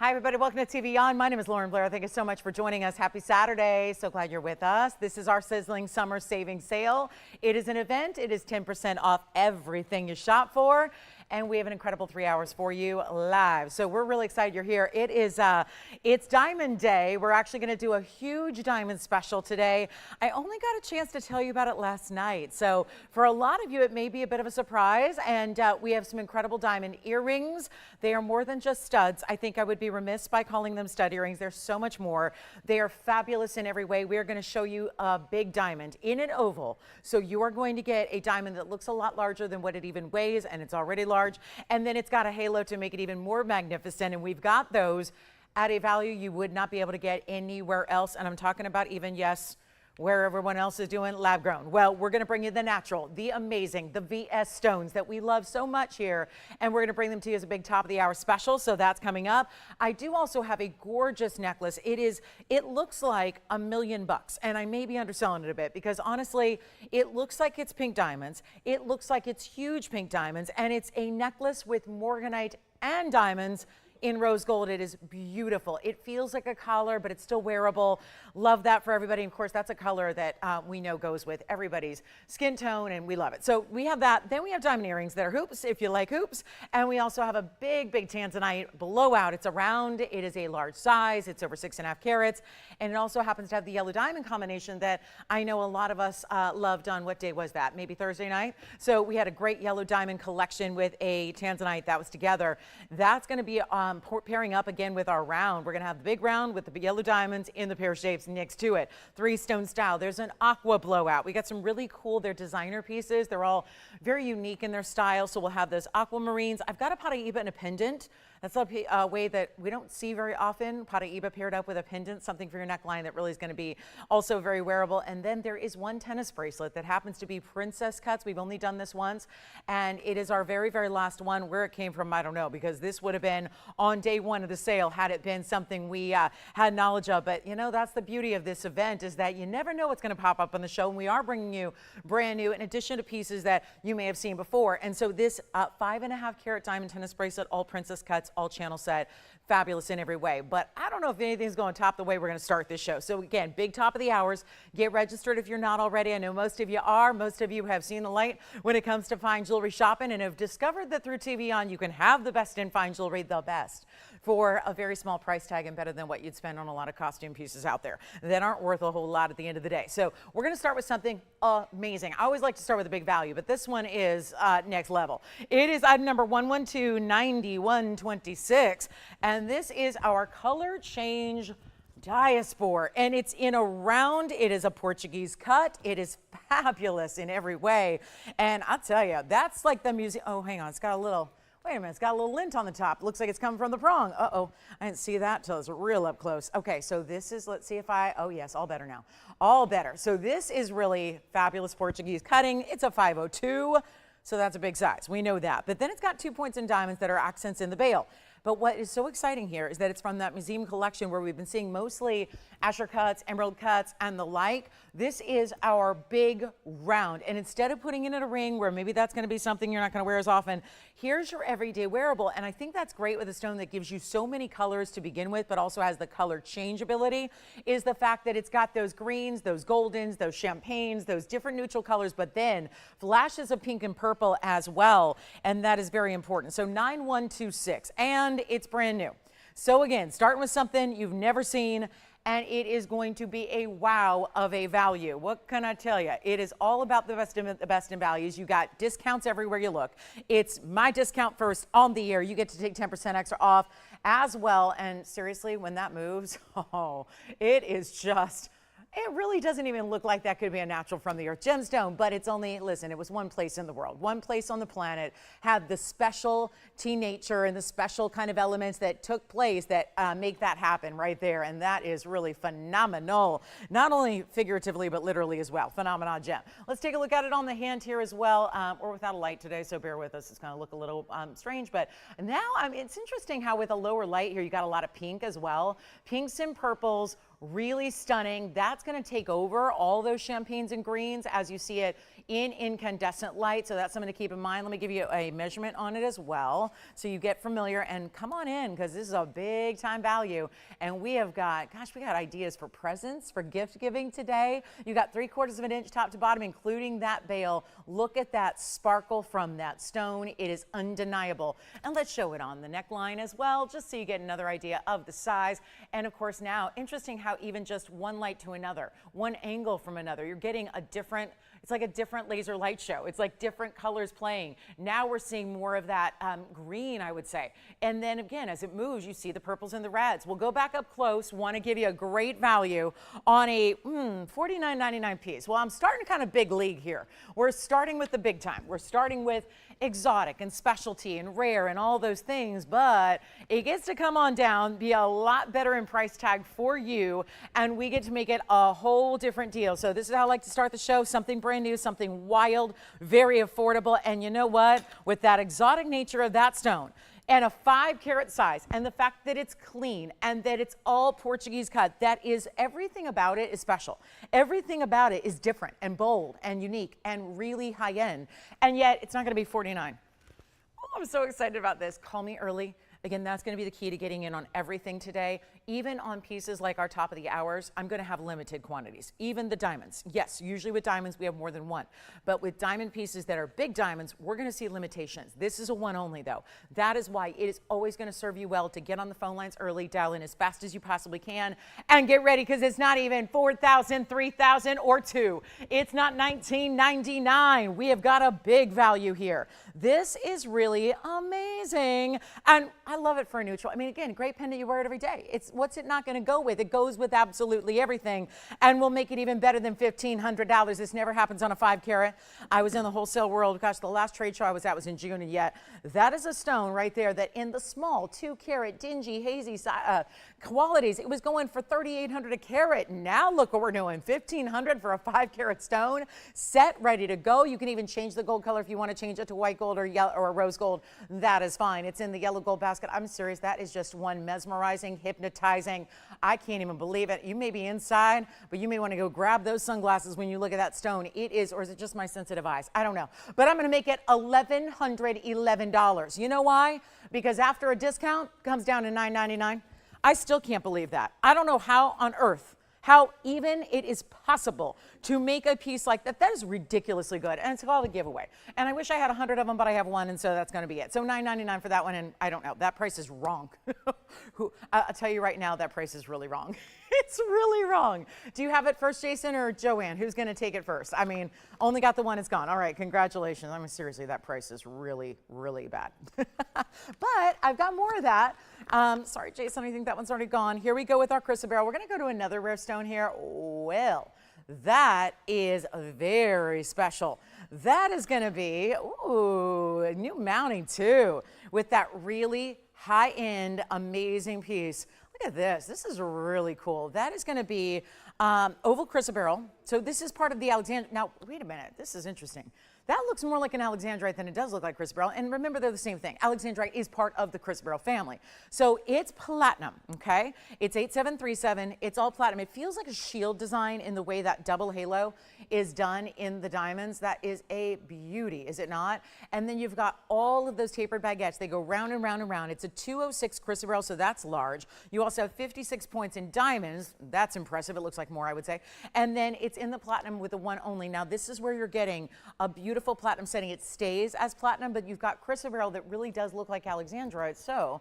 Hi, everybody. Welcome to TVON. My name is Blair. Thank you so much for joining us. Happy Saturday. So glad you're with us. This is our sizzling summer savings sale. It is an event. It is 10% off everything you shop for. And we have an incredible 3 hours for you live. So we're really excited you're here. It's Diamond Day. We're actually going to do a huge diamond special today. I only got a chance to tell you about it last night. So for a lot of you, it may be a bit of a surprise. And we have some incredible diamond earrings. They are more than just studs. I think I would be remiss by calling them stud earrings. There's so much more. They are fabulous in every way. We are going to show you a big diamond in an oval. So you are going to get a diamond that looks a lot larger than what it even weighs, and it's already large. And then it's got a halo to make it even more magnificent. And we've got those at a value you would not be able to get anywhere else. And I'm talking about even, yes, where everyone else is doing lab grown. Well, we're going to bring you the natural, the amazing, the VS stones that we love so much here. And we're going to bring them to you as a big top of the hour special. So that's coming up. I do also have a gorgeous necklace. It looks like $1 million. And I may be underselling it a bit because honestly, it looks like it's pink diamonds. It looks like it's huge pink diamonds. And it's a necklace with Morganite and diamonds in rose gold. It is beautiful. It feels like a collar, but it's still wearable. Love that for everybody. Of course, that's a color that we know goes with everybody's skin tone, and we love it. So we have that. Then we have diamond earrings that are hoops, if you like hoops. And we also have a big Tanzanite blowout. It's a round. It is a large size. It's over 6.5 carats. And it also happens to have the yellow diamond combination that I know a lot of us loved on, what day was that? Maybe Thursday night? So we had a great yellow diamond collection with a Tanzanite that was together. That's going to be pairing up again with our round. We're going to have the big round with the yellow diamonds in the pear shapes next to it. 3-stone style. There's an aqua blowout. We got some really cool, they're designer pieces. They're all very unique in their style. So we'll have those aquamarines. I've got a Paraiba and a pendant. That's a way that we don't see very often. Paraiba paired up with a pendant, something for your neckline that really is going to be also very wearable. And then there is one tennis bracelet that happens to be princess cuts. We've only done this once, and it is our very, very last one. Where it came from, I don't know, because this would have been on day one of the sale had it been something we had knowledge of. But you know, that's the beauty of this event, is that you never know what's going to pop up on the show. And we are bringing you brand new, in addition to pieces that you may have seen before. And so this 5.5 carat diamond tennis bracelet, all princess cuts, all channel set, fabulous in every way. But I don't know if anything's going to top the way we're going to start this show. So again, big top of the hours. Get registered if you're not already. I know most of you are. Most of you have seen the light when it comes to fine jewelry shopping and have discovered that through TVON you can have the best in fine jewelry, the best, for a very small price tag and better than what you'd spend on a lot of costume pieces out there that aren't worth a whole lot at the end of the day. So we're going to start with something amazing. I always like to start with a big value, but this one is next level. It is item number 1129126, and this is our color change diaspore, and it's in a round. It is a Portuguese cut. It is fabulous in every way, and I'll tell you, that's like the museum. Oh, hang on, it's got a little. Wait a minute, it's got a little lint on the top. Looks like it's coming from the prong. Uh-oh, I didn't see that till it's real up close. Okay, so this is, let's see if oh yes, all better now. All better. So this is really fabulous Portuguese cutting. It's a 502, so that's a big size. We know that. But then it's got 2 points in diamonds that are accents in the bail. But what is so exciting here is that it's from that museum collection where we've been seeing mostly Asher cuts, emerald cuts, and the like. This is our big round. And instead of putting it in a ring where maybe that's going to be something you're not going to wear as often, here's your everyday wearable. And I think that's great with a stone that gives you so many colors to begin with, but also has the color change ability, is the fact that it's got those greens, those goldens, those champagnes, those different neutral colors, but then flashes of pink and purple as well. And that is very important. So 9126. And it's brand new. So again, starting with something you've never seen, and it is going to be a wow of a value. What can I tell you? It is all about the best in values. You got discounts everywhere you look. It's my discount first on the year. You get to take 10% extra off as well. And seriously, when that moves, oh, it is just, it really doesn't even look like that could be a natural from the earth gemstone, but it's only, listen, it was one place in the world, one place on the planet had the special nature and the special kind of elements that took place that make that happen right there. And that is really phenomenal, not only figuratively, but literally as well. Phenomenal gem. Let's take a look at it on the hand here as well. We're without a light today, so bear with us. It's going to look a little strange, but now it's interesting how with a lower light here, you got a lot of pink as well. Pinks and purples, Really stunning. That's going to take over all those champagnes and greens as you see it in incandescent light. So that's something to keep in mind. Let me give you a measurement on it as well so you get familiar, and come on in because this is a big time value. And we have got, gosh, we got ideas for presents, for gift giving today. You got 3/4 of an inch top to bottom, including that bail. Look at that sparkle from that stone. It is undeniable. And let's show it on the neckline as well, just so you get another idea of the size. And of course now, interesting how even just one light to another, one angle from another, you're getting a different, it's like a different laser light show. It's like different colors playing. Now we're seeing more of that green, I would say. And then again, as it moves, you see the purples and the reds. We'll go back up close. Want to give you a great value on a $49.99 piece. Well, I'm starting kind of big league here. We're starting with the big time. We're starting with exotic and specialty and rare and all those things, but it gets to come on down, be a lot better in price tag for you, and we get to make it a whole different deal. So this is how I like to start the show, something brand new, something wild, very affordable. And you know what? With that exotic nature of that stone and a 5-carat size, and the fact that it's clean and that it's all Portuguese cut, that is, everything about it is special. Everything about it is different and bold and unique and really high end. And yet it's not going to be $49. Oh, I'm so excited about this. Call me early. Again, that's going to be the key to getting in on everything today. Even on pieces like our top of the hours, I'm going to have limited quantities. Even the diamonds. Yes, usually with diamonds, we have more than one. But with diamond pieces that are big diamonds, we're going to see limitations. This is a one only, though. That is why it is always going to serve you well to get on the phone lines early, dial in as fast as you possibly can, and get ready, because it's not even $4,000, $3,000, or $2,000. It's not $19.99. We have got a big value here. This is really amazing. And I love it for a neutral. I mean, again, great pendant, you wear it every day. It's what's it not going to go with? It goes with absolutely everything, and we'll make it even better than $1,500. This never happens on a 5-carat. I was in the wholesale world. Gosh, the last trade show I was at was in June, and yet that is a stone right there that in the small 2-carat, dingy, hazy qualities, it was going for $3,800 a carat. Now look what we're doing, $1,500 for a 5-carat stone, set, ready to go. You can even change the gold color if you want to change it to white gold or yellow or rose gold. That is fine. It's in the yellow gold basket. I'm serious. That is just one mesmerizing, hypnotizing. I can't even believe it. You may be inside, but you may want to go grab those sunglasses when you look at that stone. It is, or is it just my sensitive eyes? I don't know. But I'm going to make it $1,111. You know why? Because after a discount, it comes down to $9.99. I still can't believe that. I don't know how on earth, how even it is possible to make a piece like that. That is ridiculously good, and it's called a giveaway. And I wish I had 100 of them, but I have one, and so that's going to be it. So $9.99 for that one, and I don't know. That price is wrong. I'll tell you right now, that price is really wrong. It's really wrong. Do you have it first, Jason, or Joanne? Who's going to take it first? I mean, only got the one, it's gone. All right, congratulations. I mean, seriously, that price is really, really bad. But I've got more of that. Sorry, Jason, I think that one's already gone. Here we go with our chrysoberyl. We're going to go to another rare stone here. Well, that is very special. That is going to be, ooh, a new mounting too, with that really high-end, amazing piece. Look at this. This is really cool. That is going to be oval chrysoberyl. So this is part of the Alexandrite. Now, wait a minute. This is interesting. That looks more like an Alexandrite than it does look like chrysoberyl. And remember, they're the same thing. Alexandrite is part of the chrysoberyl family. So it's platinum, okay? It's 8737. It's all platinum. It feels like a shield design in the way that double halo is done in the diamonds. That is a beauty, is it not? And then you've got all of those tapered baguettes. They go round and round and round. It's a 206 chrysoberyl, so that's large. You also have 56 points in diamonds. That's impressive. It looks like more, I would say. And then it's in the platinum with the one only. Now, this is where you're getting a beautiful platinum setting. It stays as platinum, but you've got chrysoberyl that really does look like Alexandrite. So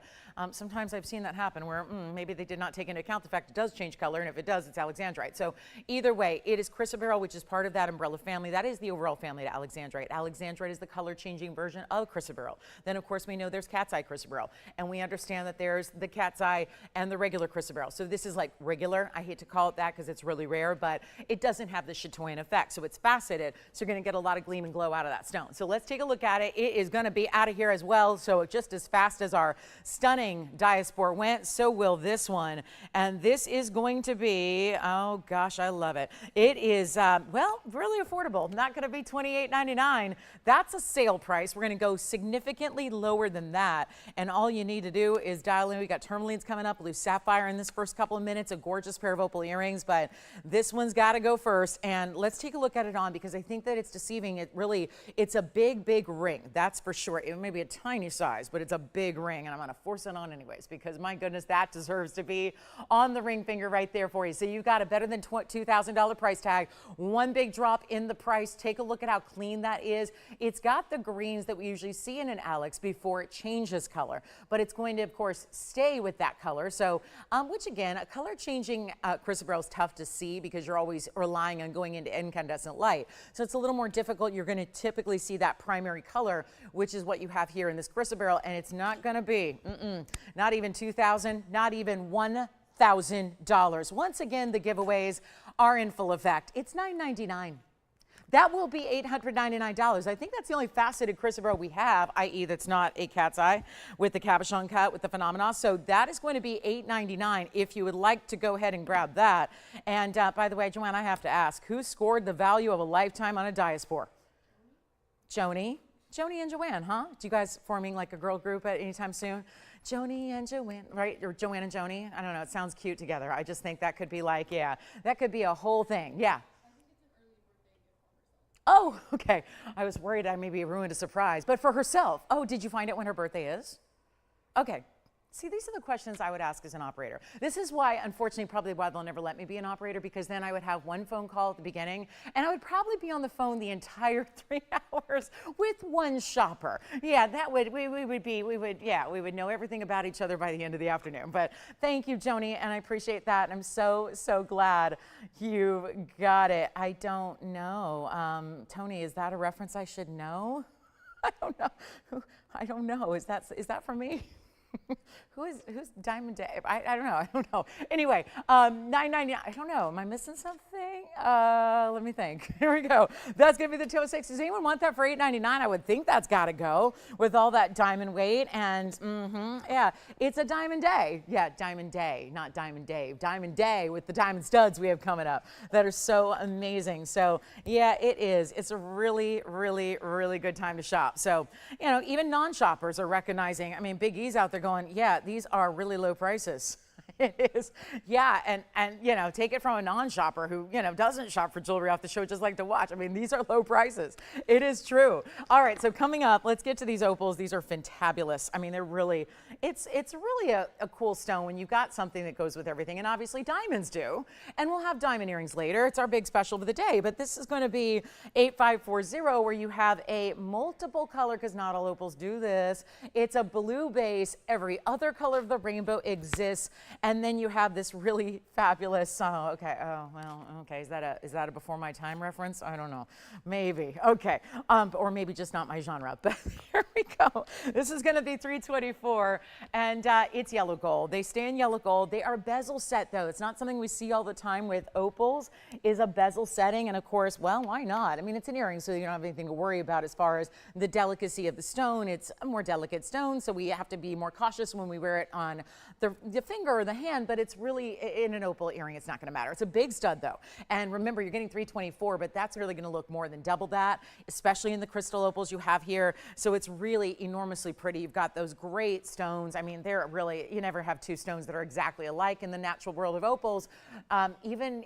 sometimes I've seen that happen where maybe they did not take into account the fact it does change color, and if it does, it's Alexandrite. So either way, it is chrysoberyl, which is part of that umbrella family. That is the overall family to Alexandrite. Alexandrite is the color-changing version of chrysoberyl. Then, of course, we know there's cat's eye chrysoberyl, and we understand that there's the cat's eye and the regular chrysoberyl. So this is like regular. I hate to call it that because it's really rare, but it doesn't have the chatoyan effect. So it's faceted, so you're going to get a lot of gleam and glow flow out of that stone. So let's take a look at it. It is going to be out of here as well. So just as fast as our stunning diaspore went, so will this one. And this is going to be, oh gosh, I love it. It is, well, really affordable. Not going to be $28.99. That's a sale price. We're going to go significantly lower than that. And all you need to do is dial in. We got tourmalines coming up, blue sapphire in this first couple of minutes, a gorgeous pair of opal earrings, but this one's got to go first. And let's take a look at it on, because I think that it's deceiving. It's a big, big ring. That's for sure. It may be a tiny size, but it's a big ring, and I'm going to force it on anyways, because my goodness, that deserves to be on the ring finger right there for you. So you got a better than $2,000 price tag, one big drop in the price. Take a look at how clean that is. It's got the greens that we usually see in an Alex before it changes color, but it's going to, of course, stay with that color. So, which again, a color changing chrysoberyl is tough to see because you're always relying on going into incandescent light. So it's a little more difficult. You're going to typically see that primary color, which is what you have here in this chrysoberyl, and it's not going to be, not even $2,000, not even $1,000. Once again, the giveaways are in full effect. It's $9.99. That will be $899. I think that's the only faceted chrysoberyl we have, i.e. that's not a cat's eye with the cabochon cut with the phenomena. So that is going to be $899 if you would like to go ahead and grab that. And by the way, Joanne, I have to ask, who scored the value of a lifetime on a diaspore? Joni and Joanne, huh? Do you guys forming like a girl group at any time soon? Joni and Joanne, right? Or Joanne and Joni? I don't know. It sounds cute together. I just think that could be like, yeah, that could be a whole thing. Yeah. Oh, okay. I was worried I maybe ruined a surprise, but for herself. Oh, did you find out when her birthday is? Okay. See, these are the questions I would ask as an operator. This is why, unfortunately, probably why they'll never let me be an operator, because then I would have one phone call at the beginning, and I would probably be on the phone the entire 3 hours with one shopper. Yeah, that would, we would know everything about each other by the end of the afternoon. But thank you, Joni, and I appreciate that. I'm so, so glad you got it. I don't know. Tony, is that a reference I should know? I don't know. I don't know. Is that for me? Who's Diamond Dave? I don't know. Anyway, $9.99. I don't know. Am I missing something? Let me think. Here we go. That's gonna be the 206. Does anyone want that for $8.99? I would think that's got to go with all that diamond weight. And yeah, it's a Diamond Day. Yeah, Diamond Day, not Diamond Dave. Diamond Day with the diamond studs we have coming up that are so amazing. So yeah, it is. It's a really, really, really good time to shop. So even non-shoppers are recognizing. I mean, Big E's out there going, yeah, these are really low prices. It is, yeah, and take it from a non-shopper who doesn't shop for jewelry off the show, just like to watch. I mean, these are low prices. It is true. All right, so coming up, let's get to these opals. These are fantabulous. I mean, they're really, it's really a cool stone when you've got something that goes with everything, and obviously diamonds do. And we'll have diamond earrings later. It's our big special for the day, but this is going to be 8540, where you have a multiple color, because not all opals do this. It's a blue base. Every other color of the rainbow exists. And then you have this really fabulous, okay, is that a before my time reference? I don't know, maybe, okay, or maybe just not my genre, but here we go. This is gonna be 324, and it's yellow gold. They stay in yellow gold. They are bezel set though. It's not something we see all the time with opals, is a bezel setting, and of course, well, why not? I mean, it's an earring, so you don't have anything to worry about as far as the delicacy of the stone. It's a more delicate stone, so we have to be more cautious when we wear it on the finger or the hand, but it's really, in an opal earring, it's not going to matter. It's a big stud though. And remember, you're getting 324, but that's really going to look more than double that, especially in the crystal opals you have here. So it's really enormously pretty. You've got those great stones. I mean, they're really, you never have two stones that are exactly alike in the natural world of opals. Even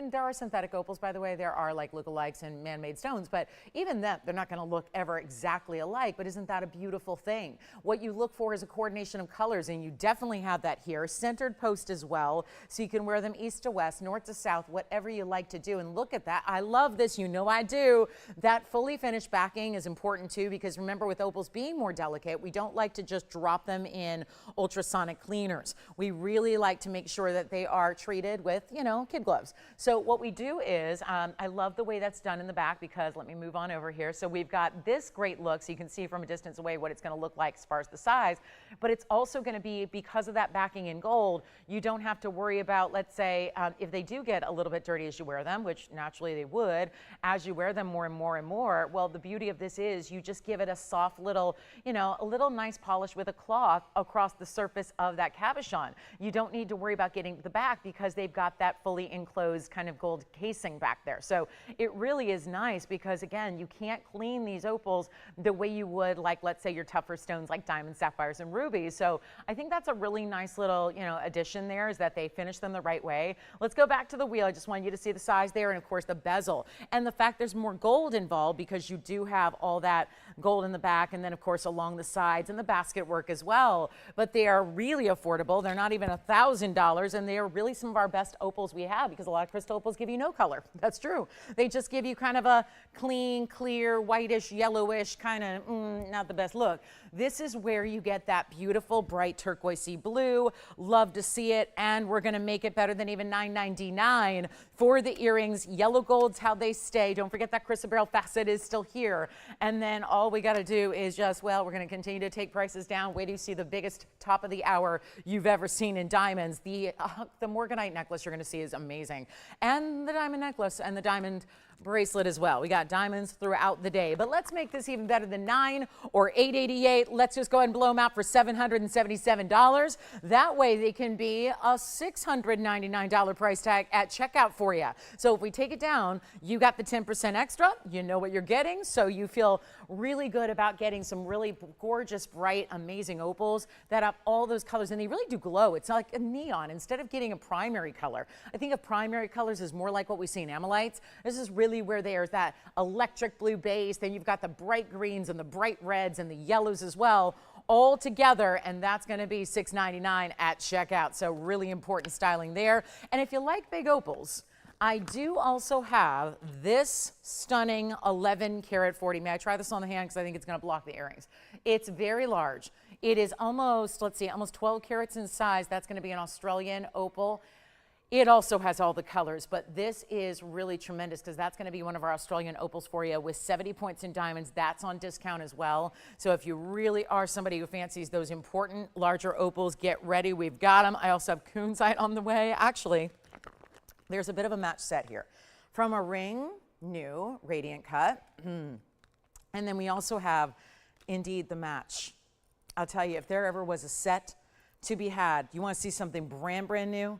there are synthetic opals, by the way. There are like lookalikes and man-made stones, but even then, they're not going to look ever exactly alike. But isn't that a beautiful thing? What you look for is a coordination of colors, and you definitely have that here. Centered post as well, so you can wear them east to west, north to south, whatever you like to do. And look at that. I love this. You know I do. That fully finished backing is important too, because remember, with opals being more delicate, we don't like to just drop them in ultrasonic cleaners. We really like to make sure that they are treated with, kid gloves. So what we do is, I love the way that's done in the back, because let me move on over here. So we've got this great look, so you can see from a distance away what it's going to look like as far as the size, but it's also going to be, because of that backing in gold, gold, you don't have to worry about, let's say, if they do get a little bit dirty as you wear them, which naturally they would, as you wear them more and more and more. Well, the beauty of this is you just give it a soft little, you know, a little nice polish with a cloth across the surface of that cabochon. You don't need to worry about getting to the back because they've got that fully enclosed kind of gold casing back there. So it really is nice because, again, you can't clean these opals the way you would, like, let's say, your tougher stones like diamonds, sapphires, and rubies. So I think that's a really nice little, you know, addition there, is that they finish them the right way. Let's go back to the wheel. I just want you to see the size there, and of course the bezel, and the fact there's more gold involved because you do have all that gold in the back, and then of course along the sides and the basket work as well. But they are really affordable. They're not even $1,000, and they are really some of our best opals we have, because a lot of crystal opals give you no color. That's true. They just give you kind of a clean, clear, whitish, yellowish kind of not the best look. This is where you get that beautiful bright turquoisey blue. Love to see it, and we're going to make it better than even $9.99 for the earrings. Yellow gold's how they stay. Don't forget that chrysoberyl facet is still here. And then all we got to do is just, well, we're going to continue to take prices down. Wait till you see the biggest top of the hour you've ever seen in diamonds. The Morganite necklace you're going to see is amazing, and the diamond necklace and the diamond bracelet as well. We got diamonds throughout the day, but let's make this even better than $9 or $888. Let's just go ahead and blow them out for $777. That way they can be a $699 price tag at checkout for you. So if we take it down, you got the 10% extra, you know what you're getting, so you feel really good about getting some really gorgeous, bright, amazing opals that have all those colors, and they really do glow. It's like a neon instead of getting a primary color. I think of primary colors as more like what we see in amylites. This is really where there's that electric blue base, then you've got the bright greens and the bright reds and the yellows as well, all together, and that's going to be $699 at checkout. So really important styling there. And if you like big opals, I do also have this stunning 11 karat 40. May I try this on the hand, because I think it's going to block the earrings. It's very large. It is almost, let's see, almost 12 carats in size. That's going to be an Australian opal. It also has all the colors, but this is really tremendous because that's going to be one of our Australian opals for you with 70 points in diamonds. That's on discount as well. So if you really are somebody who fancies those important larger opals, get ready. We've got them. I also have kunzite on the way. Actually, there's a bit of a match set here from a ring, new radiant cut. And then we also have indeed the match. I'll tell you, if there ever was a set to be had, you want to see something brand new?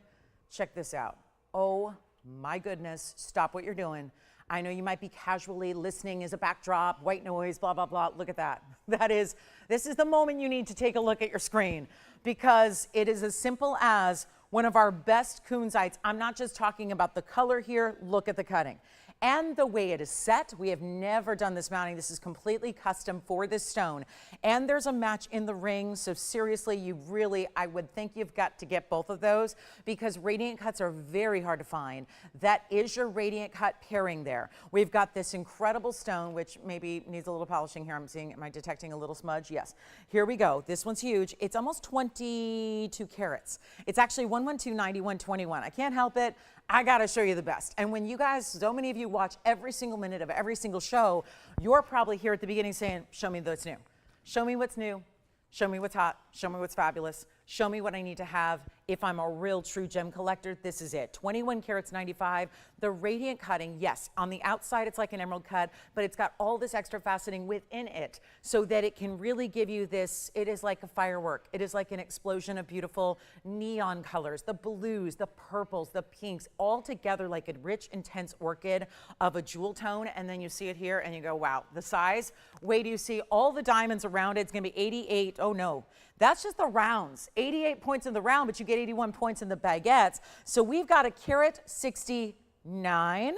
Check this out. Oh my goodness, stop what you're doing. I know you might be casually listening as a backdrop, white noise, blah, blah, blah. Look at that. This is the moment you need to take a look at your screen, because it is as simple as one of our best kunzites. I'm not just talking about the color here. Look at the cutting and the way it is set. We have never done this mounting. This is completely custom for this stone. And there's a match in the ring. So seriously, you really, I would think you've got to get both of those, because radiant cuts are very hard to find. That is your radiant cut pairing there. We've got this incredible stone, which maybe needs a little polishing here. I'm seeing, am I detecting a little smudge? Yes. Here we go. This one's huge. It's almost 22 carats. It's actually 112, 90, 121. I can't help it. I got to show you the best. And when you guys, so many of you watch every single minute of every single show, you're probably here at the beginning saying, show me what's new. Show me what's new. Show me what's hot. Show me what's fabulous. Show me what I need to have. If I'm a real true gem collector, this is it. 21 carats 95. The radiant cutting, yes, on the outside it's like an emerald cut, but it's got all this extra faceting within it so that it can really give you this, it is like a firework. It is like an explosion of beautiful neon colors, the blues, the purples, the pinks, all together like a rich, intense orchid of a jewel tone. And then you see it here and you go, wow, the size. Wait till you see all the diamonds around it. It's gonna be 88, oh no. That's just the rounds, 88 points in the round, but you get 81 points in the baguettes. So we've got a carat 69.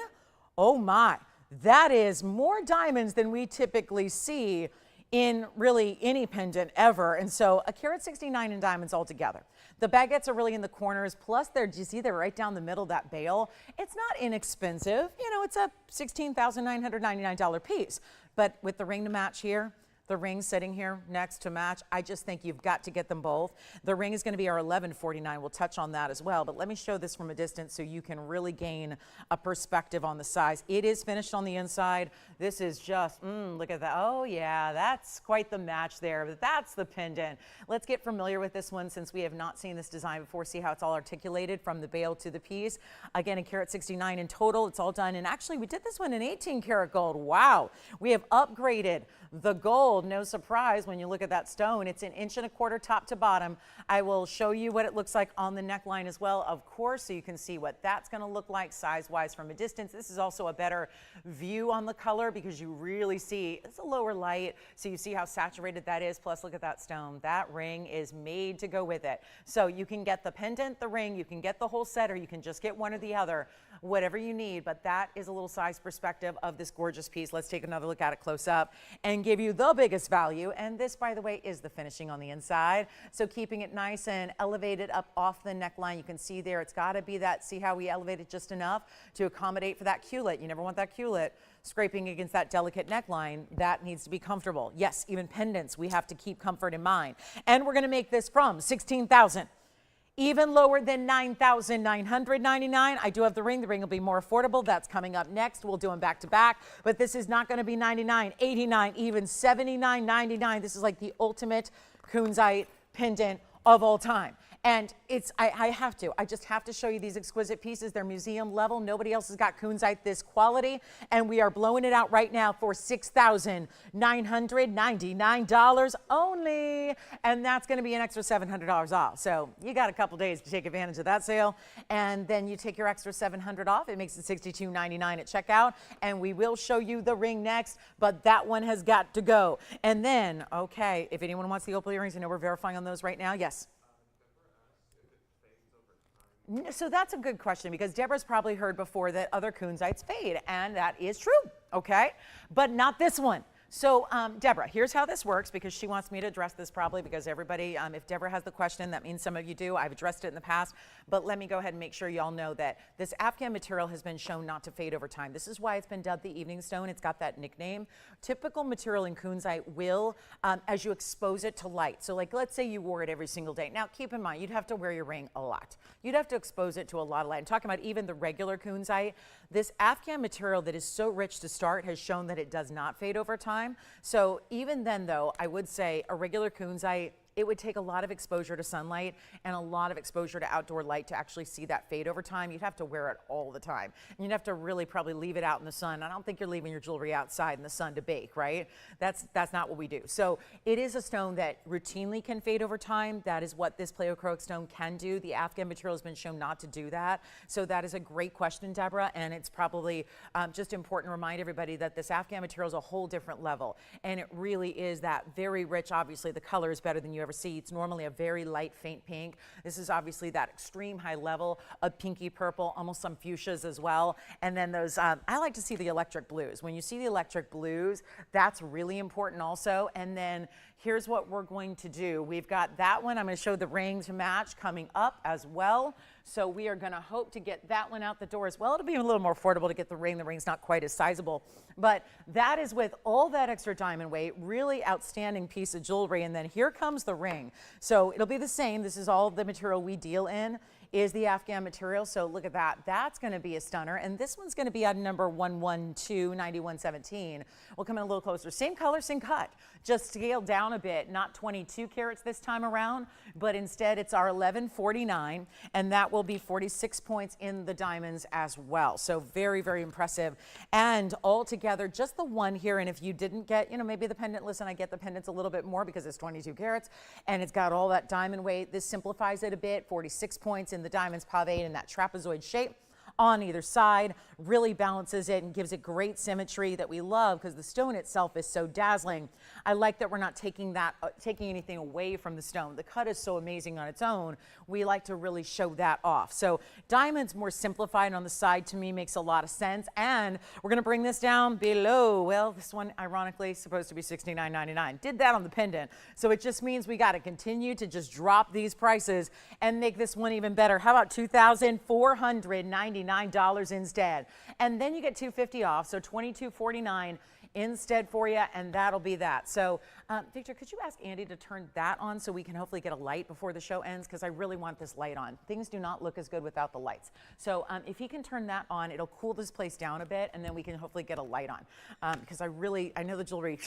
Oh my, that is more diamonds than we typically see in really any pendant ever. And so a carat 69 in diamonds altogether. The baguettes are really in the corners, plus they're, you see they're right down the middle, that bail. It's not inexpensive. You know, it's a $16,999 piece. But with the ring to match here, the ring sitting here next to match. I just think you've got to get them both. The ring is going to be our $11.49. We'll touch on that as well, but let me show this from a distance so you can really gain a perspective on the size. It is finished on the inside. This is just, look at that. Oh yeah, that's quite the match there. But that's the pendant. Let's get familiar with this one since we have not seen this design before. See how it's all articulated from the bail to the piece. Again, a carat 69 in total. It's all done. And actually, we did this one in 18 karat gold. Wow. We have upgraded the gold. No surprise when you look at that stone. It's 1.25 inches top to bottom. I will show you what it looks like on the neckline as well, of course, so you can see what that's going to look like size-wise from a distance. This is also a better view on the color because you really see, it's a lower light, so you see how saturated that is. Plus, look at that stone. That ring is made to go with it. So you can get the pendant, the ring, you can get the whole set, or you can just get one or the other, whatever you need. But that is a little size perspective of this gorgeous piece. Let's take another look at it close up and give you the biggest value. And this, by the way, is the finishing on the inside. So keeping it nice and elevated up off the neckline. You can see there, it's got to be that, see how we elevated just enough to accommodate for that culet. You never want that culet scraping against that delicate neckline. That needs to be comfortable. Yes, even pendants, we have to keep comfort in mind. And we're going to make this from $16,000. Even lower than $9,999. I do have the ring. The ring will be more affordable. That's coming up next. We'll do them back to back. But this is not going to be $99, $89, even $79.99. This is like the ultimate kunzite pendant of all time. And it's, I just have to show you these exquisite pieces. They're museum level. Nobody else has got kunzite this quality. And we are blowing it out right now for $6,999 only. And that's going to be an extra $700 off. So you got a couple days to take advantage of that sale. And then you take your extra $700 off. It makes it $62.99 at checkout. And we will show you the ring next, but that one has got to go. And then, okay, if anyone wants the opal earrings, I know we're verifying on those right now. Yes. So that's a good question because Deborah's probably heard before that other kunzites fade, and that is true, okay? But not this one. So Deborah, here's how this works because she wants me to address this probably because everybody, if Deborah has the question, that means some of you do. I've addressed it in the past, but let me go ahead and make sure y'all know that this Afghan material has been shown not to fade over time. This is why it's been dubbed the evening stone. It's got that nickname. Typical material in kunzite will, as you expose it to light. So like, let's say you wore it every single day. Now keep in mind, you'd have to wear your ring a lot. You'd have to expose it to a lot of light. I'm talking about even the regular kunzite. This Afghan material that is so rich to start has shown that it does not fade over time. So even then though, I would say a regular kunzite, it would take a lot of exposure to sunlight and a lot of exposure to outdoor light to actually see that fade over time. You'd have to wear it all the time. And you'd have to really probably leave it out in the sun. I don't think you're leaving your jewelry outside in the sun to bake, right? That's not what we do. So it is a stone that routinely can fade over time. That is what this pleochroic stone can do. The Afghan material has been shown not to do that. So that is a great question, Deborah. And it's probably just important to remind everybody that this Afghan material is a whole different level. And it really is that very rich. Obviously, the color is better than you ever see. It's normally a very light, faint pink. This is obviously that extreme high level of pinky purple, almost some fuchsias as well. And then those, I like to see the electric blues. When you see the electric blues, that's really important also. And then here's what we're going to do. We've got that one. I'm going to show the ring to match coming up as well. So we are going to hope to get that one out the door as well. It'll be a little more affordable to get the ring. The ring's not quite as sizable, but that is with all that extra diamond weight, really outstanding piece of jewelry. And then here comes the ring. So it'll be the same. This is all the material we deal in is the Afghan material. So look at that. That's going to be a stunner. And this one's going to be at number 1129117. We'll come in a little closer. Same color, same cut, just scaled down a bit. Not 22 carats this time around, but instead it's our 1149, and that will be 46 points in the diamonds as well. So very, very impressive. And all together, just the one here. And if you didn't get, you know, maybe the pendant, listen, I get the pendants a little bit more because it's 22 carats and it's got all that diamond weight. This simplifies it a bit. 46 points in the diamonds paved in that trapezoid shape on either side, really balances it and gives it great symmetry that we love because the stone itself is so dazzling. I like that we're not taking anything away from the stone. The cut is so amazing on its own. We like to really show that off. So diamonds more simplified on the side to me makes a lot of sense. And we're going to bring this down below. Well, this one ironically is supposed to be $69.99. Did that on the pendant. So it just means we got to continue to just drop these prices and make this one even better. How about $2,499 instead? And then you get $250 off, so $22.49 instead for you, and that'll be that. So Victor, could you ask Andy to turn that on so we can hopefully get a light before the show ends, because I really want this light on. Things do not look as good without the lights. So if he can turn that on, it'll cool this place down a bit, and then we can hopefully get a light on, because I know the jewelry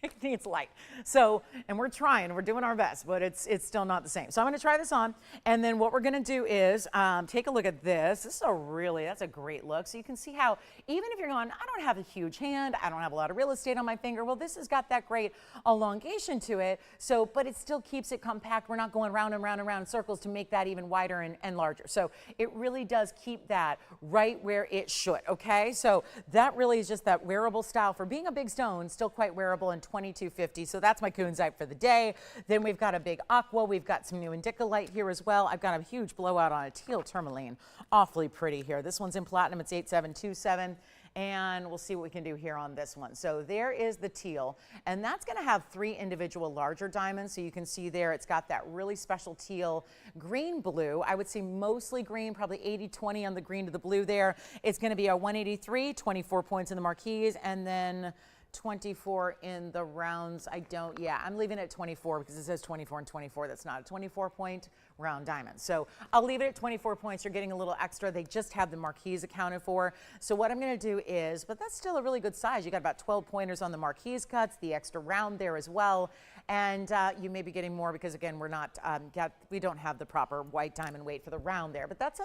it needs light. So, and we're trying, we're doing our best, but it's still not the same. So I'm going to try this on, and then what we're going to do is take a look at this. This is that's a great look. So you can see how, even if you're going, I don't have a huge hand, I don't have a lot of real estate on my finger, well, this has got that great elongation to it. So, but it still keeps it compact. We're not going round and round and round in circles to make that even wider and larger. So it really does keep that right where it should, okay? So that really is just that wearable style for being a big stone, still quite wearable, and $22.50. So that's my kunzite for the day. Then we've got a big aqua. We've got some new indicolite here as well. I've got a huge blowout on a teal tourmaline. Awfully pretty here. This one's in platinum. It's 8727. And we'll see what we can do here on this one. So there is the teal, and that's going to have 3 individual larger diamonds. So you can see there it's got that really special teal green blue. I would say mostly green, probably 80-20 on the green to the blue there. It's going to be a 183, 24 points in the marquise, and then 24 in the rounds. I'm leaving it at 24 because it says 24 and 24. That's not a 24-point round diamond. So I'll leave it at 24 points. You're getting a little extra. They just have the marquise accounted for. So what I'm going to do is, but that's still a really good size. You got about 12 pointers on the marquise cuts, the extra round there as well. And you may be getting more because, again, we don't have the proper white diamond weight for the round there. But that's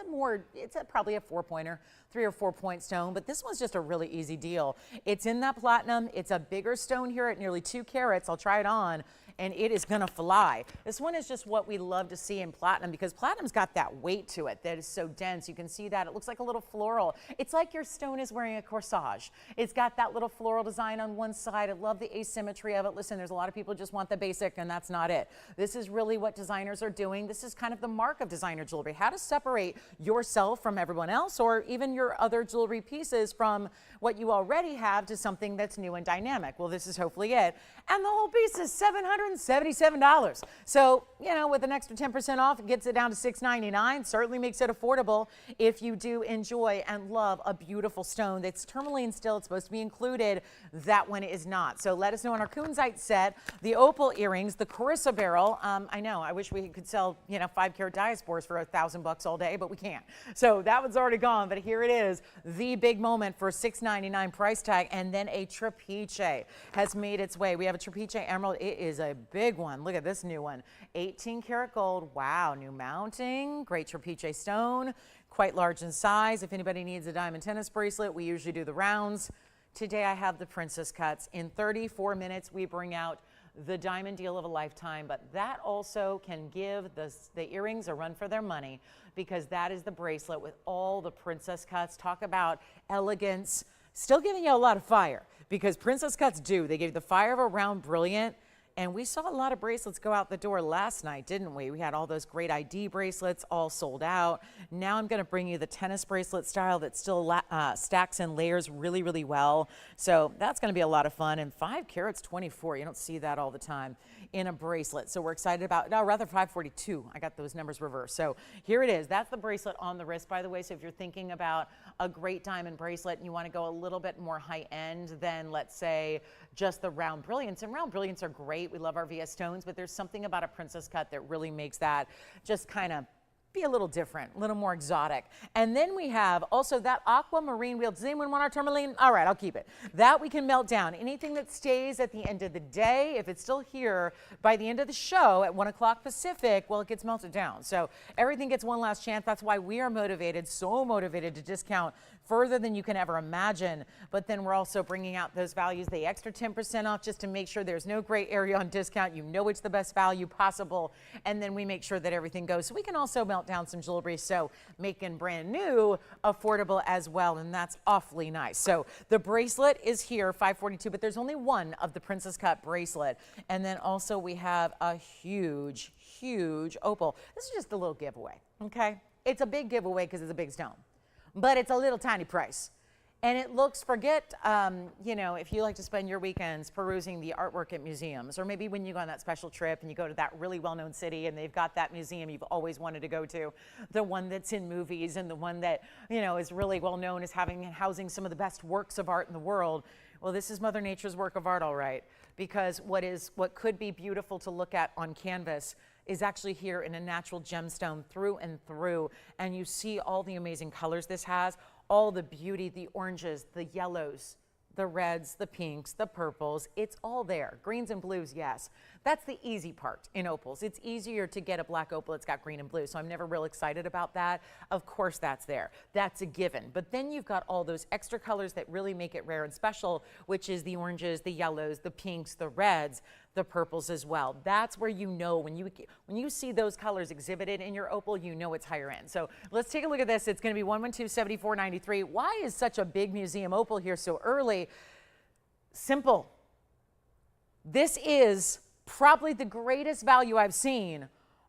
probably a 4-pointer, 3 or 4 point stone. But this one's just a really easy deal. It's in that platinum. It's a bigger stone here at nearly 2 carats. I'll try it on, and it is gonna fly. This one is just what we love to see in platinum, because platinum's got that weight to it that is so dense. You can see that. It looks like a little floral. It's like your stone is wearing a corsage. It's got that little floral design on one side. I love the asymmetry of it. Listen, there's a lot of people who just want the basic, and that's not it. This is really what designers are doing. This is kind of the mark of designer jewelry, how to separate yourself from everyone else, or even your other jewelry pieces from what you already have to something that's new and dynamic. Well, this is hopefully it. And the whole piece is $777. So, you know, with an extra 10% off, it gets it down to $699. Certainly makes it affordable if you do enjoy and love a beautiful stone that's tourmaline still. It's supposed to be included. That one is not. So let us know on our kunzite set, the opal earrings, the chrysoberyl. I know, I wish we could sell, 5-carat diaspores for $1,000 all day, but we can't. So that one's already gone, but here it is, the big moment for $699 price tag. And then a Trapeche has made its way. We have a Trapeche emerald. It is a big one. Look at this new one, 18-karat gold. Wow, new mounting, great Trapeche stone, quite large in size. If anybody needs a diamond tennis bracelet, we usually do the rounds. Today I have the princess cuts. In 34 minutes, we bring out the diamond deal of a lifetime, but that also can give the earrings a run for their money, because that is the bracelet with all the princess cuts. Talk about elegance, still giving you a lot of fire, because princess cuts they give you the fire of a round brilliant. And we saw a lot of bracelets go out the door last night, didn't we? We had all those great ID bracelets all sold out. Now I'm going to bring you the tennis bracelet style that still stacks and layers really, really well. So that's going to be a lot of fun. And 5 carats 24, you don't see that all the time in a bracelet. So we're excited about, no, rather 542. I got those numbers reversed. So here it is. That's the bracelet on the wrist, by the way. So if you're thinking about a great diamond bracelet and you want to go a little bit more high end than, let's say, just the round brilliants. And round brilliants are great. We love our VS stones, but there's something about a princess cut that really makes that just kind of be a little different, a little more exotic. And then we have also that aquamarine wheel. Does anyone want our tourmaline? All right, I'll keep it. That we can melt down. Anything that stays at the end of the day, if it's still here by the end of the show at 1 o'clock Pacific, well, it gets melted down. So everything gets one last chance. That's why we are motivated, so motivated to discount further than you can ever imagine. But then we're also bringing out those values, the extra 10% off, just to make sure there's no gray area on discount. You know it's the best value possible. And then we make sure that everything goes. So we can also melt down some jewelry, so making brand new affordable as well. And that's awfully nice. So the bracelet is here, 542, but there's only one of the princess cut bracelet. And then also we have a huge, huge opal. This is just a little giveaway, okay? It's a big giveaway because it's a big stone, but it's a little tiny price. And it looks, if you like to spend your weekends perusing the artwork at museums, or maybe when you go on that special trip and you go to that really well-known city and they've got that museum you've always wanted to go to, the one that's in movies and the one that, is really well-known as housing some of the best works of art in the world. Well, this is Mother Nature's work of art, all right, because what could be beautiful to look at on canvas is actually here in a natural gemstone through and through, and you see all the amazing colors this has, all the beauty, the oranges, the yellows, the reds, the pinks, the purples, it's all there. Greens and blues, yes. That's the easy part in opals. It's easier to get a black opal that's got green and blue, so I'm never real excited about that. Of course that's there. That's a given. But then you've got all those extra colors that really make it rare and special, which is the oranges, the yellows, the pinks, the reds, the purples as well. That's where you know when you see those colors exhibited in your opal, you know it's higher end. So let's take a look at this. It's going to be 112-7493. Why is such a big museum opal here so early? Simple. This is probably the greatest value I've seen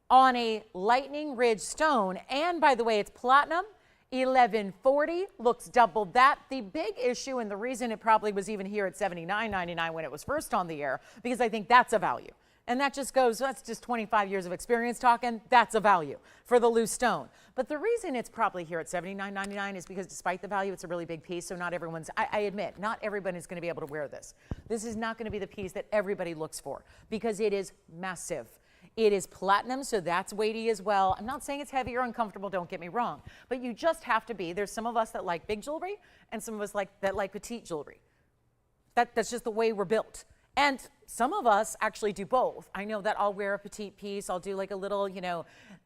on a lightning ridge stone. And by the way, it's platinum. 1140 looks double that. The big issue, and the reason it probably was even here at $79.99 when it was first on the air, because I think that's a value. And that just goes, that's just 25 years of experience talking, that's a value for the loose stone. But the reason it's probably here at $79.99 is because despite the value, it's a really big piece, so not everyone's, I admit, not everyone is going to be able to wear this. This is not going to be the piece that everybody looks for because it is massive. It is platinum, so that's weighty as well. I'm not saying it's heavy or uncomfortable, don't get me wrong, but you just have to be. There's some of us that like big jewelry and some of us that like petite jewelry. That's just the way we're built. And some of us actually do both. I know that I'll wear a petite piece. I'll do like a little,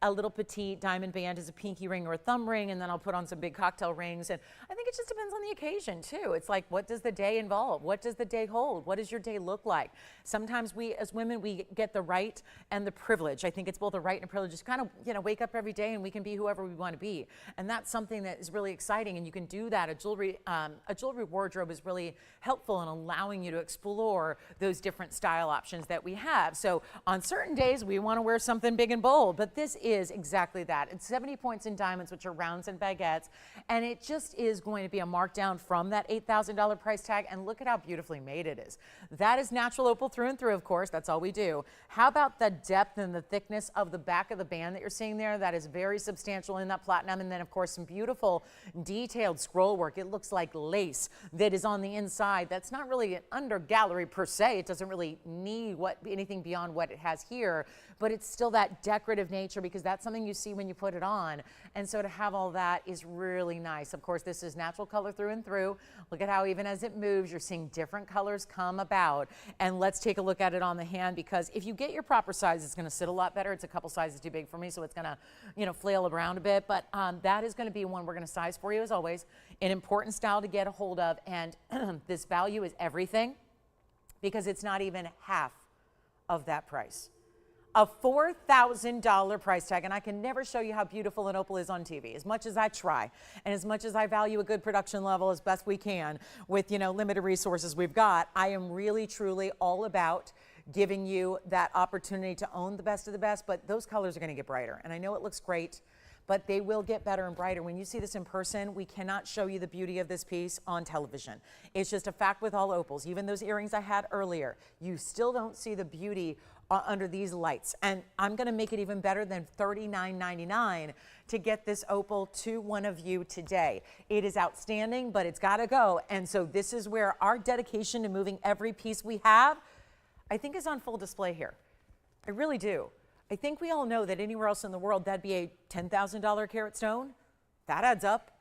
a little petite diamond band as a pinky ring or a thumb ring, and then I'll put on some big cocktail rings. And I think it just depends on the occasion too. It's like, what does the day involve? What does the day hold? What does your day look like? Sometimes we as women, we get the right and the privilege. I think it's both a right and a privilege to kind of, wake up every day and we can be whoever we want to be. And that's something that is really exciting. And you can do that. A jewelry wardrobe is really helpful in allowing you to explore those different style options that we have. So on certain days, we want to wear something big and bold, but this is exactly that. It's 70 points in diamonds, which are rounds and baguettes, and it just is going to be a markdown from that $8,000 price tag, and look at how beautifully made it is. That is natural opal through and through, of course. That's all we do. How about the depth and the thickness of the back of the band that you're seeing there? That is very substantial in that platinum, and then, of course, some beautiful detailed scroll work. It looks like lace that is on the inside. That's not really an under gallery per se. It doesn't really need anything beyond what it has here, but it's still that decorative nature because that's something you see when you put it on. And so to have all that is really nice. Of course, this is natural color through and through. Look at how even as it moves, you're seeing different colors come about. And let's take a look at it on the hand, because if you get your proper size, it's going to sit a lot better. It's a couple sizes too big for me, so it's going to, flail around a bit. But that is going to be one we're going to size for you as always. An important style to get a hold of, and this value is everything, because it's not even half of that price. A $4,000 price tag, and I can never show you how beautiful an opal is on TV, as much as I try, and as much as I value a good production level as best we can with, limited resources we've got. I am really, truly all about giving you that opportunity to own the best of the best, but those colors are going to get brighter, and I know it looks great, but they will get better and brighter. When you see this in person, we cannot show you the beauty of this piece on television. It's just a fact with all opals. Even those earrings I had earlier, you still don't see the beauty under these lights. And I'm gonna make it even better than $39.99 to get this opal to one of you today. It is outstanding, but it's gotta go. And so this is where our dedication to moving every piece we have, I think, is on full display here. I really do. I think we all know that anywhere else in the world, that'd be a $10,000 carat stone. That adds up.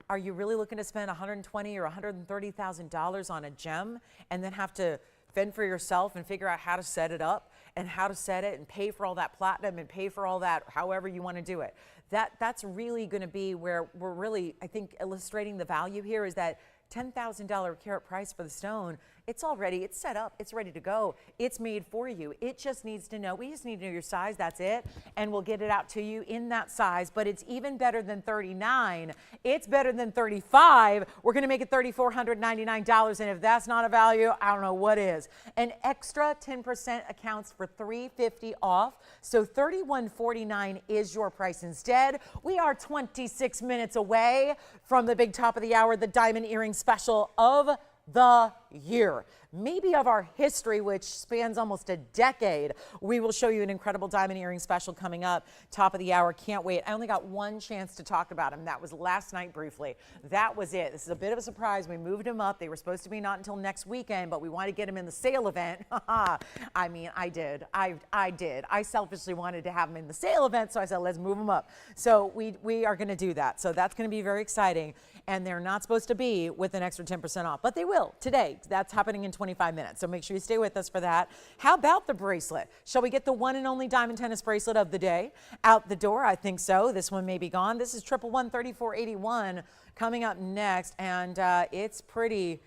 Are you really looking to spend $120,000 or $130,000 on a gem and then have to fend for yourself and figure out how to set it up and how to set it and pay for all that platinum and pay for all that however you want to do it? That's really going to be where we're really, I think, illustrating the value here is that $10,000 carat price for the stone. It's set up, it's ready to go. It's made for you. It just needs to know, we just need to know your size, that's it. And we'll get it out to you in that size, but it's even better than 39. It's better than 35. We're gonna make it $3,499, and if that's not a value, I don't know what is. An extra 10% accounts for $350 off, so $31.49 is your price instead. We are 26 minutes away from the big top of the hour, the diamond earring special of the year, maybe of our history, which spans almost a decade. We will show you an incredible diamond earring special coming up, top of the hour. Can't wait. I only got one chance to talk about him. That was last night briefly. That was it. This is a bit of a surprise. We moved him up. They were supposed to be not until next weekend, but we wanted to get him in the sale event. I mean, I did. I did. I selfishly wanted to have him in the sale event, so I said, let's move him up. So we are going to do that. So that's going to be very exciting. And they're not supposed to be with an extra 10% off, but they will today. That's happening in 25 minutes. So make sure you stay with us for that. How about the bracelet? Shall we get the one and only diamond tennis bracelet of the day out the door? I think so. This one may be gone. This is 1113481 coming up next. And it's pretty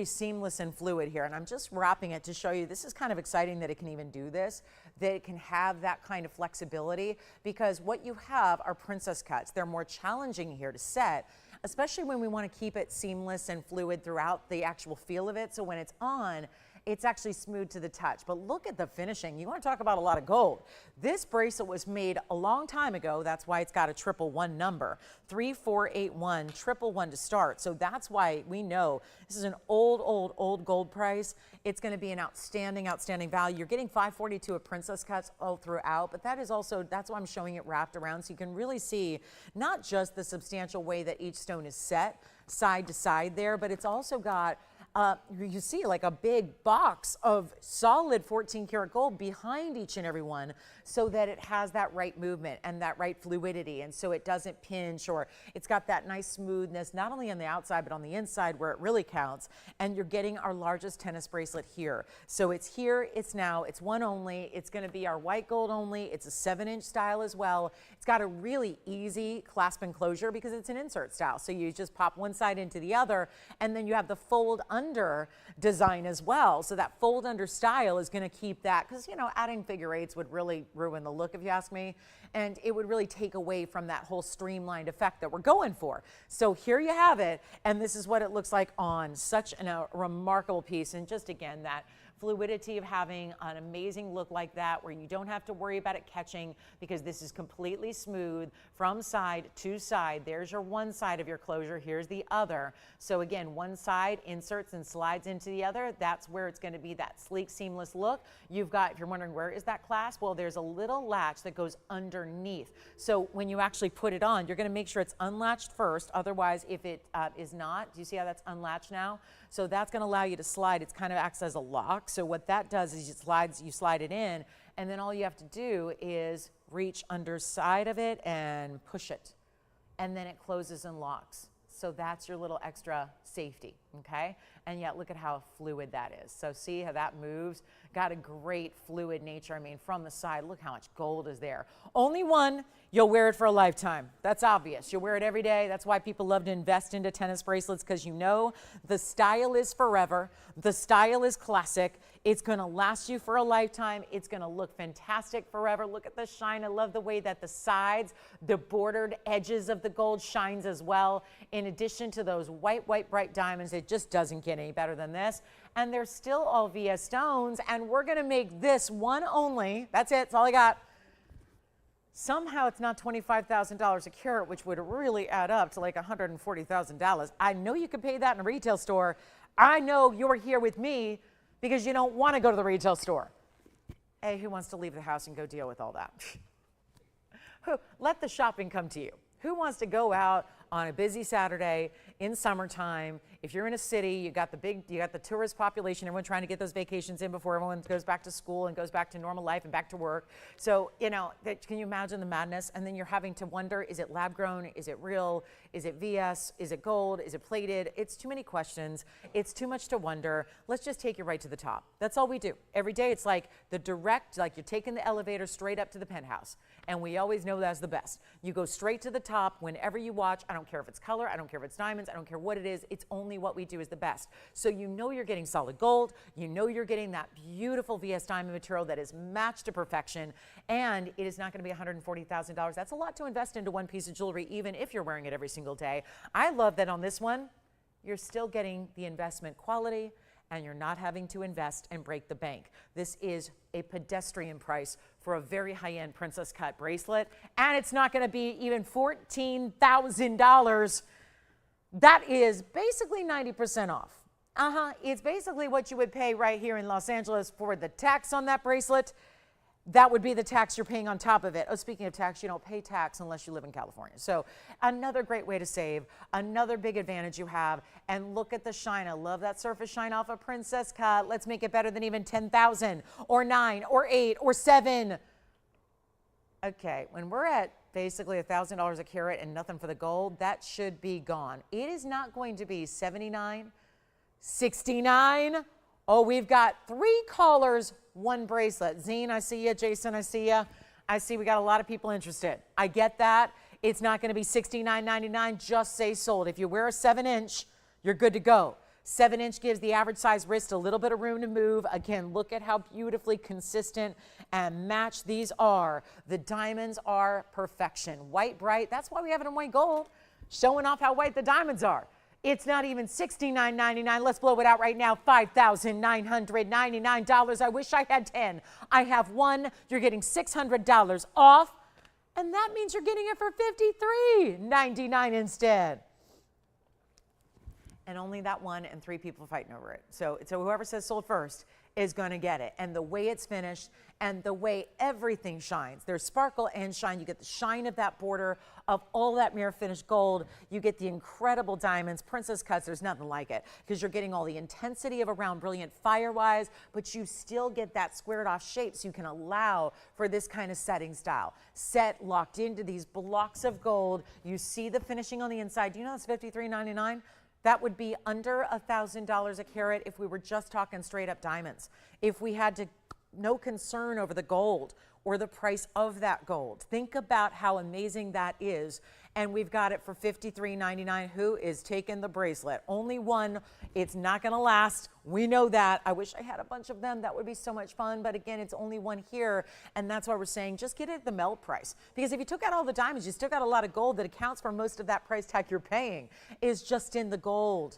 seamless and fluid here. And I'm just wrapping it to show you, this is kind of exciting that it can even do this, that it can have that kind of flexibility, because what you have are princess cuts. They're more challenging here to set, especially when we want to keep it seamless and fluid throughout the actual feel of it. So when it's on, it's actually smooth to the touch. But look at the finishing. You want to talk about a lot of gold. This bracelet was made a long time ago. That's why it's got a 111 number, 3481, 111 to start. So that's why we know this is an old gold price. It's going to be an outstanding value. You're getting 542 of princess cuts all throughout, but that is also, that's why I'm showing it wrapped around, so you can really see not just the substantial way that each stone is set side to side there, but it's also got you see like a big box of solid 14 karat gold behind each and every one, so that it has that right movement and that right fluidity, and so it doesn't pinch, or it's got that nice smoothness, not only on the outside but on the inside where it really counts. And you're getting our largest tennis bracelet here. So it's here, it's now, it's one only. It's going to be our white gold only. It's a 7-inch style as well. It's got a really easy clasp and closure because it's an insert style. So you just pop one side into the other, and then you have the fold under design as well. So that fold under style is going to keep that, because, you know, adding figure eights would really ruin the look, if you ask me, and it would really take away from that whole streamlined effect that we're going for. So here you have it, and this is what it looks like on. Such a remarkable piece, and just again, that fluidity of having an amazing look like that, where you don't have to worry about it catching, because this is completely smooth from side to side. There's your one side of your closure, here's the other. So again, one side inserts and slides into the other. That's where it's going to be that sleek, seamless look. You've got, if you're wondering where is that clasp, well, there's a little latch that goes underneath. So when you actually put it on, you're going to make sure it's unlatched first. Otherwise, if it is not, do you see how that's unlatched now? So that's going to allow you to slide. It's kind of acts as a lock. So what that does is you slide it in, and then all you have to do is reach underside of it and push it, and then it closes and locks. So that's your little extra safety, okay? And yet look at how fluid that is. So see how that moves? Got a great fluid nature. I mean, from the side, look how much gold is there. Only one, you'll wear it for a lifetime. That's obvious. You'll wear it every day. That's why people love to invest into tennis bracelets, because you know the style is forever. The style is classic. It's going to last you for a lifetime. It's going to look fantastic forever. Look at the shine. I love the way that the sides, the bordered edges of the gold shines as well. In addition to those white, bright diamonds, it just doesn't get any better than this. And they're still all VS stones, and we're going to make this one only. That's it. That's all I got. Somehow it's not $25,000 a carat, which would really add up to like $140,000. I know you could pay that in a retail store. I know you're here with me because you don't want to go to the retail store. Hey, who wants to leave the house and go deal with all that? Let the shopping come to you. Who wants to go out on a busy Saturday in summertime? If you're in a city, you got the tourist population, everyone trying to get those vacations in before everyone goes back to school and goes back to normal life and back to work. So, you know, can you imagine the madness? And then you're having to wonder, is it lab grown? Is it real? Is it VS? Is it gold? Is it plated? It's too many questions. It's too much to wonder. Let's just take you right to the top. That's all we do. Every day it's like the direct, like you're taking the elevator straight up to the penthouse. And we always know that's the best. You go straight to the top whenever you watch. I don't care if it's color. I don't care if it's diamonds. I don't care what it is. It's only what we do is the best. So you know you're getting solid gold. You know you're getting that beautiful VS diamond material that is matched to perfection. And it is not going to be $140,000. That's a lot to invest into one piece of jewelry, even if you're wearing it every single day. I love that on this one, you're still getting the investment quality, and you're not having to invest and break the bank. This is a pedestrian price for a very high-end princess cut bracelet, and it's not going to be even $14,000. That is basically 90% off. It's basically what you would pay right here in Los Angeles for the tax on that bracelet. That would be the tax you're paying on top of it. Oh, speaking of tax, you don't pay tax unless you live in California. So another great way to save, another big advantage you have. And look at the shine. I love that surface shine off a princess cut. Let's make it better than even 10,000 or 9 or 8 or 7. Okay, when we're at basically $1,000 a carat and nothing for the gold, that should be gone. It is not going to be 79, 69. Oh, we've got 3 callers, 1 bracelet. Zine, I see you. Jason, I see you. I see we got a lot of people interested. I get that. It's not going to be $69.99. Just say sold. If you wear a 7-inch, you're good to go. 7-inch gives the average size wrist a little bit of room to move. Again, look at how beautifully consistent and matched these are. The diamonds are perfection. White bright. That's why we have it in white gold, showing off how white the diamonds are. It's not even $69.99. Let's blow it out right now. $5,999. I wish I had 10. I have 1. You're getting $600 off. And that means you're getting it for $53.99 instead. And only that 1 and 3 people fighting over it. So whoever says sold first is going to get it. And the way it's finished and the way everything shines. There's sparkle and shine. You get the shine of that border of all that mirror finished gold. You get the incredible diamonds, princess cuts. There's nothing like it because you're getting all the intensity of a round brilliant firewise, but you still get that squared off shape so you can allow for this kind of setting style. Set locked into these blocks of gold. You see the finishing on the inside. Do you know that's $53.99? That would be under $1,000 a carat if we were just talking straight up diamonds. If we had no concern over the gold or the price of that gold. Think about how amazing that is. And we've got it for $53.99. Who is taking the bracelet? Only 1. It's not going to last. We know that. I wish I had a bunch of them. That would be so much fun. But again, it's only 1 here. And that's why we're saying just get it at the melt price. Because if you took out all the diamonds, you still got a lot of gold that accounts for most of that price tag you're paying is just in the gold.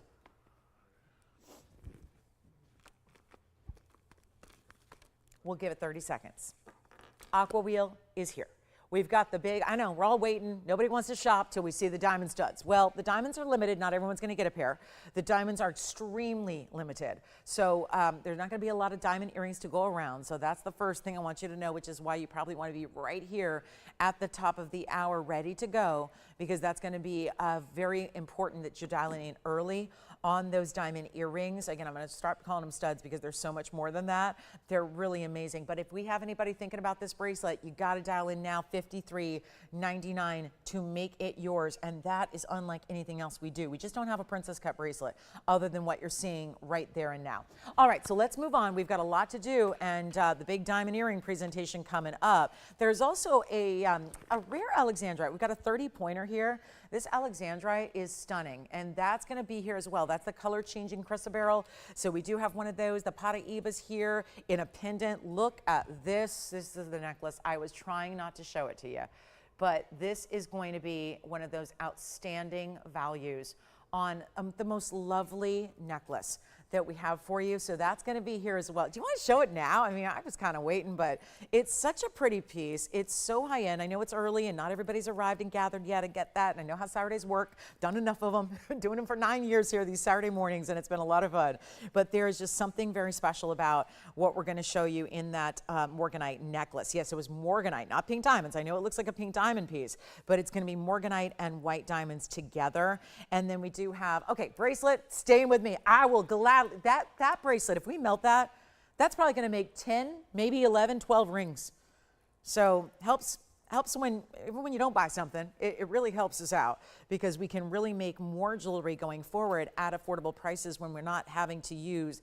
We'll give it 30 seconds. Aqua wheel is here. We've got the big, I know, we're all waiting. Nobody wants to shop till we see the diamond studs. Well, the diamonds are limited. Not everyone's going to get a pair. The diamonds are extremely limited. So there's not going to be a lot of diamond earrings to go around. So that's the first thing I want you to know, which is why you probably want to be right here at the top of the hour ready to go, because that's going to be very important that you're dialing in early on those diamond earrings. Again, I'm going to start calling them studs because there's so much more than that. They're really amazing. But if we have anybody thinking about this bracelet, you got to dial in now, $53.99 to make it yours. And that is unlike anything else we do. We just don't have a princess cut bracelet other than what you're seeing right there and now. All right, so let's move on. We've got a lot to do, and the big diamond earring presentation coming up. There's also a rare Alexandrite. We've got a 30-pointer here. This Alexandrite is stunning, and that's going to be here as well. That's the color changing chrysoberyl. So we do have one of those. The Paraiba's here in a pendant. Look at this. This is the necklace. I was trying not to show it to you, but this is going to be one of those outstanding values on the most lovely necklace that we have for you. So that's going to be here as well. Do you want to show it now? I mean, I was kind of waiting, but it's such a pretty piece. It's so high end. I know it's early and not everybody's arrived and gathered yet. I get that. And I know how Saturdays work. Done enough of them. Doing them for 9 years here, these Saturday mornings, and it's been a lot of fun. But there is just something very special about what we're going to show you in that Morganite necklace. Yes, it was Morganite, not pink diamonds. I know it looks like a pink diamond piece, but it's going to be Morganite and white diamonds together. And then we do have, okay, bracelet, staying with me. I will gladly, that bracelet, if we melt that, that's probably going to make 10, maybe 11, 12 rings. So helps when, even when you don't buy something, it really helps us out because we can really make more jewelry going forward at affordable prices when we're not having to use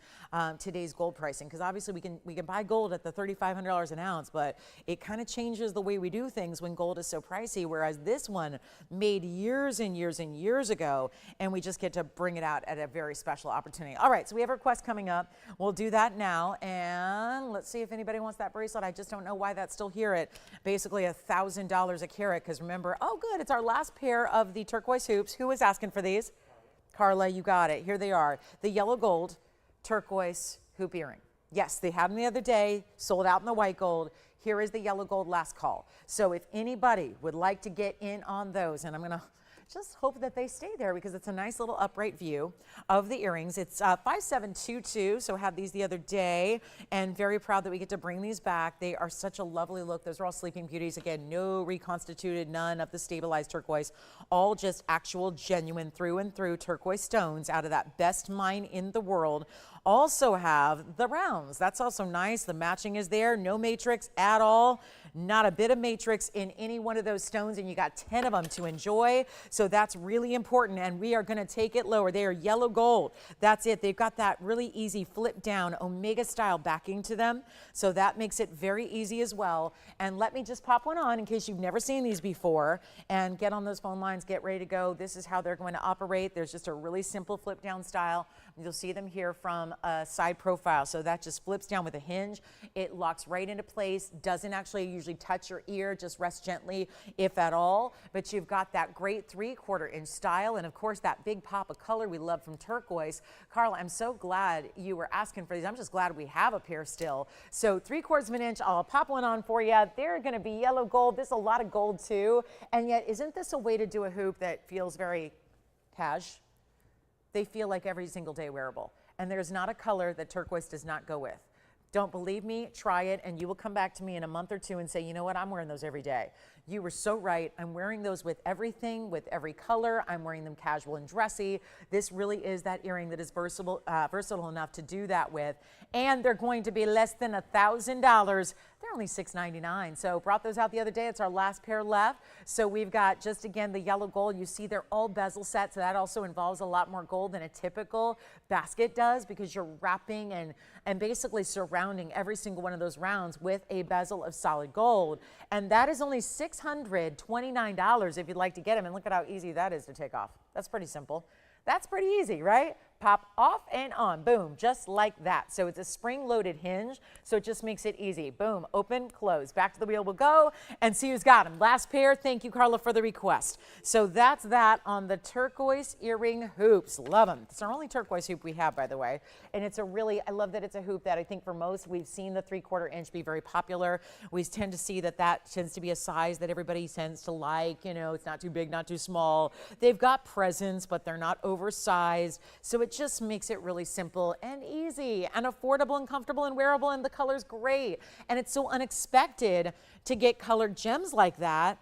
today's gold pricing. Because obviously we can buy gold at the $3,500 an ounce, but it kind of changes the way we do things when gold is so pricey. Whereas this one made years and years and years ago, and we just get to bring it out at a very special opportunity. All right, so we have a request coming up. We'll do that now, and let's see if anybody wants that bracelet. I just don't know why that's still here at basically $1,000 a carat, because remember, oh good, it's our last pair of the turquoise hoops. Who is asking for these? Carla, you got it. Here they are. The yellow gold turquoise hoop earring. Yes, they had them the other day, sold out in the white gold. Here is the yellow gold last call. So if anybody would like to get in on those, and I'm going to just hope that they stay there because it's a nice little upright view of the earrings. It's 5722, so had these the other day, and very proud that we get to bring these back. They are such a lovely look. Those are all Sleeping Beauties. Again, no reconstituted, none of the stabilized turquoise, all just actual genuine through and through turquoise stones out of that best mine in the world. Also have the rounds. That's also nice. The matching is there. No matrix at all. Not a bit of matrix in any one of those stones, and you got 10 of them to enjoy. So that's really important, and we are going to take it lower. They are yellow gold. That's it. They've got that really easy flip down Omega style backing to them. So that makes it very easy as well. And let me just pop one on in case you've never seen these before and get on those phone lines, get ready to go. This is how they're going to operate. There's just a really simple flip down style. You'll see them here from a side profile. So that just flips down with a hinge. It locks right into place. Doesn't actually usually touch your ear, just rest gently if at all. But you've got that great 3/4 inch style. And of course that big pop of color we love from turquoise. Carla, I'm so glad you were asking for these. I'm just glad we have a pair still. So 3/4 of an inch, I'll pop one on for you. They're going to be yellow gold. There's a lot of gold too. And yet, isn't this a way to do a hoop that feels very cash? They feel like every single day wearable. And there's not a color that turquoise does not go with. Don't believe me? Try it, and you will come back to me in a month or two and say, you know what, I'm wearing those every day. You were so right. I'm wearing those with everything, with every color. I'm wearing them casual and dressy. This really is that earring that is versatile enough to do that with. And they're going to be less than $1,000. They're only $6.99. So brought those out the other day. It's our last pair left. So we've got just, again, the yellow gold. You see they're all bezel sets. So that also involves a lot more gold than a typical basket does because you're wrapping and basically surrounding every single one of those rounds with a bezel of solid gold. And that is only $629 if you'd like to get them. And look at how easy that is to take off. That's pretty simple. That's pretty easy, right? Pop off and on, boom, just like that. So it's a spring-loaded hinge, so it just makes it easy. Boom, open, close. Back to the wheel we'll go and see who's got them. Last pair. Thank you, Carla, for the request. So that's that on the turquoise earring hoops. Love them. It's our only turquoise hoop we have, by the way. And it's a really, I love that it's a hoop that I think for most, we've seen the 3/4 inch be very popular. We tend to see that that tends to be a size that everybody tends to like. You know, it's not too big, not too small. They've got presence, but they're not oversized. So it just makes it really simple and easy and affordable and comfortable and wearable, and the color's great. And it's so unexpected to get colored gems like that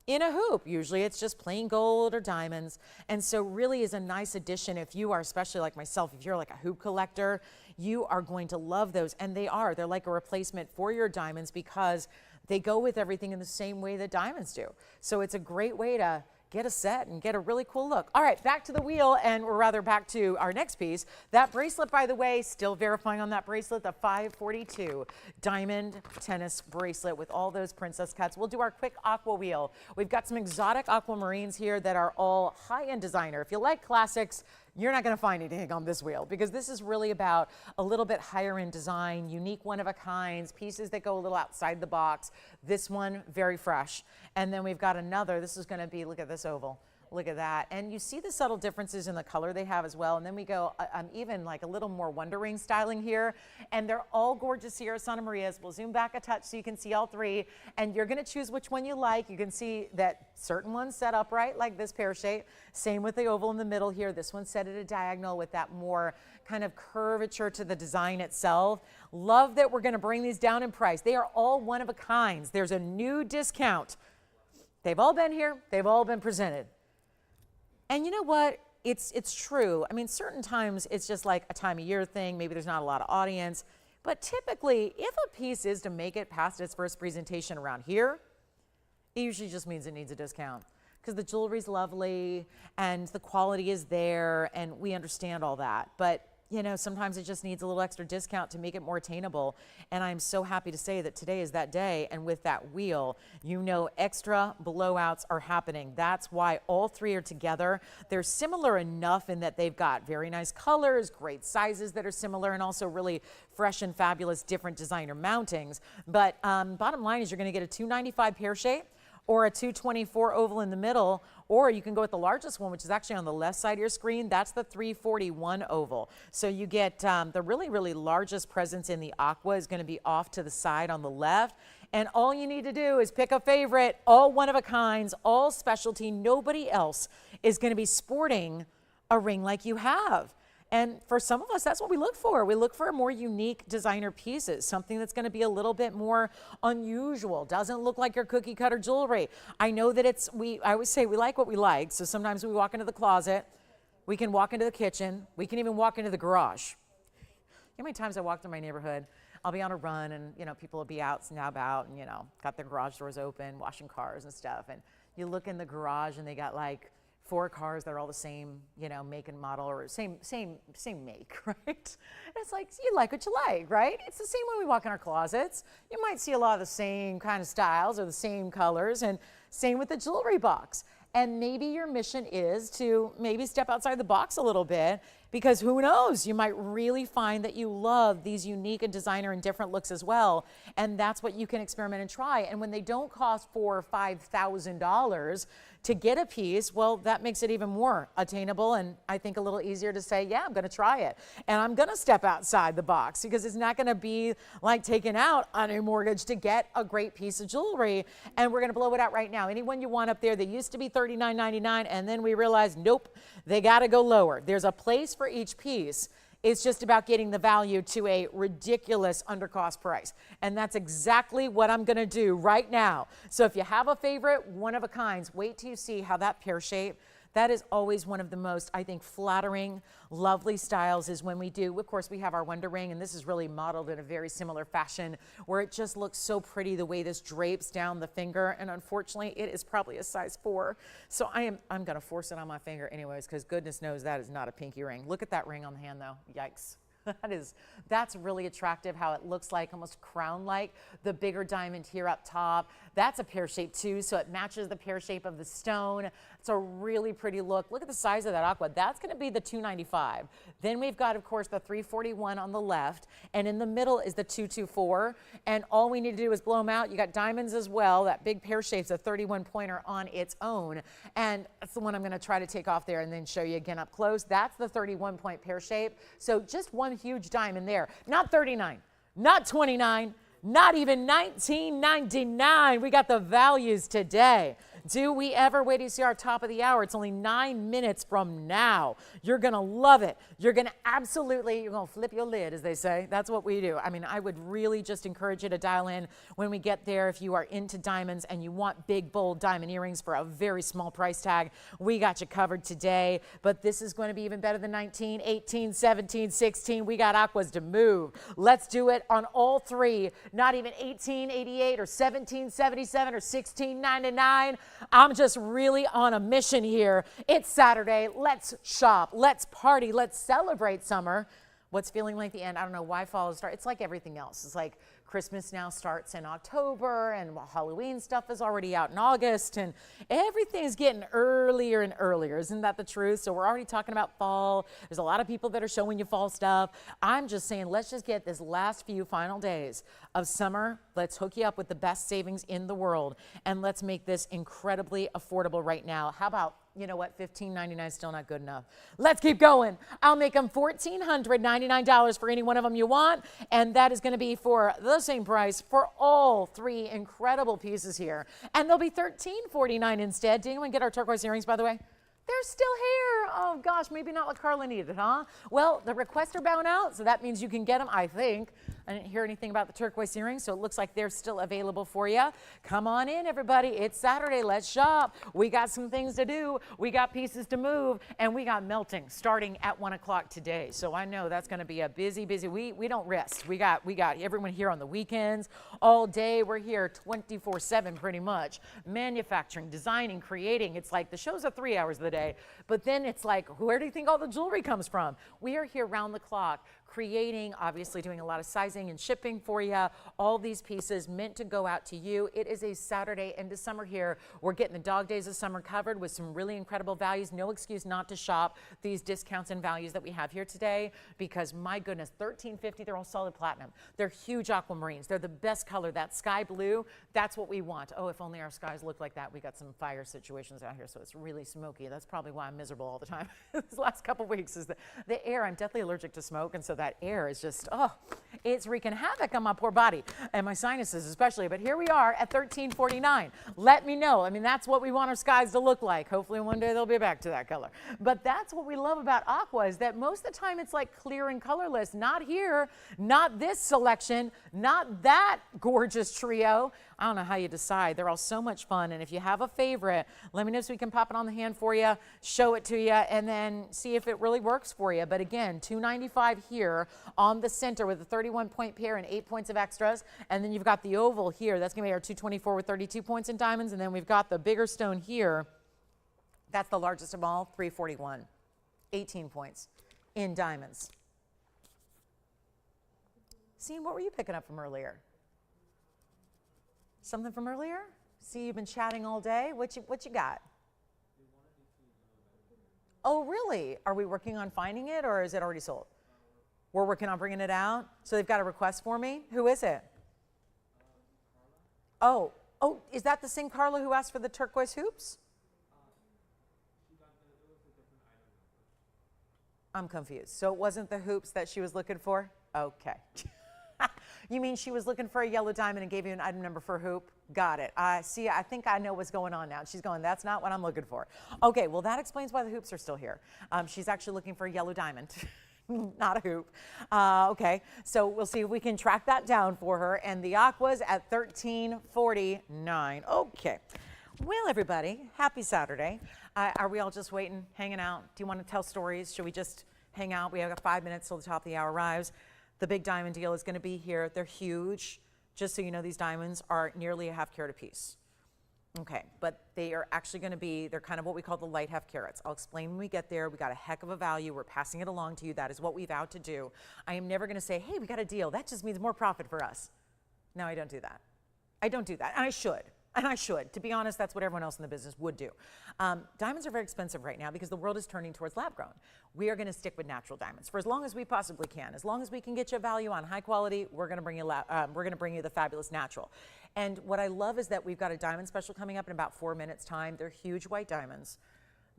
in a hoop. Usually it's just plain gold or diamonds. And so really is a nice addition if you are, especially like myself, if you're like a hoop collector, you are going to love those. And they're like a replacement for your diamonds because they go with everything in the same way that diamonds do. So it's a great way to get a set and get a really cool look. All right, back to the wheel, or rather back to our next piece. That bracelet, by the way, still verifying on that bracelet, the 542 diamond tennis bracelet with all those princess cuts. We'll do our quick aqua wheel. We've got some exotic aquamarines here that are all high-end designer. If you like classics, you're not going to find anything on this wheel because this is really about a little bit higher end design, unique one-of-a-kinds, pieces that go a little outside the box. This one, very fresh. And then we've got another. This is going to be, look at this oval. Look at that. And you see the subtle differences in the color they have as well. And then we go even like a little more Wonder Ring styling here. And they're all gorgeous here at Santa Maria's. We'll zoom back a touch so you can see all three. And you're going to choose which one you like. You can see that certain ones set upright like this pear shape. Same with the oval in the middle here. This one's set at a diagonal with that more kind of curvature to the design itself. Love that we're going to bring these down in price. They are all one of a kinds. There's a new discount. They've all been here. They've all been presented. And you know what? It's true. I mean, certain times it's just like a time of year thing. Maybe there's not a lot of audience. But typically, if a piece is to make it past its first presentation around here, it usually just means it needs a discount because the jewelry's lovely and the quality is there and we understand all that. But you know, sometimes it just needs a little extra discount to make it more attainable. And I'm so happy to say that today is that day. And with that wheel, you know, extra blowouts are happening. That's why all three are together. They're similar enough in that they've got very nice colors, great sizes that are similar, and also really fresh and fabulous different designer mountings. But bottom line is you're going to get a 295 pear shape, or a 224 oval in the middle, or you can go with the largest one, which is actually on the left side of your screen. That's the 341 oval. So you get the really, really largest presence in the aqua is going to be off to the side on the left. And all you need to do is pick a favorite, all one of a kinds, all specialty. Nobody else is going to be sporting a ring like you have. And for some of us, that's what we look for. We look for more unique designer pieces, something that's going to be a little bit more unusual, doesn't look like your cookie cutter jewelry. I know that I always say we like what we like. So sometimes we walk into the closet, we can walk into the kitchen, we can even walk into the garage. You know how many times I walked in my neighborhood? I'll be on a run and, you know, people will be out and about and, you know, got their garage doors open, washing cars and stuff. And you look in the garage and they got like 4 cars that are all the same, you know, make and model or same make, right? And it's like, you like what you like, right? It's the same when we walk in our closets. You might see a lot of the same kind of styles or the same colors, and same with the jewelry box. And maybe your mission is to maybe step outside the box a little bit, because who knows, you might really find that you love these unique and designer and different looks as well. And that's what you can experiment and try. And when they don't cost $4,000 or $5,000 to get a piece, well, that makes it even more attainable and I think a little easier to say, yeah, I'm going to try it. And I'm going to step outside the box, because it's not going to be like taking out on a mortgage to get a great piece of jewelry. And we're going to blow it out right now. Anyone you want up there, they used to be $39.99, and then we realized, nope, they got to go lower. There's a place for each piece. It's just about getting the value to a ridiculous undercost price. And that's exactly what I'm going to do right now. So if you have a favorite, one of a kinds, wait till you see how that pear shape, that is always one of the most, I think, flattering, lovely styles is when we do. Of course, we have our Wonder Ring, and this is really modeled in a very similar fashion where it just looks so pretty the way this drapes down the finger. And unfortunately, it is probably a size 4. So I'm going to force it on my finger anyways, because goodness knows that is not a pinky ring. Look at that ring on the hand, though. Yikes. That's really attractive, how it looks like almost crown-like. The bigger diamond here up top, that's a pear shape too, so it matches the pear shape of the stone. It's a really pretty look. Look at the size of that aqua. That's going to be the $295. Then we've got, of course, the $341 on the left, and in the middle is the $224. And all we need to do is blow them out. You got diamonds as well. That big pear shape's a 31 pointer on its own, and that's the one I'm going to try to take off there and then show you again up close. That's the 31 point pear shape. So just one huge diamond there. Not 39, not 29, not even 19.99. We got the values today. Do we ever? Wait till you see our top of the hour. It's only 9 minutes from now. You're going to love it. You're going to absolutely, you're going to flip your lid, as they say. That's what we do. I mean, I would really just encourage you to dial in when we get there. If you are into diamonds and you want big, bold diamond earrings for a very small price tag, we got you covered today. But this is going to be even better than 19, 18, 17, 16. We got aquas to move. Let's do it on all three. Not even 1888 or 1777 or 1699. I'm just really on a mission here. It's Saturday. Let's shop. Let's party. Let's celebrate summer. What's feeling like the end? I don't know why fall starts. It's like everything else. It's like Christmas now starts in October, and Halloween stuff is already out in August, and everything's getting earlier and earlier. Isn't that the truth? So we're already talking about fall. There's a lot of people that are showing you fall stuff. I'm just saying, let's just get this last few final days of summer. Let's hook you up with the best savings in the world, and let's make this incredibly affordable right now. How about, you know what, $15.99 is still not good enough. Let's keep going. I'll make them $1,499 for any one of them you want, and that is going to be for the same price for all three incredible pieces here. And they'll be $13.49 instead. Did anyone get our turquoise earrings, by the way? They're still here. Oh gosh, maybe not what Carla needed, huh? Well, the requests are bound out, so that means you can get them, I think. I didn't hear anything about the turquoise earrings, so it looks like they're still available for you. Come on in, everybody. It's Saturday. Let's shop. We got some things to do. We got pieces to move, and we got melting starting at 1 o'clock today. So I know that's going to be a busy. We don't rest. We got everyone here on the weekends all day. We're here 24/7 pretty much. Manufacturing, designing, creating. It's like the shows are 3 hours of the day, but then it's like, where do you think all the jewelry comes from? We are here round the clock, creating, obviously doing a lot of sizing and shipping for you. All these pieces meant to go out to you. It is a Saturday into summer here. We're getting the dog days of summer covered with some really incredible values. No excuse not to shop these discounts and values that we have here today, because my goodness, $13.50, they're all solid platinum. They're huge aquamarines. They're the best color. That sky blue, that's what we want. Oh, if only our skies looked like that. We got some fire situations out here, so it's really smoky. That's probably why I'm miserable all the time. This last couple weeks is the air. I'm deathly allergic to smoke, and so that air is just, oh, it's wreaking havoc on my poor body and my sinuses especially. But here we are at $13.49. Let me know. I mean, that's what we want our skies to look like. Hopefully one day they'll be back to that color. But that's what we love about aqua, is that most of the time it's like clear and colorless. Not here, not this selection, not that gorgeous trio. I don't know how you decide. They're all so much fun. And if you have a favorite, let me know so we can pop it on the hand for you, show it to you, and then see if it really works for you. But again, $295 here on the center with a 31-point pair and 8 points of extras. And then you've got the oval here. That's going to be our $224 with 32 points in diamonds. And then we've got the bigger stone here. That's the largest of all, $341, 18 points in diamonds. See, what were you picking up from earlier? Something from earlier? See, you've been chatting all day. What you got? Oh, really? Are we working on finding it, or is it already sold? We're working on bringing it out. So they've got a request for me. Who is it? Oh, is that the same Carla who asked for the turquoise hoops? I'm confused. So it wasn't the hoops that she was looking for? Okay. You mean she was looking for a yellow diamond and gave you an item number for a hoop? Got it. I see. I think I know what's going on now. She's going, that's not what I'm looking for. Okay, well, that explains why the hoops are still here. She's actually looking for a yellow diamond, not a hoop. Okay, so we'll see if we can track that down for her. And the aqua's at $13.49. Okay. Well, everybody, happy Saturday. Are we all just waiting, hanging out? Do you want to tell stories? Should we just hang out? We have got 5 minutes till the top of the hour arrives. The big diamond deal is going to be here. They're huge. Just so you know, these diamonds are nearly a half carat apiece. Okay, but they are actually going to be, they're kind of what we call the light half carats. I'll explain when we get there. We got a heck of a value. We're passing it along to you. That is what we vowed to do. I am never going to say, hey, we got a deal. That just means more profit for us. No, I don't do that. I don't do that, and I should. And I should. To be honest, that's what everyone else in the business would do. Diamonds are very expensive right now because the world is turning towards lab grown. We are going to stick with natural diamonds for as long as we possibly can. As long as we can get you a value on high quality, we're going to bring you the fabulous natural. And what I love is that we've got a diamond special coming up in about 4 minutes time. They're huge white diamonds.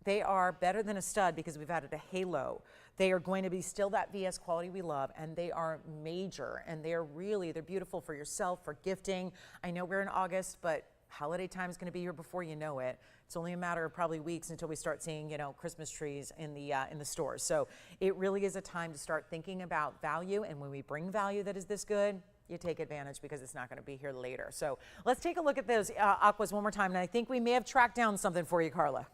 They are better than a stud because we've added a halo. They are going to be still that VS quality we love, and they are major, and they're beautiful for yourself, for gifting. I know we're in August, but holiday time is going to be here before you know it. It's only a matter of probably weeks until we start seeing, Christmas trees in the stores. So it really is a time to start thinking about value. And when we bring value that is this good, you take advantage because it's not going to be here later. So let's take a look at those aquas one more time. And I think we may have tracked down something for you, Carla.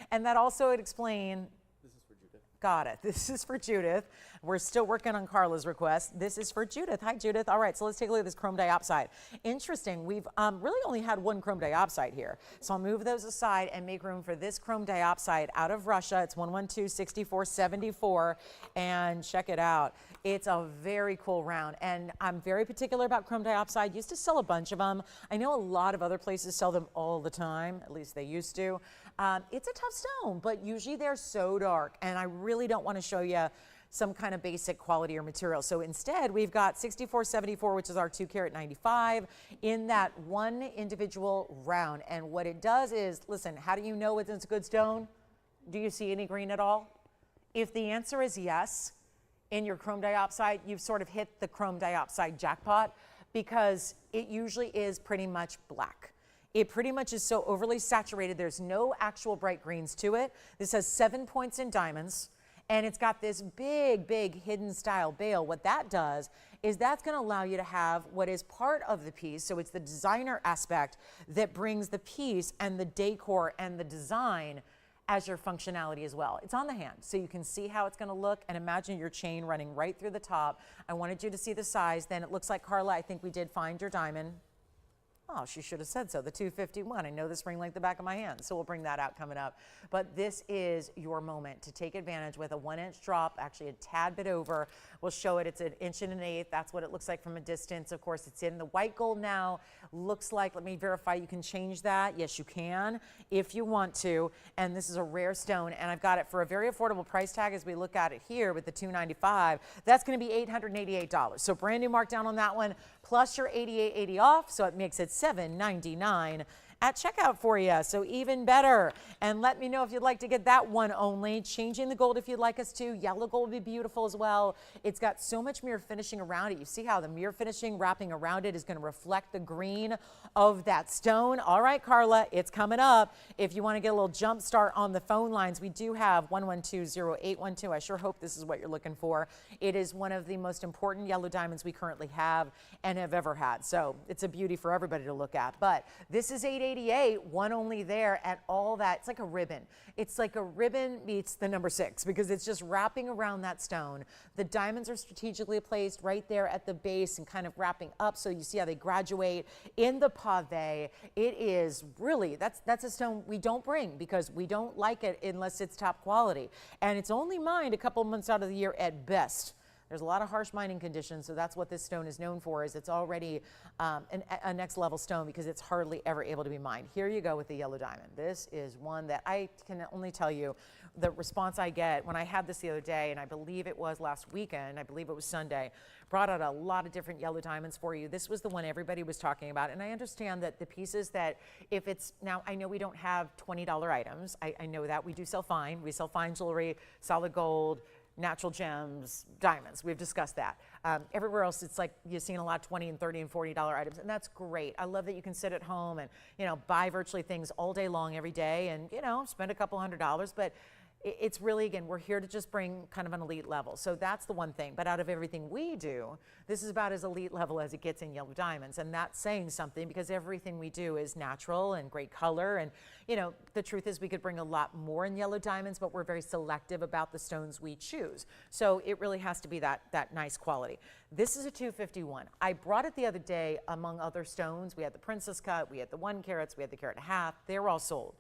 And that also would explain. This is for Judith. Got it. This is for Judith. We're still working on Carla's request. This is for Judith. Hi, Judith. All right, so let's take a look at this chrome diopside. Interesting. We've really only had one chrome diopside here. So I'll move those aside and make room for this chrome diopside out of Russia. It's 112-6474. And check it out. It's a very cool round. And I'm very particular about chrome diopside. Used to sell a bunch of them. I know a lot of other places sell them all the time. At least they used to. It's a tough stone, but usually they're so dark. And I really don't want to show you some kind of basic quality or material. So instead, we've got 6474, which is our 2 carat 95, in that one individual round. And what it does is, listen, how do you know it's a good stone? Do you see any green at all? If the answer is yes, in your chrome diopside, you've sort of hit the chrome diopside jackpot, because it usually is pretty much black. It pretty much is so overly saturated, there's no actual bright greens to it. This has 7 points in diamonds. And it's got this big, big hidden style bail. What that does is that's going to allow you to have what is part of the piece. So it's the designer aspect that brings the piece and the decor and the design as your functionality as well. It's on the hand, so you can see how it's going to look, and imagine your chain running right through the top. I wanted you to see the size. Then it looks like, Carla, I think we did find your diamond. Oh, she should have said so, the 251. I know this ring like the back of my hand, so we'll bring that out coming up. But this is your moment to take advantage with a 1-inch drop, actually a tad bit over. We'll show it. It's 1 1/8 inch. That's what it looks like from a distance. Of course, it's in the white gold now. Looks like, let me verify, you can change that. Yes, you can if you want to. And this is a rare stone, and I've got it for a very affordable price tag as we look at it here with the $295. That's going to be $888. So brand new markdown on that one, plus your $88.80 off, so it makes it $799. at checkout for you. So even better. And let me know if you'd like to get that one only. Changing the gold if you'd like us to. Yellow gold would be beautiful as well. It's got so much mirror finishing around it. You see how the mirror finishing wrapping around it is going to reflect the green of that stone. All right, Carla, it's coming up. If you want to get a little jump start on the phone lines, we do have 112-0812. I sure hope this is what you're looking for. It is one of the most important yellow diamonds we currently have and have ever had. So it's a beauty for everybody to look at. But this is 888, one only there, and all that. It's like a ribbon. It's like a ribbon meets the number 6 because it's just wrapping around that stone. The diamonds are strategically placed right there at the base and kind of wrapping up. So you see how they graduate in the pave. It is really, that's a stone we don't bring because we don't like it unless it's top quality. And it's only mined a couple months out of the year at best. There's a lot of harsh mining conditions, so that's what this stone is known for, is it's already a next level stone because it's hardly ever able to be mined. Here you go with the yellow diamond. This is one that I can only tell you the response I get when I had this the other day, and I believe it was last weekend, I believe it was Sunday, brought out a lot of different yellow diamonds for you. This was the one everybody was talking about, and I understand that the pieces that if it's, now I know we don't have $20 items, I know that. We do sell fine. We sell fine jewelry, solid gold, natural gems, diamonds. We've discussed that. Everywhere else, it's like you've seen a lot of $20 and $30 and $40 items, and that's great. I love that you can sit at home and, you know, buy virtually things all day long every day and, you know, spend a couple $100s, but it's really, again, we're here to just bring kind of an elite level. So that's the one thing. But out of everything we do, this is about as elite level as it gets in yellow diamonds. And that's saying something because everything we do is natural and great color. And, you know, the truth is we could bring a lot more in yellow diamonds, but we're very selective about the stones we choose. So it really has to be that nice quality. This is a 251. I brought it the other day among other stones. We had the princess cut, we had the 1 carats, we had the carat and a half. They were all sold.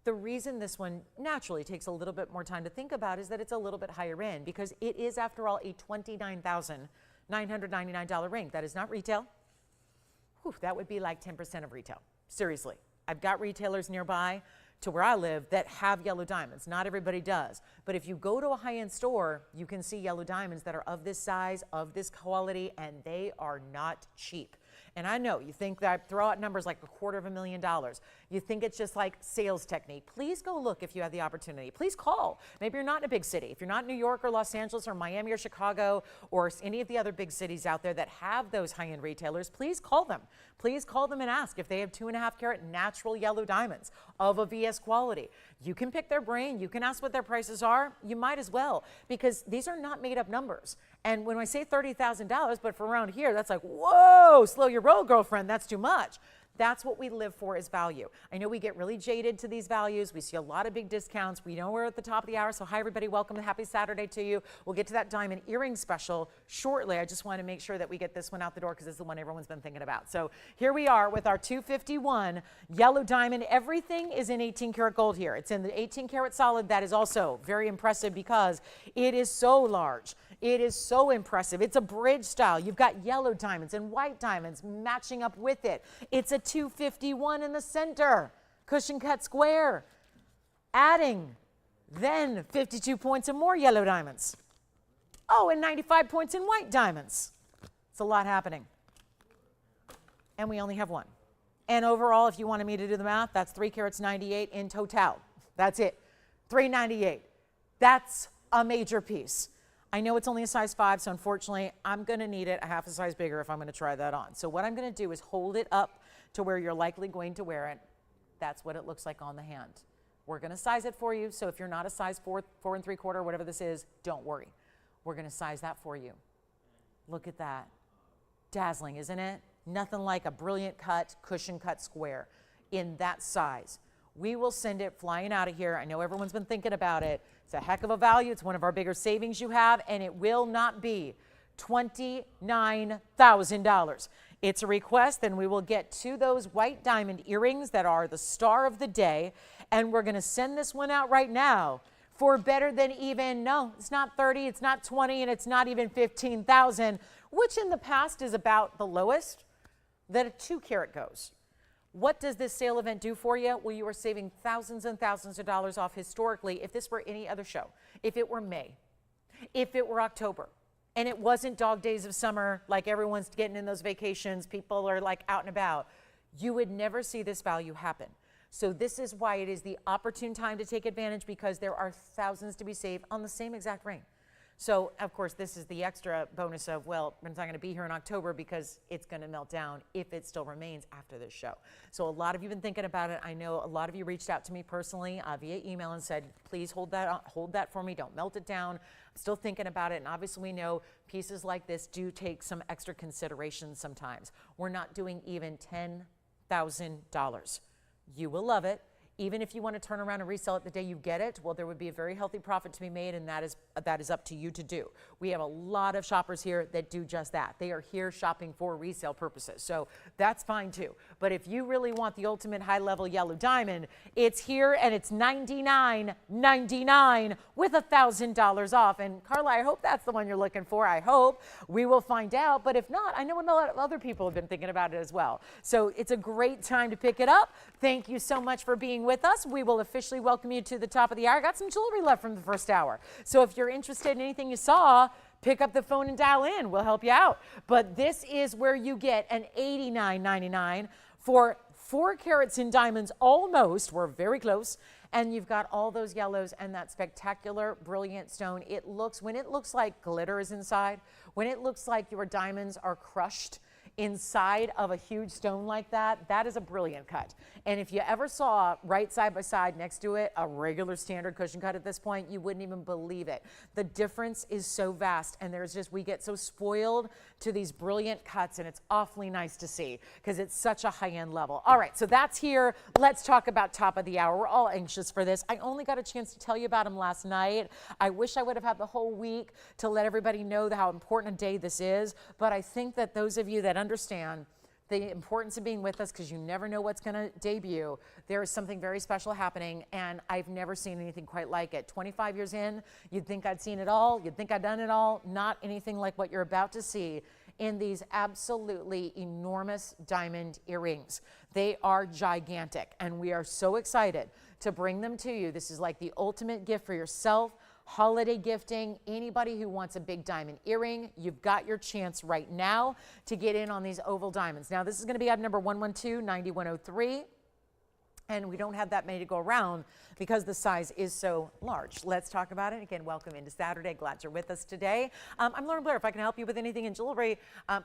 The reason this one naturally takes a little bit more time to think about is that it's a little bit higher end because it is, after all, a $29,999 ring. That is not retail. Whew, that would be like 10% of retail. Seriously. I've got retailers nearby to where I live that have yellow diamonds. Not everybody does. But if you go to a high-end store, you can see yellow diamonds that are of this size, of this quality, and they are not cheap. And I know you think that I throw out numbers like $250,000. You think it's just like sales technique. Please go look if you have the opportunity. Please call. Maybe you're not in a big city. If you're not in New York or Los Angeles or Miami or Chicago or any of the other big cities out there that have those high-end retailers, please call them. Please call them and ask if they have 2.5 carat natural yellow diamonds of a VS quality. You can pick their brain. You can ask what their prices are. You might as well, because these are not made up numbers. And when I say $30,000, but for around here, that's like, whoa, slow your roll, girlfriend. That's too much. That's what we live for, is value. I know we get really jaded to these values. We see a lot of big discounts. We know we're at the top of the hour. So hi, everybody. Welcome and happy Saturday to you. We'll get to that diamond earring special shortly. I just want to make sure that we get this one out the door because it's the one everyone's been thinking about. So here we are with our 251 yellow diamond. Everything is in 18 karat gold here. It's in the 18 karat solid. That is also very impressive because it is so large. It is so impressive. It's a bridge style. You've got yellow diamonds and white diamonds matching up with it. It's a 251 in the center, cushion cut square, adding then 52 points and more yellow diamonds. Oh, and 95 points in white diamonds. It's a lot happening. And we only have one. And overall, if you wanted me to do the math, that's 3 carats 98 in total. That's it. 398. That's a major piece. I know it's only a size 5, so unfortunately, I'm going to need it a half a size bigger if I'm going to try that on. So what I'm going to do is hold it up to where you're likely going to wear it. That's what it looks like on the hand. We're going to size it for you, so if you're not a size 4, 4 3/4, whatever this is, don't worry. We're going to size that for you. Look at that. Dazzling, isn't it? Nothing like a brilliant cut, cushion cut square in that size. We will send it flying out of here. I know everyone's been thinking about it. It's a heck of a value. It's one of our bigger savings you have, and it will not be $29,000. It's a request, and we will get to those white diamond earrings that are the star of the day, and we're going to send this one out right now for better than even, no, it's not 30, it's not 20, and it's not even 15,000, which in the past is about the lowest that a 2 carat goes. What does this sale event do for you? Well, you are saving thousands and thousands of dollars off historically if this were any other show. If it were May, if it were October, and it wasn't dog days of summer, like everyone's getting in those vacations, people are like out and about, you would never see this value happen. So this is why it is the opportune time to take advantage, because there are thousands to be saved on the same exact ring. So, of course, this is the extra bonus of, well, it's not going to be here in October because it's going to melt down if it still remains after this show. So a lot of you have been thinking about it. I know a lot of you reached out to me personally via email and said, please hold that for me. Don't melt it down. I'm still thinking about it. And obviously we know pieces like this do take some extra consideration sometimes. We're not doing even $10,000. You will love it. Even if you want to turn around and resell it the day you get it, well, there would be a very healthy profit to be made, and that is up to you to do. We have a lot of shoppers here that do just that. They are here shopping for resale purposes, so that's fine too. But if you really want the ultimate high-level yellow diamond, it's here, and it's $99.99 with $1,000 off. And Carla, I hope that's the one you're looking for. I hope. We will find out, but if not, I know a lot of other people have been thinking about it as well. So it's a great time to pick it up. Thank you so much for being with us. We will officially welcome you to the top of the hour. I got some jewelry left from the first hour. So if you're interested in anything you saw, pick up the phone and dial in. We'll help you out. But this is where you get an $89.99 for 4 carats in diamonds almost. We're very close. And you've got all those yellows and that spectacular, brilliant stone. When it looks like glitter is inside, when it looks like your diamonds are crushed inside of a huge stone like that, that is a brilliant cut. And if you ever saw right side by side next to it a regular standard cushion cut at this point, you wouldn't even believe it. The difference is so vast, and we get so spoiled to these brilliant cuts, and it's awfully nice to see because it's such a high-end level. All right, so that's here. Let's talk about top of the hour. We're all anxious for this. I only got a chance to tell you about them last night. I wish I would have had the whole week to let everybody know how important a day this is, but I think that those of you that understand the importance of being with us, because you never know what's going to debut, there is something very special happening, and I've never seen anything quite like it. 25 years in, you'd think I'd seen it all, you'd think I'd done it all. Not anything like what you're about to see in these absolutely enormous diamond earrings. They are gigantic, and we are so excited to bring them to you. This is like the ultimate gift for yourself, holiday gifting. Anybody who wants a big diamond earring, you've got your chance right now to get in on these oval diamonds. Now, this is going to be item number 112-9103. And we don't have that many to go around because the size is so large. Let's talk about it. Again, welcome into Saturday. Glad you're with us today. I'm Lauren Blair. If I can help you with anything in jewelry,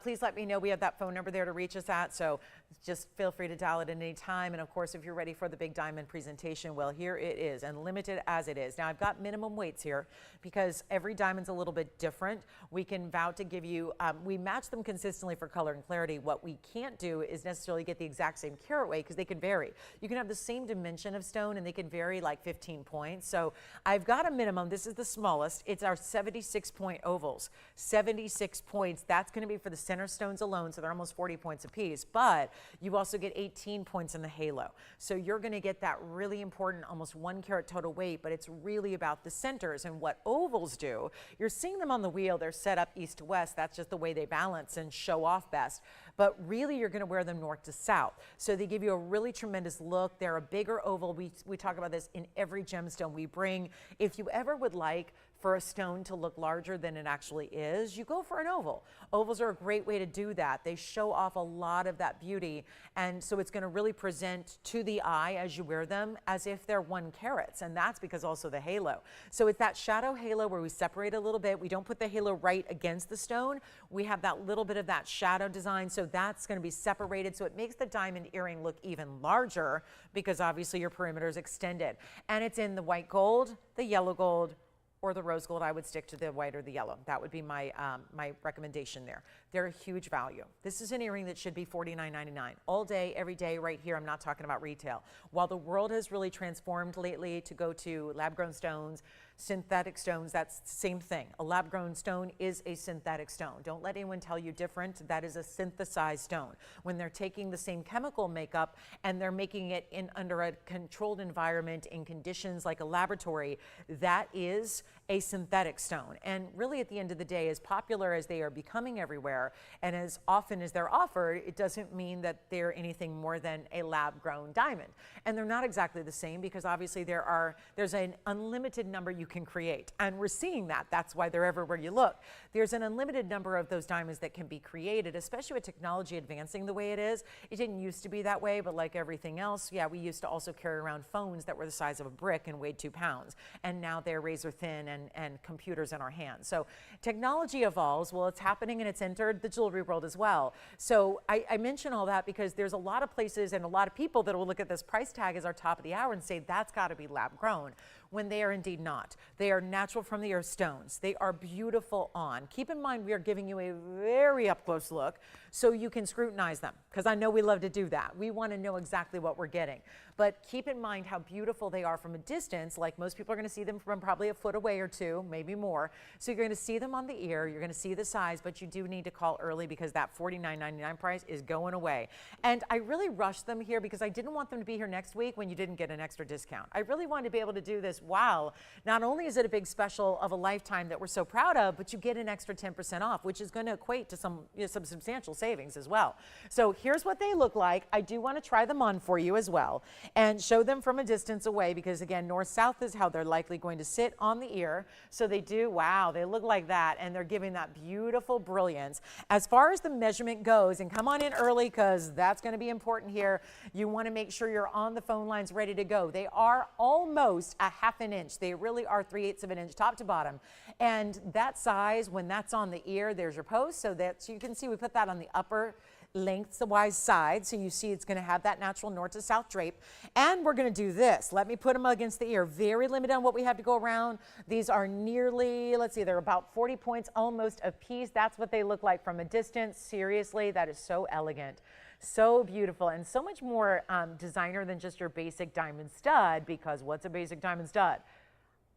please let me know. We have that phone number there to reach us at, so just feel free to dial it at any time. And of course, if you're ready for the big diamond presentation, well, here it is, and limited as it is. Now, I've got minimum weights here because every diamond's a little bit different. We can vow to give you, we match them consistently for color and clarity. What we can't do is necessarily get the exact same carat weight because they can vary. You can have the same dimension of stone and they can vary like 15 points. So I've got a minimum. This is the smallest. It's our 76 point ovals. 76 points. That's going to be for the center stones alone. So they're almost 40 points apiece. But you also get 18 points in the halo. So you're going to get that really important almost 1 carat total weight, but it's really about the centers and what ovals do. You're seeing them on the wheel. They're set up east to west. That's just the way they balance and show off best. But really you're going to wear them north to south. So they give you a really tremendous look. They're a bigger oval. We talk about this in every gemstone we bring. If you ever would like for a stone to look larger than it actually is, you go for an oval. Ovals are a great way to do that. They show off a lot of that beauty, and so it's going to really present to the eye as you wear them as if they're 1 carats, and that's because also the halo. So it's that shadow halo where we separate a little bit. We don't put the halo right against the stone. We have that little bit of that shadow design, so that's going to be separated, so it makes the diamond earring look even larger because obviously your perimeter is extended. And it's in the white gold, the yellow gold, or the rose gold. I would stick to the white or the yellow. That would be my my recommendation there. They're a huge value. This is an earring that should be $49.99 all day, every day, right here. I'm not talking about retail. While the world has really transformed lately to go to lab-grown stones, synthetic stones, that's the same thing. A lab-grown stone is a synthetic stone. Don't let anyone tell you different. That is a synthesized stone. When they're taking the same chemical makeup and they're making it under a controlled environment in conditions like a laboratory, that is a synthetic stone. And really at the end of the day, as popular as they are becoming everywhere and as often as they're offered, it doesn't mean that they're anything more than a lab-grown diamond. And they're not exactly the same because obviously there's an unlimited number you can create. And we're seeing that. That's why they're everywhere you look. There's an unlimited number of those diamonds that can be created, especially with technology advancing the way it is. It didn't used to be that way, but like everything else, yeah, we used to also carry around phones that were the size of a brick and weighed 2 pounds. And now they're razor thin and computers in our hands. So technology evolves. Well, it's happening and it's entered the jewelry world as well. So I mention all that because there's a lot of places and a lot of people that will look at this price tag as our top of the hour and say that's got to be lab grown, when they are indeed not. They are natural from the earth stones. They are beautiful on. Keep in mind we are giving you a very up close look so you can scrutinize them, because I know we love to do that. We want to know exactly what we're getting. But keep in mind how beautiful they are from a distance. Like most people are going to see them from probably a foot away or 2, maybe more. So you're going to see them on the ear, you're going to see the size, but you do need to call early because that $49.99 price is going away. And I really rushed them here because I didn't want them to be here next week when you didn't get an extra discount. I really wanted to be able to do this. Wow, not only is it a big special of a lifetime that we're so proud of, but you get an extra 10% off, which is going to equate to some substantial savings as well. So here's what they look like. I do want to try them on for you as well and show them from a distance away because, again, north-south is how they're likely going to sit on the ear. So they do, wow, they look like that, and they're giving that beautiful brilliance. As far as the measurement goes, and come on in early because that's going to be important here, you want to make sure you're on the phone lines ready to go. They are almost a half an inch. They really are 3/8 of an inch top to bottom. And that size, when that's on the ear, there's your post. So that you can see we put that on the upper lengthwise side, so you see it's going to have that natural north to south drape. And we're going to do this. Let me put them against the ear. Very limited on what we have to go around. These are nearly, let's see, they're about 40 points almost a piece. That's what they look like from a distance. Seriously, that is so elegant. So beautiful and so much more designer than just your basic diamond stud, because what's a basic diamond stud?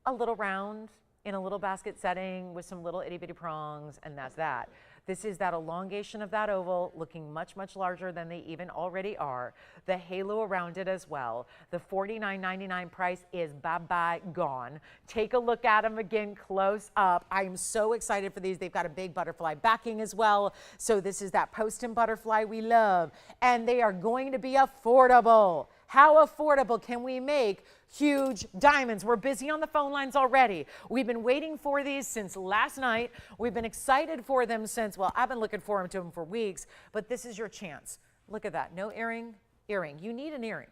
A little round in a little basket setting with some little itty bitty prongs, and that's that. This is that elongation of that oval looking much, much larger than they even already are. The halo around it as well. The $49.99 price is bye-bye gone. Take a look at them again close up. I am so excited for these. They've got a big butterfly backing as well. So this is that post and butterfly we love. And they are going to be affordable. How affordable can we make huge diamonds? We're busy on the phone lines already. We've been waiting for these since last night. We've been excited for them since, well, I've been looking forward to them for weeks, but this is your chance. Look at that. No earring, earring. You need an earring,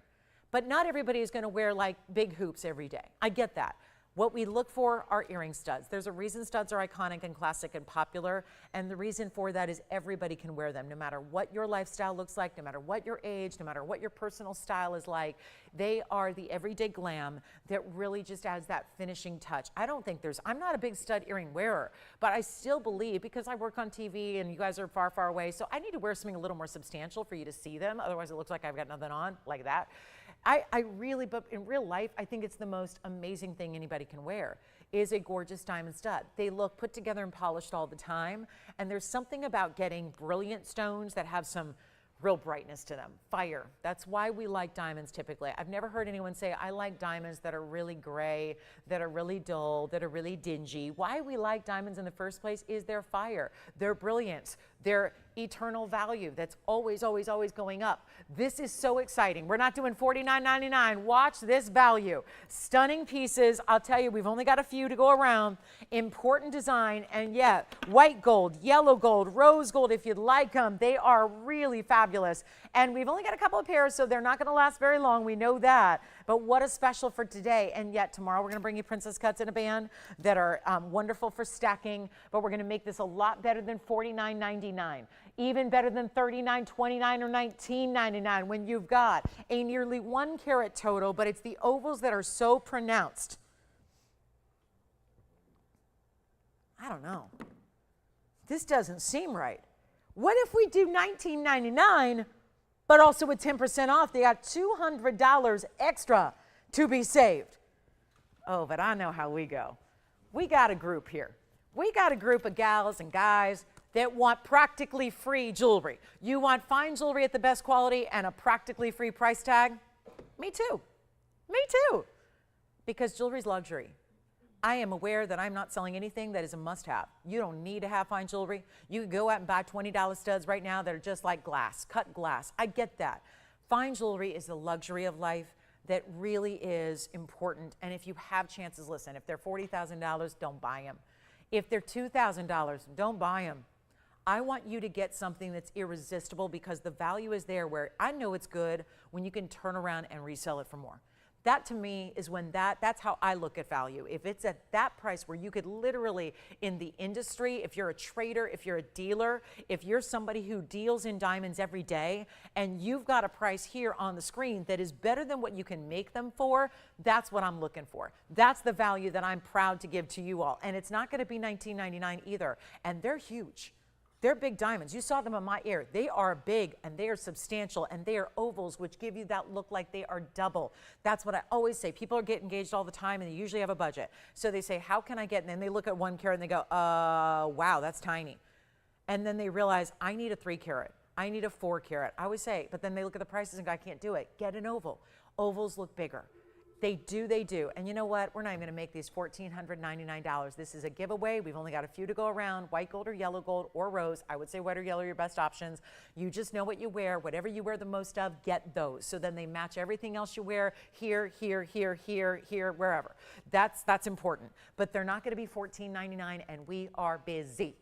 but not everybody is going to wear like big hoops every day. I get that. What we look for are earring studs. There's a reason studs are iconic and classic and popular, and the reason for that is everybody can wear them, no matter what your lifestyle looks like, no matter what your age, no matter what your personal style is like. They are the everyday glam that really just adds that finishing touch. I'm not a big stud earring wearer, but I still believe, because I work on TV and you guys are far, far away, so I need to wear something a little more substantial for you to see them. Otherwise it looks like I've got nothing on, like that. But in real life, I think it's the most amazing thing anybody can wear is a gorgeous diamond stud. They look put together and polished all the time. And there's something about getting brilliant stones that have some real brightness to them. Fire. That's why we like diamonds typically. I've never heard anyone say, I like diamonds that are really gray, that are really dull, that are really dingy. Why we like diamonds in the first place is their fire, their brilliance, their eternal value that's always, always, always going up. This is so exciting. We're not doing $49.99. Watch this value. Stunning pieces. I'll tell you, we've only got a few to go around. Important design, and yet white gold, yellow gold, rose gold, if you'd like them. They are really fabulous. And we've only got a couple of pairs, so they're not going to last very long. We know that. But what a special for today. And yet tomorrow we're going to bring you princess cuts in a band that are wonderful for stacking. But we're going to make this a lot better than $49.99. Even better than $39.29 or $19.99 when you've got a nearly 1 carat total, but it's the ovals that are so pronounced. I don't know. This doesn't seem right. What if we do $19.99, but also with 10% off? They got $200 extra to be saved. Oh, but I know how we go. We got a group here. We got a group of gals and guys that want practically free jewelry. You want fine jewelry at the best quality and a practically free price tag? Me too. Me too. Because jewelry's luxury. I am aware that I'm not selling anything that is a must-have. You don't need to have fine jewelry. You can go out and buy $20 studs right now that are just like glass, cut glass. I get that. Fine jewelry is the luxury of life. that really is important. And if you have chances, listen, if they're $40,000, don't buy them. If they're $2,000, don't buy them. I want you to get something that's irresistible because the value is there where I know it's good when you can turn around and resell it for more. That to me is when that's how I look at value. If it's at that price where you could literally in the industry, if you're a trader, if you're a dealer, if you're somebody who deals in diamonds every day and you've got a price here on the screen that is better than what you can make them for, that's what I'm looking for. That's the value that I'm proud to give to you all. And it's not going to be $19.99 either. And they're huge. They're big diamonds. You saw them on my ear. They are big and they are substantial and they are ovals, which give you that look like they are double. That's what I always say. People are getting engaged all the time and they usually have a budget. So they say, how can I get, and then they look at 1 carat and they go, wow, that's tiny. And then they realize, I need a 3 carat. I need a 4 carat. I always say, but then they look at the prices and go, I can't do it. Get an oval. Ovals look bigger. They do. And you know what? We're not even going to make these $1,499. This is a giveaway. We've only got a few to go around. White gold or yellow gold or rose. I would say white or yellow are your best options. You just know what you wear. Whatever you wear the most of, get those. So then they match everything else you wear here, wherever. That's important. But they're not going to be $1,499, and we are busy.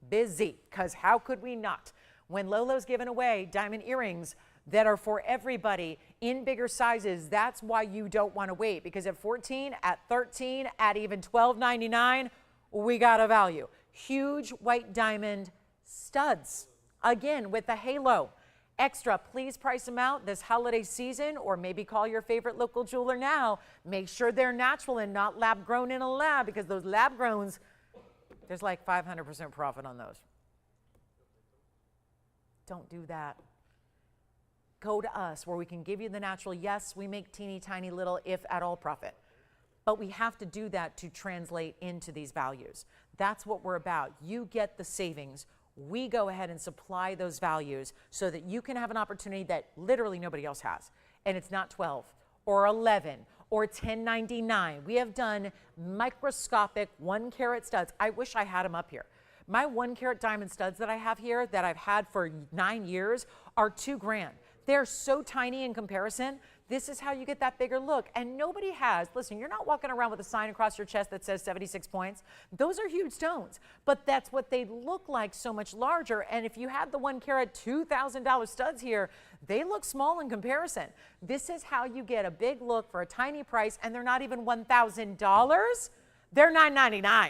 Busy, because how could we not? When Lolo's giving away diamond earrings that are for everybody in bigger sizes, that's why you don't want to wait, because at 14, at 13, at even $12.99, we got a value. Huge white diamond studs, again with the halo. Extra, please price them out this holiday season, or maybe call your favorite local jeweler now. Make sure they're natural and not lab grown in a lab, because those lab growns, there's like 500% profit on those. Don't do that. Go to us where we can give you the natural. Yes, we make teeny tiny little, if at all, profit. But we have to do that to translate into these values. That's what we're about. You get the savings. We go ahead and supply those values so that you can have an opportunity that literally nobody else has. And it's not 12 or 11 or $10.99. We have done microscopic 1 carat studs. I wish I had them up here. My 1 carat diamond studs that I have here that I've had for 9 years are $2 grand. They're so tiny in comparison. This is how you get that bigger look. And nobody has, listen, you're not walking around with a sign across your chest that says 76 points. Those are huge stones, but that's what they look like, so much larger. And if you had the 1 carat $2,000 studs here, they look small in comparison. This is how you get a big look for a tiny price, and they're not even $1,000. They're $9.99.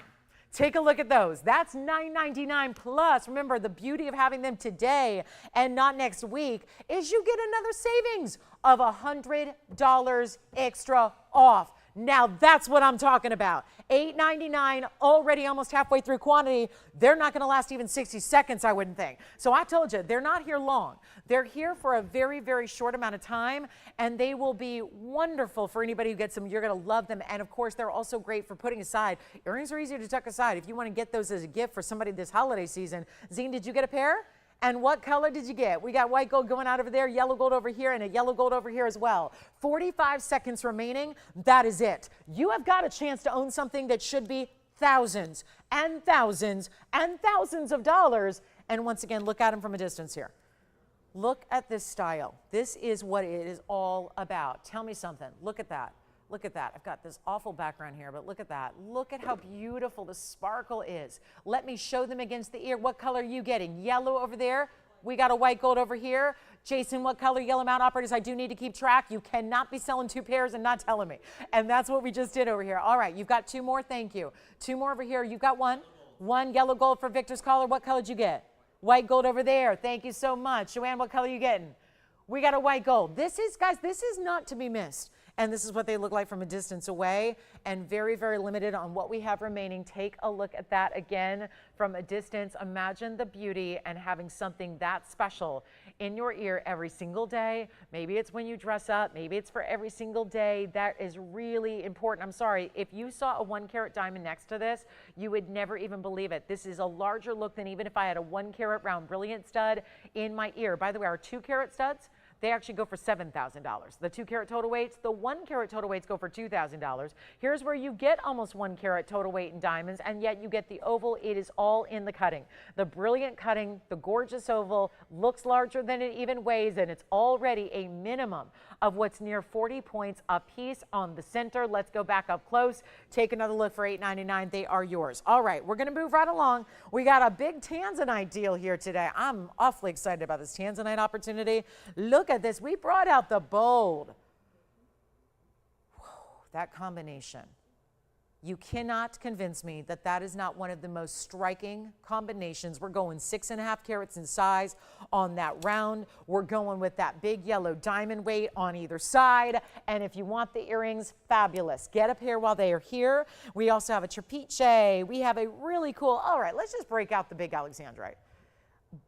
Take a look at those. That's $9.99 plus. Remember, the beauty of having them today and not next week is you get another savings of $100 extra off. Now that's what I'm talking about. $8.99, already almost halfway through quantity. They're not going to last even 60 seconds, I wouldn't think. So I told you, they're not here long. They're here for a very, very short amount of time, and they will be wonderful for anybody who gets them. You're going to love them. And of course, they're also great for putting aside. Earrings are easy to tuck aside. If you want to get those as a gift for somebody this holiday season. Zine, did you get a pair? And what color did you get? We got white gold going out over there, yellow gold over here, and a yellow gold over here as well. 45 seconds remaining. That is it. You have got a chance to own something that should be thousands and thousands and thousands of dollars. And once again, look at them from a distance here. Look at this style. This is what it is all about. Tell me something. Look at that. Look at that. I've got this awful background here, but look at that. Look at how beautiful the sparkle is. Let me show them against the ear. What color are you getting? Yellow over there. We got a white gold over here. Jason, what color? Yellow mount operators. I do need to keep track. You cannot be selling 2 pairs and not telling me. And that's what we just did over here. All right, you've got 2 more. Thank you. 2 more over here. You've got 1. 1 yellow gold for Victor's collar. What color did you get? White gold over there. Thank you so much. Joanne, what color are you getting? We got a white gold. This is, guys, this is not to be missed. And this is what they look like from a distance away, and very, very limited on what we have remaining. Take a look at that again from a distance. Imagine the beauty and having something that special in your ear every single day. Maybe it's when you dress up. Maybe it's for every single day. That is really important. I'm sorry, if you saw a 1 carat diamond next to this, you would never even believe it. This is a larger look than even if I had a 1 carat round brilliant stud in my ear. By the way, our 2 carat studs, they actually go for $7,000. The 2 carat total weights, the 1 carat total weights go for $2,000. Here's where you get almost 1 carat total weight in diamonds, and yet you get the oval. It is all in the cutting. The brilliant cutting, the gorgeous oval, looks larger than it even weighs, and it's already a minimum of what's near 40 points a piece on the center. Let's go back up close. Take another look for $8.99. They are yours. All right, we're going to move right along. We got a big Tanzanite deal here today. I'm awfully excited about this Tanzanite opportunity. Look at this. We brought out the bold. Whoa, that combination. You cannot convince me that that is not one of the most striking combinations. We're going 6.5 carats in size on that round. We're going with that big yellow diamond weight on either side. And if you want the earrings, fabulous. Get a pair while they are here. We also have a Trapeche. We have a really cool, all right, let's just break out the big Alexandrite.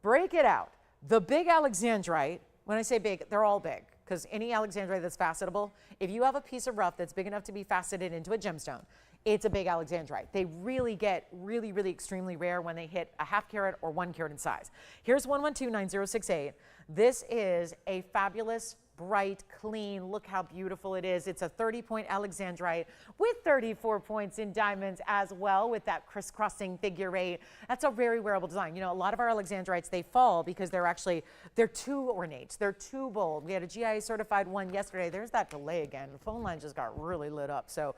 Break it out. The big Alexandrite, when I say big, they're all big. Because any Alexandrite that's facetable, if you have a piece of rough that's big enough to be faceted into a gemstone, it's a big Alexandrite. They really get really, really extremely rare when they hit a 1/2 carat or 1 carat in size. Here's 1129068. This is a fabulous, bright, clean, look how beautiful it is. It's a 30-point Alexandrite with 34 points in diamonds as well, with that crisscrossing figure 8. That's a very wearable design. You know, a lot of our Alexandrites, they fall because they're too ornate. They're too bold. We had a GIA certified one yesterday. There's that delay again. The phone line just got really lit up. So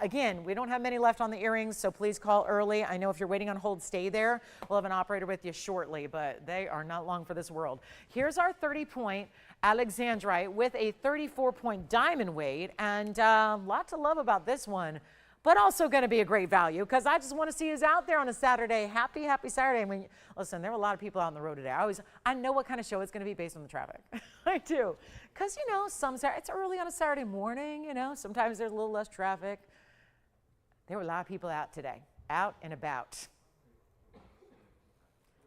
again, we don't have many left on the earrings, so please call early. I know if you're waiting on hold, stay there. We'll have an operator with you shortly, but they are not long for this world. Here's our 30-point Alexandrite with a 34-point diamond weight, and a lot to love about this one, but also going to be a great value because I just want to see who's out there on a Saturday. Happy Saturday. I mean, listen, there were a lot of people out on the road today. I know what kind of show it's going to be based on the traffic. I do. Because, you know, it's early on a Saturday morning, you know, sometimes there's a little less traffic. There were a lot of people out today, out and about.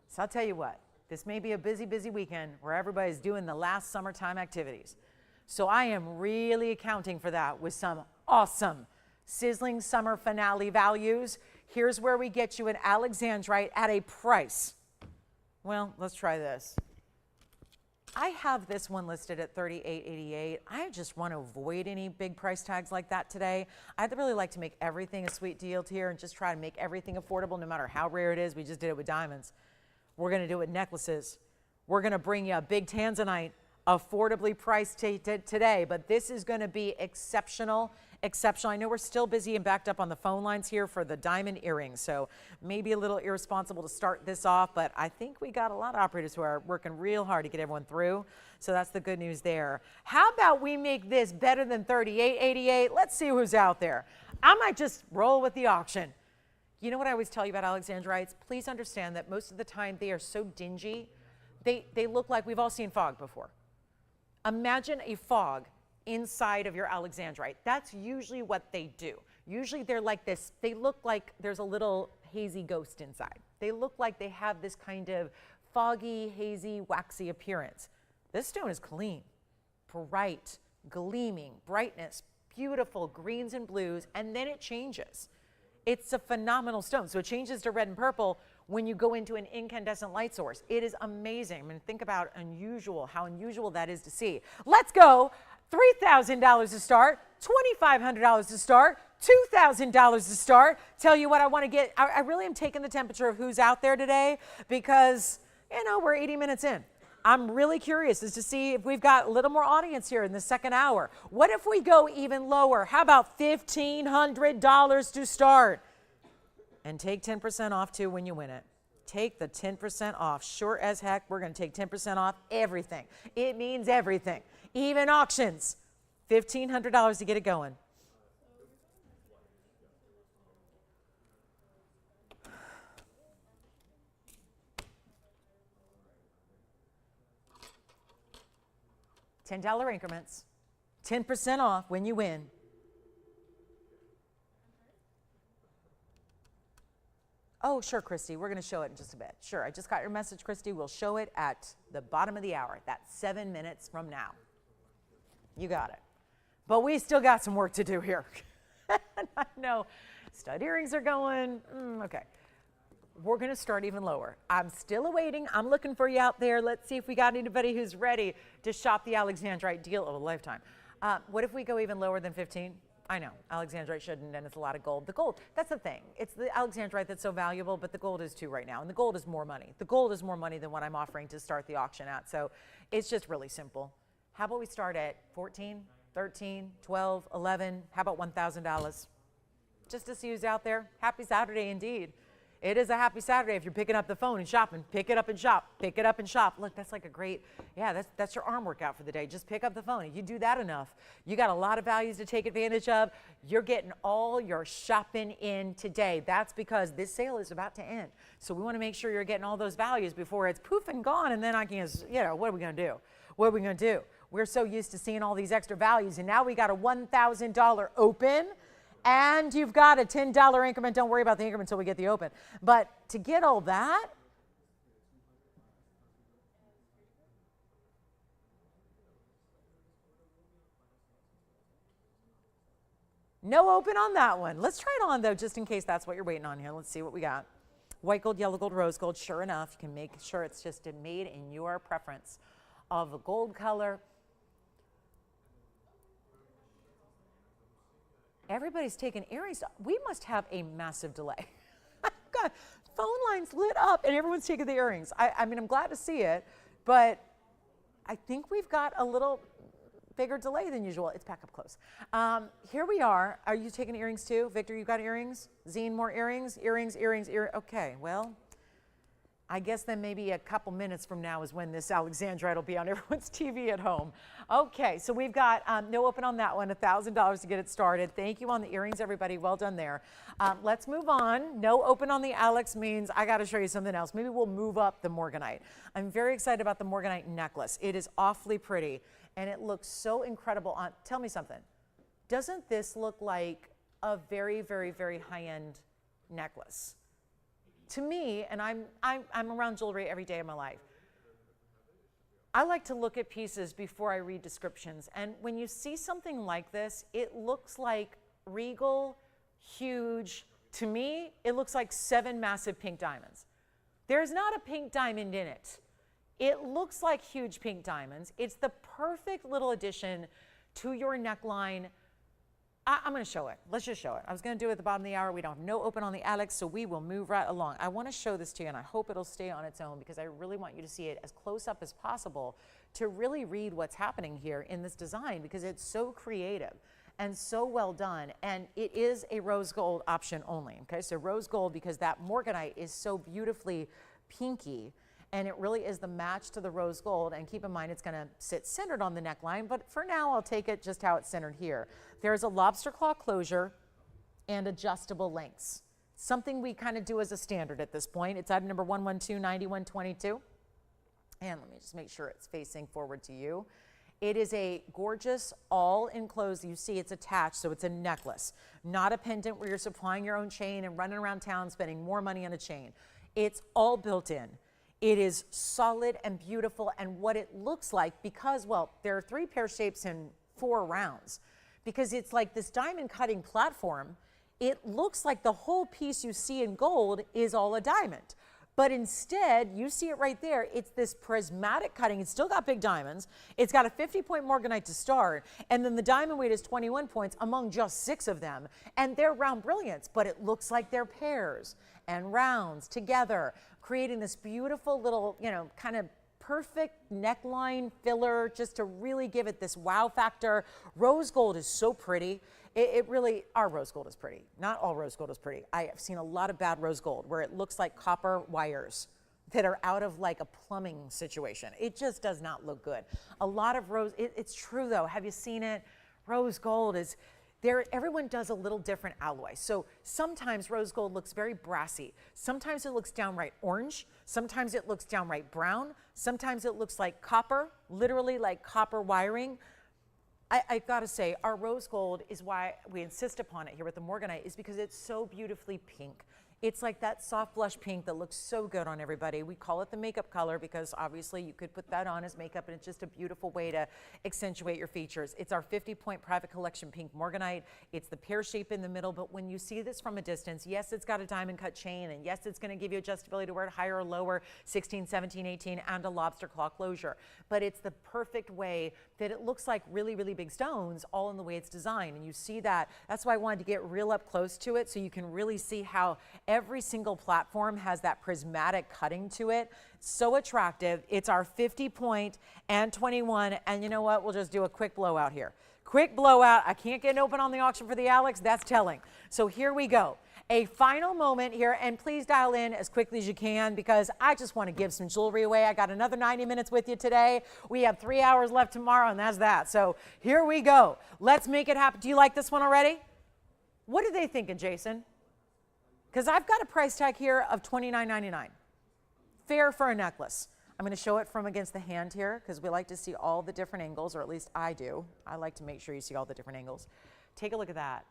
So I'll tell you what. This may be a busy, busy weekend where everybody's doing the last summertime activities. So I am really accounting for that with some awesome sizzling summer finale values. Here's where we get you an Alexandrite at a price. Well, let's try this. I have this one listed at $38.88. I just want to avoid any big price tags like that today. I'd really like to make everything a sweet deal here and just try to make everything affordable no matter how rare it is. We just did it with diamonds. We're going to do it with necklaces. We're going to bring you a big Tanzanite, affordably priced today, but this is going to be exceptional. I know we're still busy and backed up on the phone lines here for the diamond earrings, so maybe a little irresponsible to start this off, but I think we got a lot of operators who are working real hard to get everyone through, so that's the good news there. How about we make this better than $38.88? Let's see who's out there. I might just roll with the auction. You know what I always tell you about Alexandrites? Please understand that most of the time they are so dingy, they look like we've all seen fog before. Imagine a fog inside of your Alexandrite. That's usually what they do. Usually they're like this. They look like there's a little hazy ghost inside. They look like they have this kind of foggy, hazy, waxy appearance. This stone is clean, bright, gleaming, brightness, beautiful greens and blues, and then it changes. It's a phenomenal stone. So it changes to red and purple when you go into an incandescent light source. It is amazing. I mean, think about how unusual that is to see. Let's go. $3,000 to start, $2,500 to start, $2,000 to start. Tell you what, I really am taking the temperature of who's out there today because, you know, we're 80 minutes in. I'm really curious as to see if we've got a little more audience here in the second hour. What if we go even lower? How about $1,500 to start? And take 10% off too when you win it. Take the 10% off. Sure as heck, we're going to take 10% off everything. It means everything. Even auctions. $1,500 to get it going. $10 increments, 10% off when you win. Oh, sure, Christy, we're going to show it in just a bit. Sure, I just got your message, Christy. We'll show it at the bottom of the hour. That's 7 minutes from now. You got it. But we still got some work to do here. I know, stud earrings are going, okay. we're going to start even lower. I'm still awaiting. I'm looking for you out there. Let's see if we got anybody who's ready to shop the Alexandrite deal of a lifetime. What if we go even lower than 15? I know, Alexandrite shouldn't, and it's a lot of gold. The gold, that's the thing. It's the Alexandrite that's so valuable, but the gold is too right now, and the gold is more money. The gold is more money than what I'm offering to start the auction at, so it's just really simple. How about we start at 14, 13, 12, 11, how about $1,000? Just to see who's out there. Happy Saturday indeed. It is a happy Saturday if you're picking up the phone and shopping. Pick it up and shop. Pick it up and shop. Look, that's like a great, yeah, that's your arm workout for the day. Just pick up the phone. If you do that enough, you got a lot of values to take advantage of. You're getting all your shopping in today. That's because this sale is about to end. So we want to make sure you're getting all those values before it's poof and gone, and then I can, what are we going to do? What are we going to do? We're so used to seeing all these extra values, and now we got a $1,000 open. And you've got a $10 increment. Don't worry about the increment until we get the open. But to get all that, no open on that one. Let's try it on, though, just in case that's what you're waiting on here. Let's see what we got. White gold, yellow gold, rose gold. Sure enough, you can make sure it's just made in your preference of a gold color. Everybody's taking earrings. We must have a massive delay. God, phone lines lit up and everyone's taking the earrings. I mean, I'm glad to see it, but I think we've got a little bigger delay than usual. It's back up close. Here we are. Are you taking earrings too? Victor, you got earrings? Zine, more earrings? Earrings. Okay, well, I guess then maybe a couple minutes from now is when this Alexandrite will be on everyone's TV at home. Okay, so we've got no open on that one, $1,000 to get it started. Thank you on the earrings, everybody. Well done there. Let's move on. No open on the Alex means I got to show you something else. Maybe we'll move up the Morganite. I'm very excited about the Morganite necklace. It is awfully pretty, and it looks so incredible on. Tell me something. Doesn't this look like a very, very, very high-end necklace? To me, and I'm around jewelry every day of my life, I like to look at pieces before I read descriptions. And when you see something like this, it looks like regal, huge. To me, it looks like 7 massive pink diamonds. There's not a pink diamond in it. It looks like huge pink diamonds. It's the perfect little addition to your neckline. I'm going to show it. Let's just show it. I was going to do it at the bottom of the hour. We don't have no open on the Alex, so we will move right along. I want to show this to you, and I hope it'll stay on its own because I really want you to see it as close up as possible to really read what's happening here in this design because it's so creative and so well done. And it is a rose gold option only. Okay, so rose gold because that Morganite is so beautifully pinky. And it really is the match to the rose gold. And keep in mind, it's going to sit centered on the neckline. But for now, I'll take it just how it's centered here. There's a lobster claw closure and adjustable lengths. Something we kind of do as a standard at this point. It's item number 112-9122. And let me just make sure it's facing forward to you. It is a gorgeous, all enclosed. You see it's attached, so it's a necklace. Not a pendant where you're supplying your own chain and running around town spending more money on a chain. It's all built in. It is solid and beautiful, and what it looks like, because, well, there are 3 pear shapes and 4 rounds, because it's like this diamond cutting platform, it looks like the whole piece you see in gold is all a diamond. But instead, you see it right there, it's this prismatic cutting. It's still got big diamonds. It's got a 50-point Morganite to start, and then the diamond weight is 21 points among just 6 of them. And they're round brilliants, but it looks like they're pairs and rounds together, creating this beautiful little, kind of perfect neckline filler just to really give it this wow factor. Rose gold is so pretty. It really, our rose gold is pretty. Not all rose gold is pretty. I have seen a lot of bad rose gold where it looks like copper wires that are out of like a plumbing situation. It just does not look good. A lot of rose, it's true though. Have you seen it? Rose gold is, there, everyone does a little different alloy. So sometimes rose gold looks very brassy. Sometimes it looks downright orange. Sometimes it looks downright brown. Sometimes it looks like copper, literally like copper wiring. I've got to say, our rose gold is why we insist upon it here with the Morganite, is because it's so beautifully pink. It's like that soft blush pink that looks so good on everybody. We call it the makeup color because obviously you could put that on as makeup, and it's just a beautiful way to accentuate your features. It's our 50-point private collection pink Morganite. It's the pear shape in the middle, but when you see this from a distance, yes, it's got a diamond cut chain, and yes, it's gonna give you adjustability to wear it higher or lower, 16, 17, 18, and a lobster claw closure. But it's the perfect way that it looks like really, really big stones, all in the way it's designed. And you see that. That's why I wanted to get real up close to it so you can really see how every single platform has that prismatic cutting to it. So attractive. It's our 50-point and 21. And you know what? We'll just do a quick blowout here. Quick blowout. I can't get it open on the auction for the Alex. That's telling. So here we go. A final moment here, and please dial in as quickly as you can because I just want to give some jewelry away. I got another 90 minutes with you today. We have 3 hours left tomorrow, and that's that. So here we go. Let's make it happen. Do you like this one already? What are they thinking, Jason? Because I've got a price tag here of $29.99. Fair for a necklace. I'm going to show it from against the hand here because we like to see all the different angles, or at least I do. I like to make sure you see all the different angles. Take a look at that.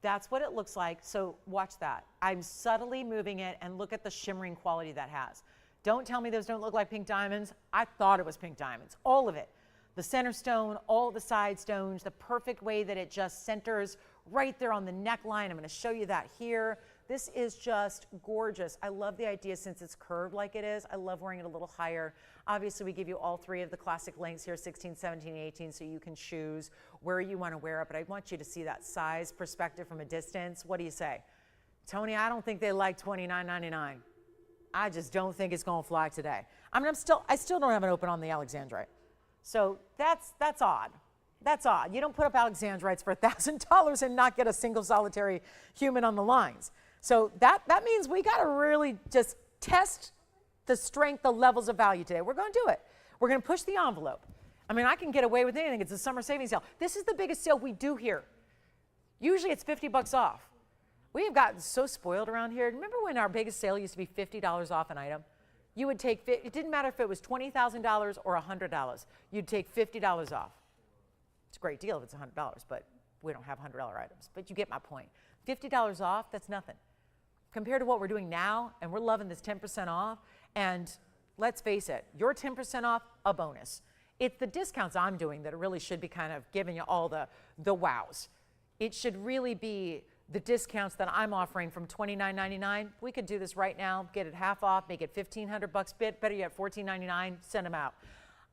That's what it looks like. So watch that. I'm subtly moving it, and look at the shimmering quality that has. Don't tell me those don't look like pink diamonds. I thought it was pink diamonds, all of it. The center stone, all the side stones, the perfect way that it just centers right there on the neckline. I'm going to show you that here. This is just gorgeous. I love the idea since it's curved like it is. I love wearing it a little higher. Obviously, we give you all three of the classic lengths here, 16, 17, 18, so you can choose where you want to wear it. But I want you to see that size perspective from a distance. What do you say? Tony, I don't think they like $29.99. I just don't think it's going to fly today. I mean, I still don't have it open on the Alexandrite. So that's odd. That's odd. You don't put up Alexandrites for $1,000 and not get a single solitary human on the lines. So that means we got to really just test the strength, the levels of value today. We're going to do it. We're going to push the envelope. I mean, I can get away with anything. It's a summer savings sale. This is the biggest sale we do here. Usually it's $50 off. We have gotten so spoiled around here. Remember when our biggest sale used to be $50 off an item? You would take, it didn't matter if it was $20,000 or $100. You'd take $50 off. It's a great deal if it's $100, but we don't have $100 items. But you get my point. $50 off, that's nothing. Compared to what we're doing now, and we're loving this 10% off, and let's face it, your 10% off, a bonus. It's the discounts I'm doing that really should be kind of giving you all the wows. It should really be the discounts that I'm offering from $29.99. We could do this right now, get it half off, make it $1,500, better yet $14.99, send them out.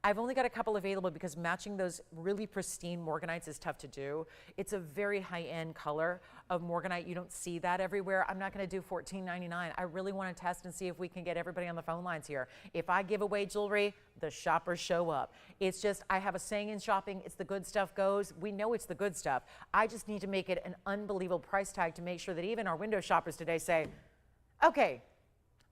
I've only got a couple available because matching those really pristine Morganites is tough to do. It's a very high-end color of Morganite. You don't see that everywhere. I'm not going to do $14.99. I really want to test and see if we can get everybody on the phone lines here. If I give away jewelry, the shoppers show up. It's just, I have a saying in shopping, it's the good stuff goes. We know it's the good stuff. I just need to make it an unbelievable price tag to make sure that even our window shoppers today say, okay,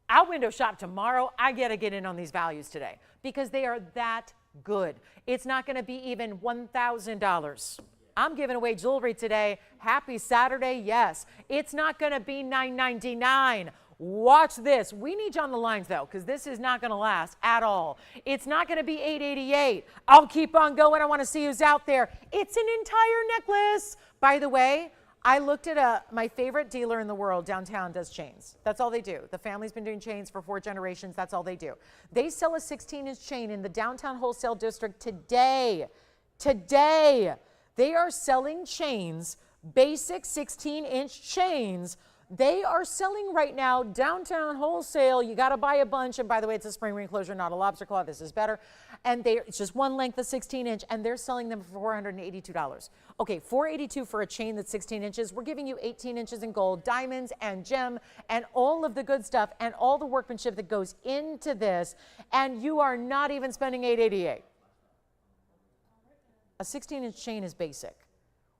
I'll window shop tomorrow. I got to get in on these values today because they are that good. It's not going to be even $1,000. I'm giving away jewelry today. Happy Saturday, yes. It's not going to be $9.99. Watch this. We need you on the lines, though, because this is not going to last at all. It's not going to be $888. I'll keep on going. I want to see who's out there. It's an entire necklace. By the way, I looked at my favorite dealer in the world downtown does chains. That's all they do. The family's been doing chains for 4 generations. That's all they do. They sell a 16-inch chain in the downtown wholesale district today. Today, they are selling chains, basic 16-inch chains. They are selling right now downtown wholesale. You got to buy a bunch. And by the way, it's a spring ring closure, not a lobster claw. This is better. And it's just one length of 16-inch, and they're selling them for $482. Okay, $482 for a chain that's 16 inches. We're giving you 18 inches in gold, diamonds and gem, and all of the good stuff and all the workmanship that goes into this. And you are not even spending $888. A 16-inch chain is basic.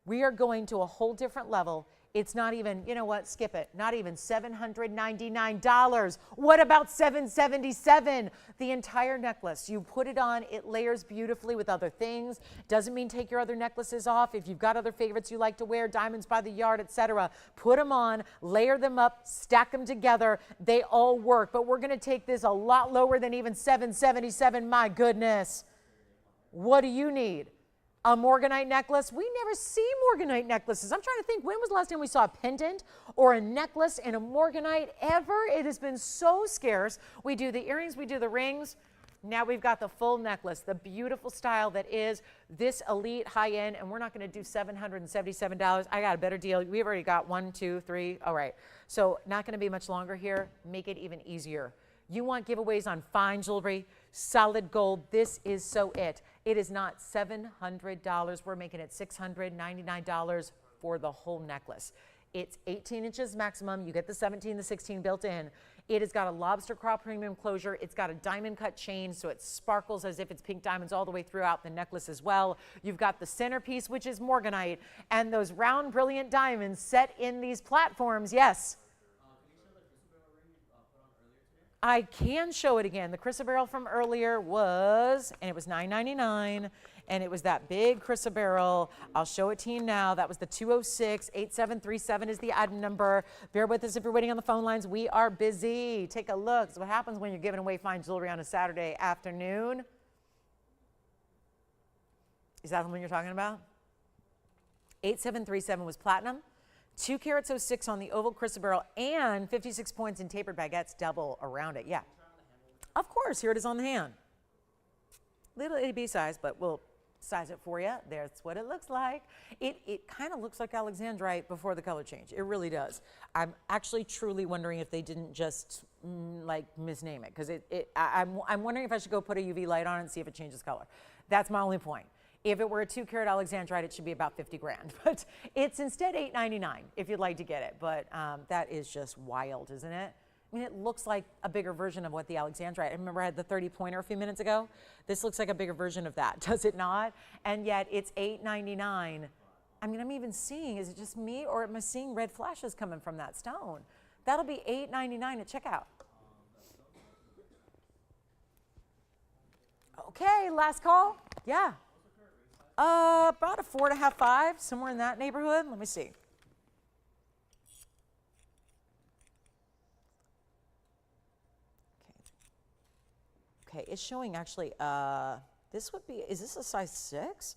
We are going to a whole different level. It's not even, you know what, skip it, not even $799. What about $777? The entire necklace, you put it on, it layers beautifully with other things. Doesn't mean take your other necklaces off. If you've got other favorites you like to wear, diamonds by the yard, etc., put them on, layer them up, stack them together. They all work, but we're gonna take this a lot lower than even $777, my goodness. What do you need? A Morganite necklace. We never see Morganite necklaces. I'm trying to think, when was the last time we saw a pendant or a necklace in a Morganite ever? It has been so scarce. We do the earrings, we do the rings. Now we've got the full necklace, the beautiful style that is this elite high-end, and we're not going to do $777. I got a better deal. We've already got 1, 2, 3. All right. So not going to be much longer here. Make it even easier. You want giveaways on fine jewelry, solid gold. This is so it. It is not $700. We're making it $699 for the whole necklace. It's 18 inches maximum. You get the 17, the 16 built in. It has got a lobster claw premium closure. It's got a diamond cut chain, so it sparkles as if it's pink diamonds all the way throughout the necklace as well. You've got the centerpiece, which is Morganite, and those round, brilliant diamonds set in these platforms. Yes? I can show it again. The chrysoberyl from earlier was, and it was $9.99, and it was that big chrysoberyl. I'll show it to you now. That was the 206-8737 is the item number. Bear with us if you're waiting on the phone lines. We are busy. Take a look. So what happens when you're giving away fine jewelry on a Saturday afternoon? Is that the one you're talking about? 8737 was platinum. 2 carats 06 on the oval chrysoberyl and 56 points in tapered baguettes, double around it. Yeah. Of course, here it is on the hand. Little itty bitty size, but we'll size it for you. That's what it looks like. It kind of looks like Alexandrite before the color change. It really does. I'm actually truly wondering if they didn't just like misname it, because I'm wondering if I should go put a UV light on it and see if it changes color. That's my only point. If it were a 2 carat Alexandrite, it should be about 50 grand, but it's instead $8.99 if you'd like to get it. But that is just wild, isn't it? I mean, it looks like a bigger version of what the Alexandrite. I remember I had the 30 pointer a few minutes ago. This looks like a bigger version of that, does it not? And yet it's $8.99. I mean, I'm even seeing, is it just me, or am I seeing red flashes coming from that stone? That'll be $8.99 at checkout. Okay, last call. Yeah. About a 4.5, 5, somewhere in that neighborhood. Let me see. Okay, it's showing actually, this would be, is this a size 6?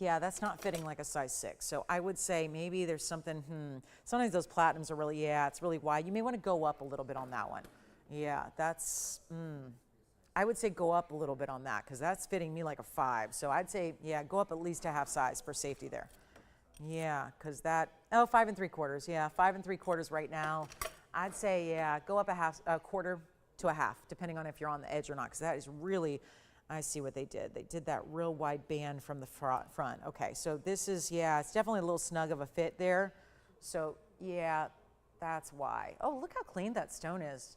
Yeah, that's not fitting like a size 6. So I would say maybe there's something, sometimes those platinums are really, yeah, it's really wide. You may want to go up a little bit on that one. Yeah, that's, I would say go up a little bit on that, because that's fitting me like a 5. So I'd say, yeah, go up at least a half size for safety there. Yeah, because that, 5 3/4. Yeah, 5 3/4 right now. I'd say, yeah, go up a quarter to a half, depending on if you're on the edge or not, because that is really, I see what they did. They did that real wide band from the front. Okay, so this is, yeah, it's definitely a little snug of a fit there. So, yeah, that's why. Oh, look how clean that stone is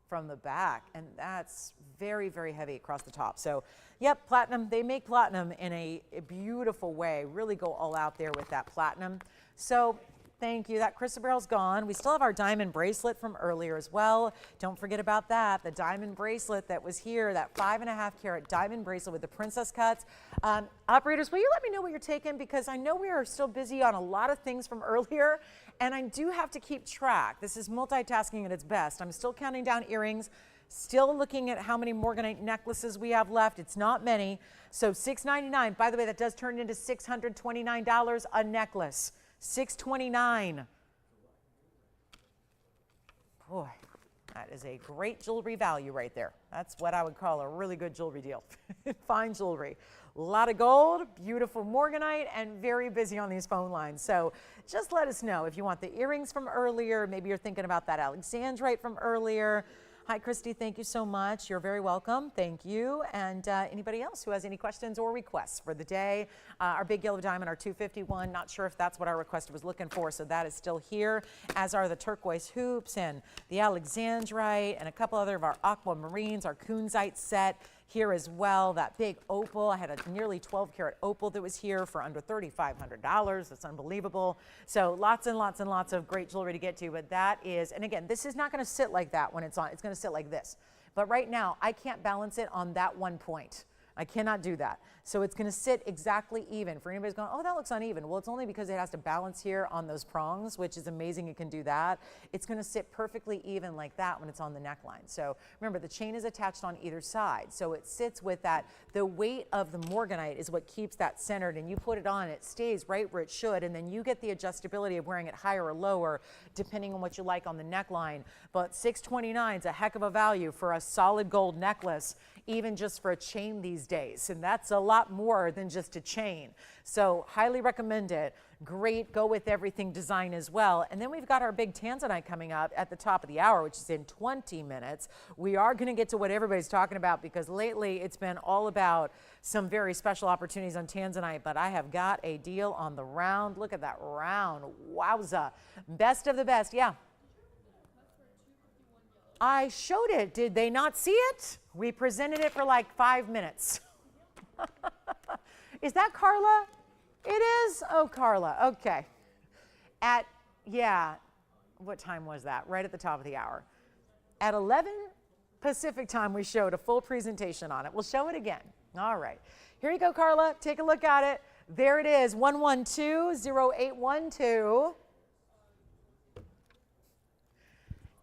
from the back, and that's very, very heavy across the top. So, yep, platinum. They make platinum in a beautiful way. Really go all out there with that platinum. So, thank you. That chrysoberyl's gone. We still have our diamond bracelet from earlier as well. Don't forget about that. The diamond bracelet that was here, that 5.5 carat diamond bracelet with the princess cuts. Operators, will you let me know what you're taking? Because I know we are still busy on a lot of things from earlier, and I do have to keep track. This is multitasking at its best. I'm still counting down earrings, still looking at how many Morganite necklaces we have left. It's not many. So $699. By the way, that does turn into $629 a necklace. $629. Boy, that is a great jewelry value right there. That's what I would call a really good jewelry deal. Fine jewelry. A lot of gold, beautiful Morganite, and very busy on these phone lines. So just let us know if you want the earrings from earlier. Maybe you're thinking about that Alexandrite from earlier. Hi, Christy. Thank you so much. You're very welcome. Thank you. And anybody else who has any questions or requests for the day? Our big yellow diamond, our 251. Not sure if that's what our requester was looking for, so that is still here, as are the turquoise hoops and the Alexandrite and a couple other of our aquamarines, our kunzite set here as well. That big opal. I had a nearly 12 karat opal that was here for under $3,500. That's unbelievable. So lots and lots and lots of great jewelry to get to. But that is, and again, this is not going to sit like that when it's on. It's going to sit like this. But right now, I can't balance it on that one point. I cannot do that. So it's going to sit exactly even. For anybody who's going, oh, that looks uneven. Well, it's only because it has to balance here on those prongs, which is amazing it can do that. It's going to sit perfectly even like that when it's on the neckline. So remember, the chain is attached on either side. So it sits with that. The weight of the Morganite is what keeps that centered, and you put it on, it stays right where it should, and then you get the adjustability of wearing it higher or lower depending on what you like on the neckline. But $629 is a heck of a value for a solid gold necklace, even just for a chain these days. And that's a lot more than just a chain. So highly recommend it. Great go with everything design as well. And then we've got our big Tanzanite coming up at the top of the hour, which is in 20 minutes. We are going to get to what everybody's talking about because lately it's been all about some very special opportunities on Tanzanite, but I have got a deal on the round. Look at that round. Wowza. Best of the best. Yeah. I showed it. Did they not see it? We presented it for like 5 minutes. Is that Carla? It is? Oh, Carla. Okay. What time was that? Right at the top of the hour. At 11 Pacific time, we showed a full presentation on it. We'll show it again. All right. Here you go, Carla. Take a look at it. There it is, 112-0812.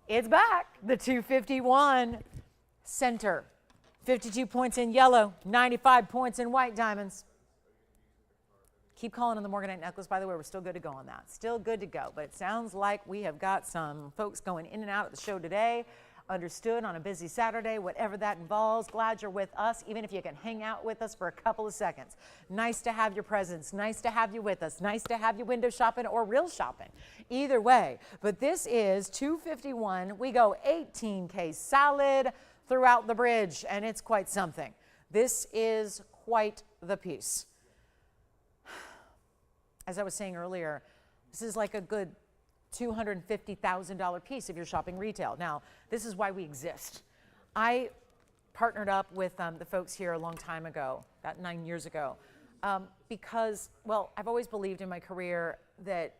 It's back, the 251 center. 52 points in yellow, 95 points in white diamonds. Keep calling on the Morganite necklace, by the way. We're still good to go on that. Still good to go. But it sounds like we have got some folks going in and out of the show today. Understood, on a busy Saturday, whatever that involves. Glad you're with us, even if you can hang out with us for a couple of seconds. Nice to have your presence. Nice to have you with us. Nice to have you window shopping or real shopping. Either way. But this is 251. We go 18K solid throughout the bridge, and it's quite something. This is quite the piece. As I was saying earlier, this is like a good $250,000 piece if you're shopping retail. Now, this is why we exist. I partnered up with the folks here a long time ago, about 9 years ago, because, well, I've always believed in my career that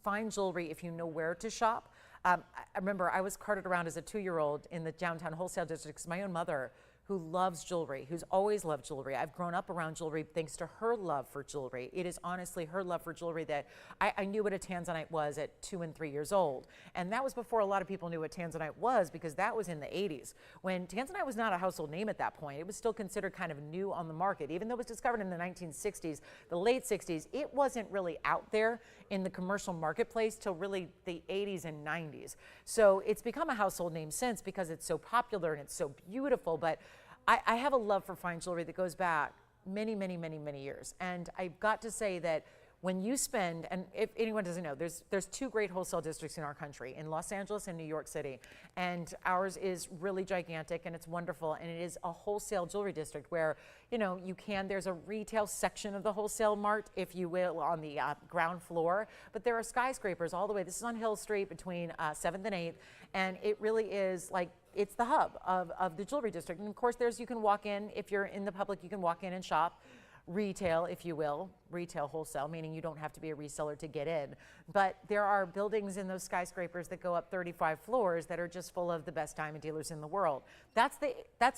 fine jewelry, if you know where to shop. I remember I was carted around as a 2-year-old in the downtown wholesale district because my own mother, who loves jewelry, who's always loved jewelry. I've grown up around jewelry thanks to her love for jewelry. It is honestly her love for jewelry that I knew what a Tanzanite was at 2 and 3 years old. And that was before a lot of people knew what Tanzanite was, because that was in the 80s. When Tanzanite was not a household name at that point, it was still considered kind of new on the market. Even though it was discovered in the 1960s, the late 60s, it wasn't really out there in the commercial marketplace till really the 80s and 90s. So it's become a household name since because it's so popular and it's so beautiful. But I have a love for fine jewelry that goes back many, many, many, many years. And I've got to say that when you spend, and if anyone doesn't know, there's 2 great wholesale districts in our country, in Los Angeles and New York City. And ours is really gigantic and it's wonderful. And it is a wholesale jewelry district where, you know, there's a retail section of the wholesale mart, if you will, on the ground floor. But there are skyscrapers all the way. This is on Hill Street between 7th and 8th. And it really is like, it's the hub of the jewelry district. And of course, you can walk in, if you're in the public, you can walk in and shop. Retail, if you will, retail wholesale, meaning you don't have to be a reseller to get in. But there are buildings in those skyscrapers that go up 35 floors that are just full of the best diamond dealers in the world. That's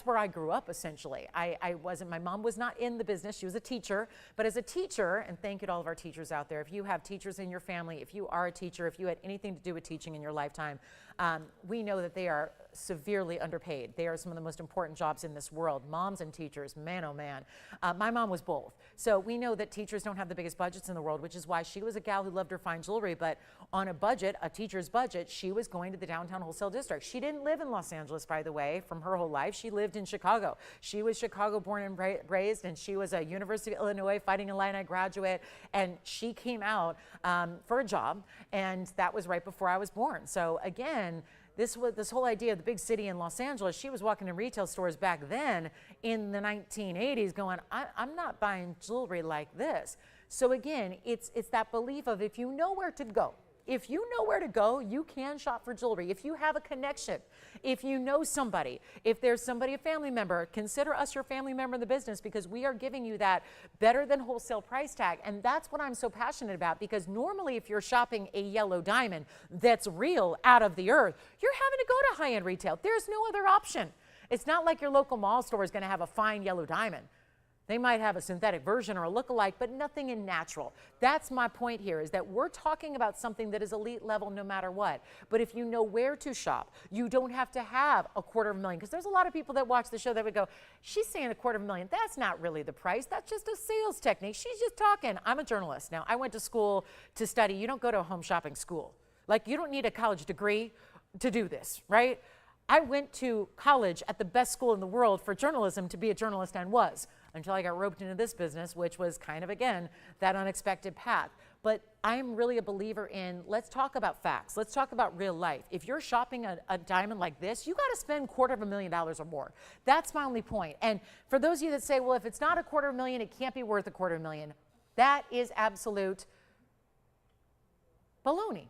where I grew up, essentially. My mom was not in the business, she was a teacher, but as a teacher, and thank you to all of our teachers out there, if you have teachers in your family, if you are a teacher, if you had anything to do with teaching in your lifetime, we know that they are severely underpaid. They are some of the most important jobs in this world. Moms and teachers, man, oh man. My mom was both. So we know that teachers don't have the biggest budgets in the world, which is why she was a gal who loved her fine jewelry, but on a budget, a teacher's budget, she was going to the downtown wholesale district. She didn't live in Los Angeles, by the way, from her whole life. She lived in Chicago. She was Chicago born and raised, and she was a University of Illinois Fighting Illini graduate, and she came out for a job, and that was right before I was born. So again, this whole idea of the big city in Los Angeles, she was walking in retail stores back then in the 1980s going, I'm not buying jewelry like this. So again, it's that belief of if you know where to go, if you know where to go, you can shop for jewelry. If you have a connection, if you know somebody, if there's somebody, a family member, consider us your family member in the business, because we are giving you that better than wholesale price tag. And that's what I'm so passionate about, because normally if you're shopping a yellow diamond that's real out of the earth, you're having to go to high-end retail. There's no other option. It's not like your local mall store is going to have a fine yellow diamond. They might have a synthetic version or a lookalike, but nothing in natural. That's my point here, is that we're talking about something that is elite level no matter what. But if you know where to shop, you don't have to have $250,000. Because there's a lot of people that watch the show that would go, she's saying $250,000. That's not really the price. That's just a sales technique. She's just talking. I'm a journalist. Now, I went to school to study. You don't go to a home shopping school. Like, you don't need a college degree to do this, right? I went to college at the best school in the world for journalism to be a journalist, and was, until I got roped into this business, which was kind of, again, that unexpected path. But I'm really a believer in, let's talk about facts. Let's talk about real life. If you're shopping a diamond like this, you got to spend $250,000 or more. That's my only point. And for those of you that say, well, if it's not $250,000, it can't be worth $250,000. That is absolute baloney.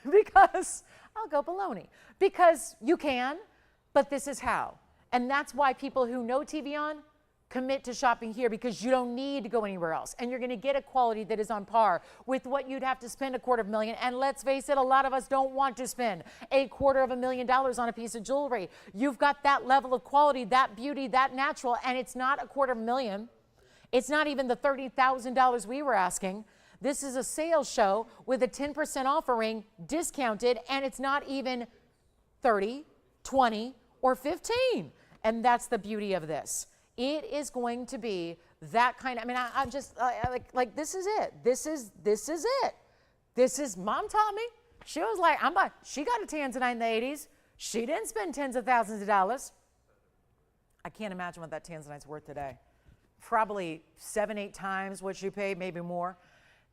Because, I'll go baloney. Because you can, but this is how. And that's why people who know TVON commit to shopping here, because you don't need to go anywhere else. And you're going to get a quality that is on par with what you'd have to spend $250,000. And let's face it, a lot of us don't want to spend $250,000 on a piece of jewelry. You've got that level of quality, that beauty, that natural, and it's not $250,000. It's not even the $30,000 we were asking. This is a sales show with a 10% offering, discounted, and it's not even 30, 20, or 15. And that's the beauty of this. It is going to be that kind of, I mean, I'm just like, this is it. This is it. This is, Mom taught me. She was like, she got a Tanzanite in the 80s. She didn't spend tens of thousands of dollars. I can't imagine what that Tanzanite's worth today. Probably 7, 8 times what you paid, maybe more.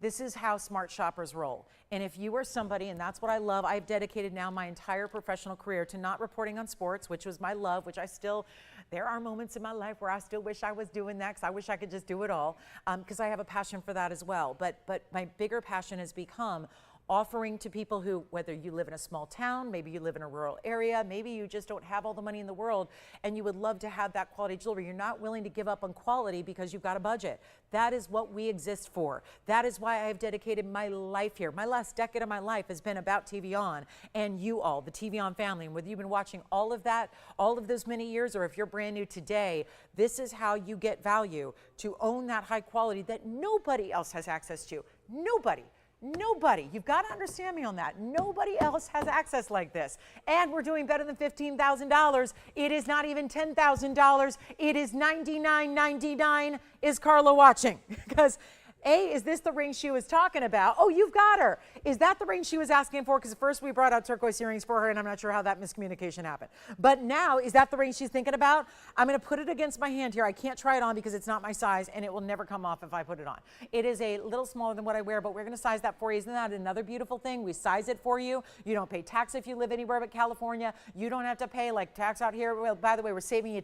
This is how smart shoppers roll. And if you are somebody, and that's what I love, I've dedicated now my entire professional career to not reporting on sports, which was my love, which I still, there are moments in my life where I still wish I was doing that, because I wish I could just do it all, because I have a passion for that as well. But my bigger passion has become offering to people who, whether you live in a small town, maybe you live in a rural area, maybe you just don't have all the money in the world and you would love to have that quality jewelry. You're not willing to give up on quality because you've got a budget. That is what we exist for. That is why I've dedicated my life here. My last decade of my life has been about TVON and you all, the TVON family. And whether you've been watching all of that, all of those many years, or if you're brand new today, this is how you get value to own that high quality that nobody else has access to. Nobody. Nobody. You've got to understand me on that. Nobody else has access like this. And we're doing better than $15,000. It is not even $10,000. It is $99.99. Is Carla watching? Because A, is this the ring she was talking about? Oh, you've got her. Is that the ring she was asking for? Because first we brought out turquoise earrings for her, and I'm not sure how that miscommunication happened. But now, is that the ring she's thinking about? I'm going to put it against my hand here. I can't try it on because it's not my size, and it will never come off if I put it on. It is a little smaller than what I wear, but we're going to size that for you. Isn't that another beautiful thing? We size it for you. You don't pay tax if you live anywhere but California. You don't have to pay like tax out here. Well, by the way, we're saving you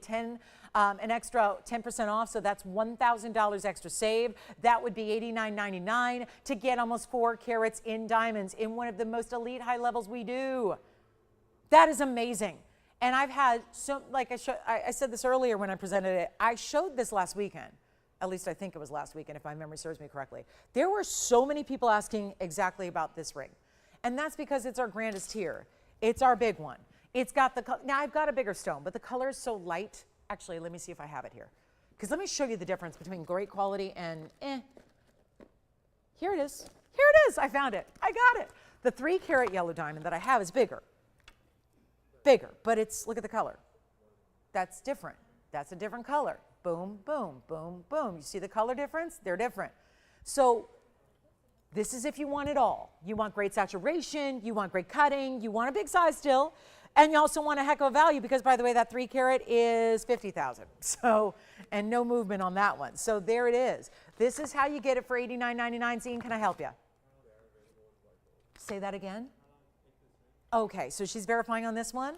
an extra 10% off, so that's $1,000 extra saved. That would be $89.99 to get almost 4 carats in diamonds in one of the most elite high levels we do. That is amazing. And I've had, so like I said this earlier when I presented it, I showed this last weekend. At least I think it was last weekend, if my memory serves me correctly. There were so many people asking exactly about this ring. And that's because it's our grandest here. It's our big one. It's got the, now I've got a bigger stone, but the color is so light. Actually, let me see if I have it here. Because let me show you the difference between great quality and Here it is. Here it is. I found it. I got it. The 3-carat yellow diamond that I have is bigger. Bigger, but it's, look at the color. That's different. That's a different color. Boom, boom, boom, boom. You see the color difference? They're different. So this is if you want it all. You want great saturation, you want great cutting, you want a big size still, and you also want a heck of a value because, by the way, that 3-carat is $50,000. So, and no movement on that one. So there it is. This is how you get it for $89.99. Zine, can I help you? Say that again. Okay, so she's verifying on this one.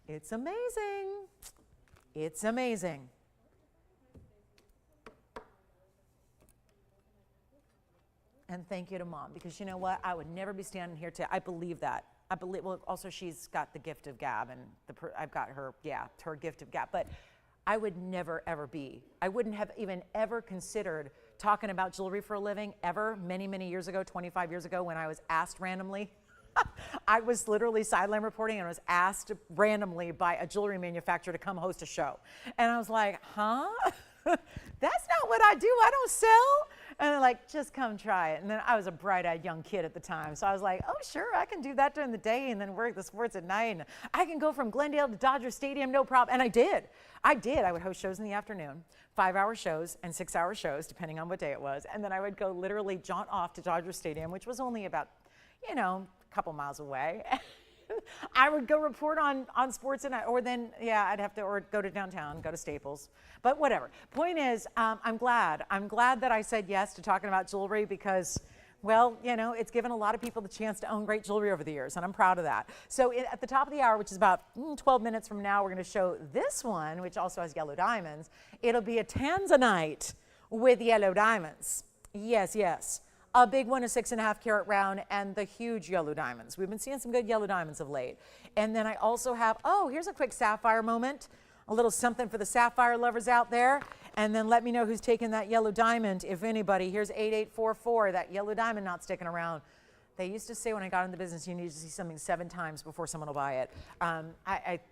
It's amazing. It's amazing. And thank you to Mom, because you know what? I would never be standing here I believe that. I believe, well, also she's got the gift of gab, and I've got her, yeah, her gift of gab. But I would never, ever be. I wouldn't have even ever considered talking about jewelry for a living ever many, many years ago, 25 years ago, when I was asked randomly. I was literally sideline reporting and I was asked randomly by a jewelry manufacturer to come host a show. And I was like, huh? That's not what I do. I don't sell. And they're like, just come try it. And then I was a bright-eyed young kid at the time. So I was like, oh, sure, I can do that during the day and then work the sports at night. And I can go from Glendale to Dodger Stadium, no problem. And I did. I would host shows in the afternoon, 5-hour shows and 6-hour shows, depending on what day it was. And then I would go literally jaunt off to Dodger Stadium, which was only about, a couple miles away. I would go report on sports or then, I'd have to, or go to downtown, go to Staples, but whatever. Point is, I'm glad that I said yes to talking about jewelry because, well, it's given a lot of people the chance to own great jewelry over the years, and I'm proud of that. So at the top of the hour, which is about 12 minutes from now, we're going to show this one, which also has yellow diamonds. It'll be a Tanzanite with yellow diamonds. Yes, yes. A big one, a 6.5 carat round, and the huge yellow diamonds. We've been seeing some good yellow diamonds of late. And then I also have, here's a quick sapphire moment. A little something for the sapphire lovers out there. And then let me know who's taking that yellow diamond, if anybody. Here's 8844, that yellow diamond not sticking around. They used to say when I got in the business, you need to see something 7 times before someone will buy it.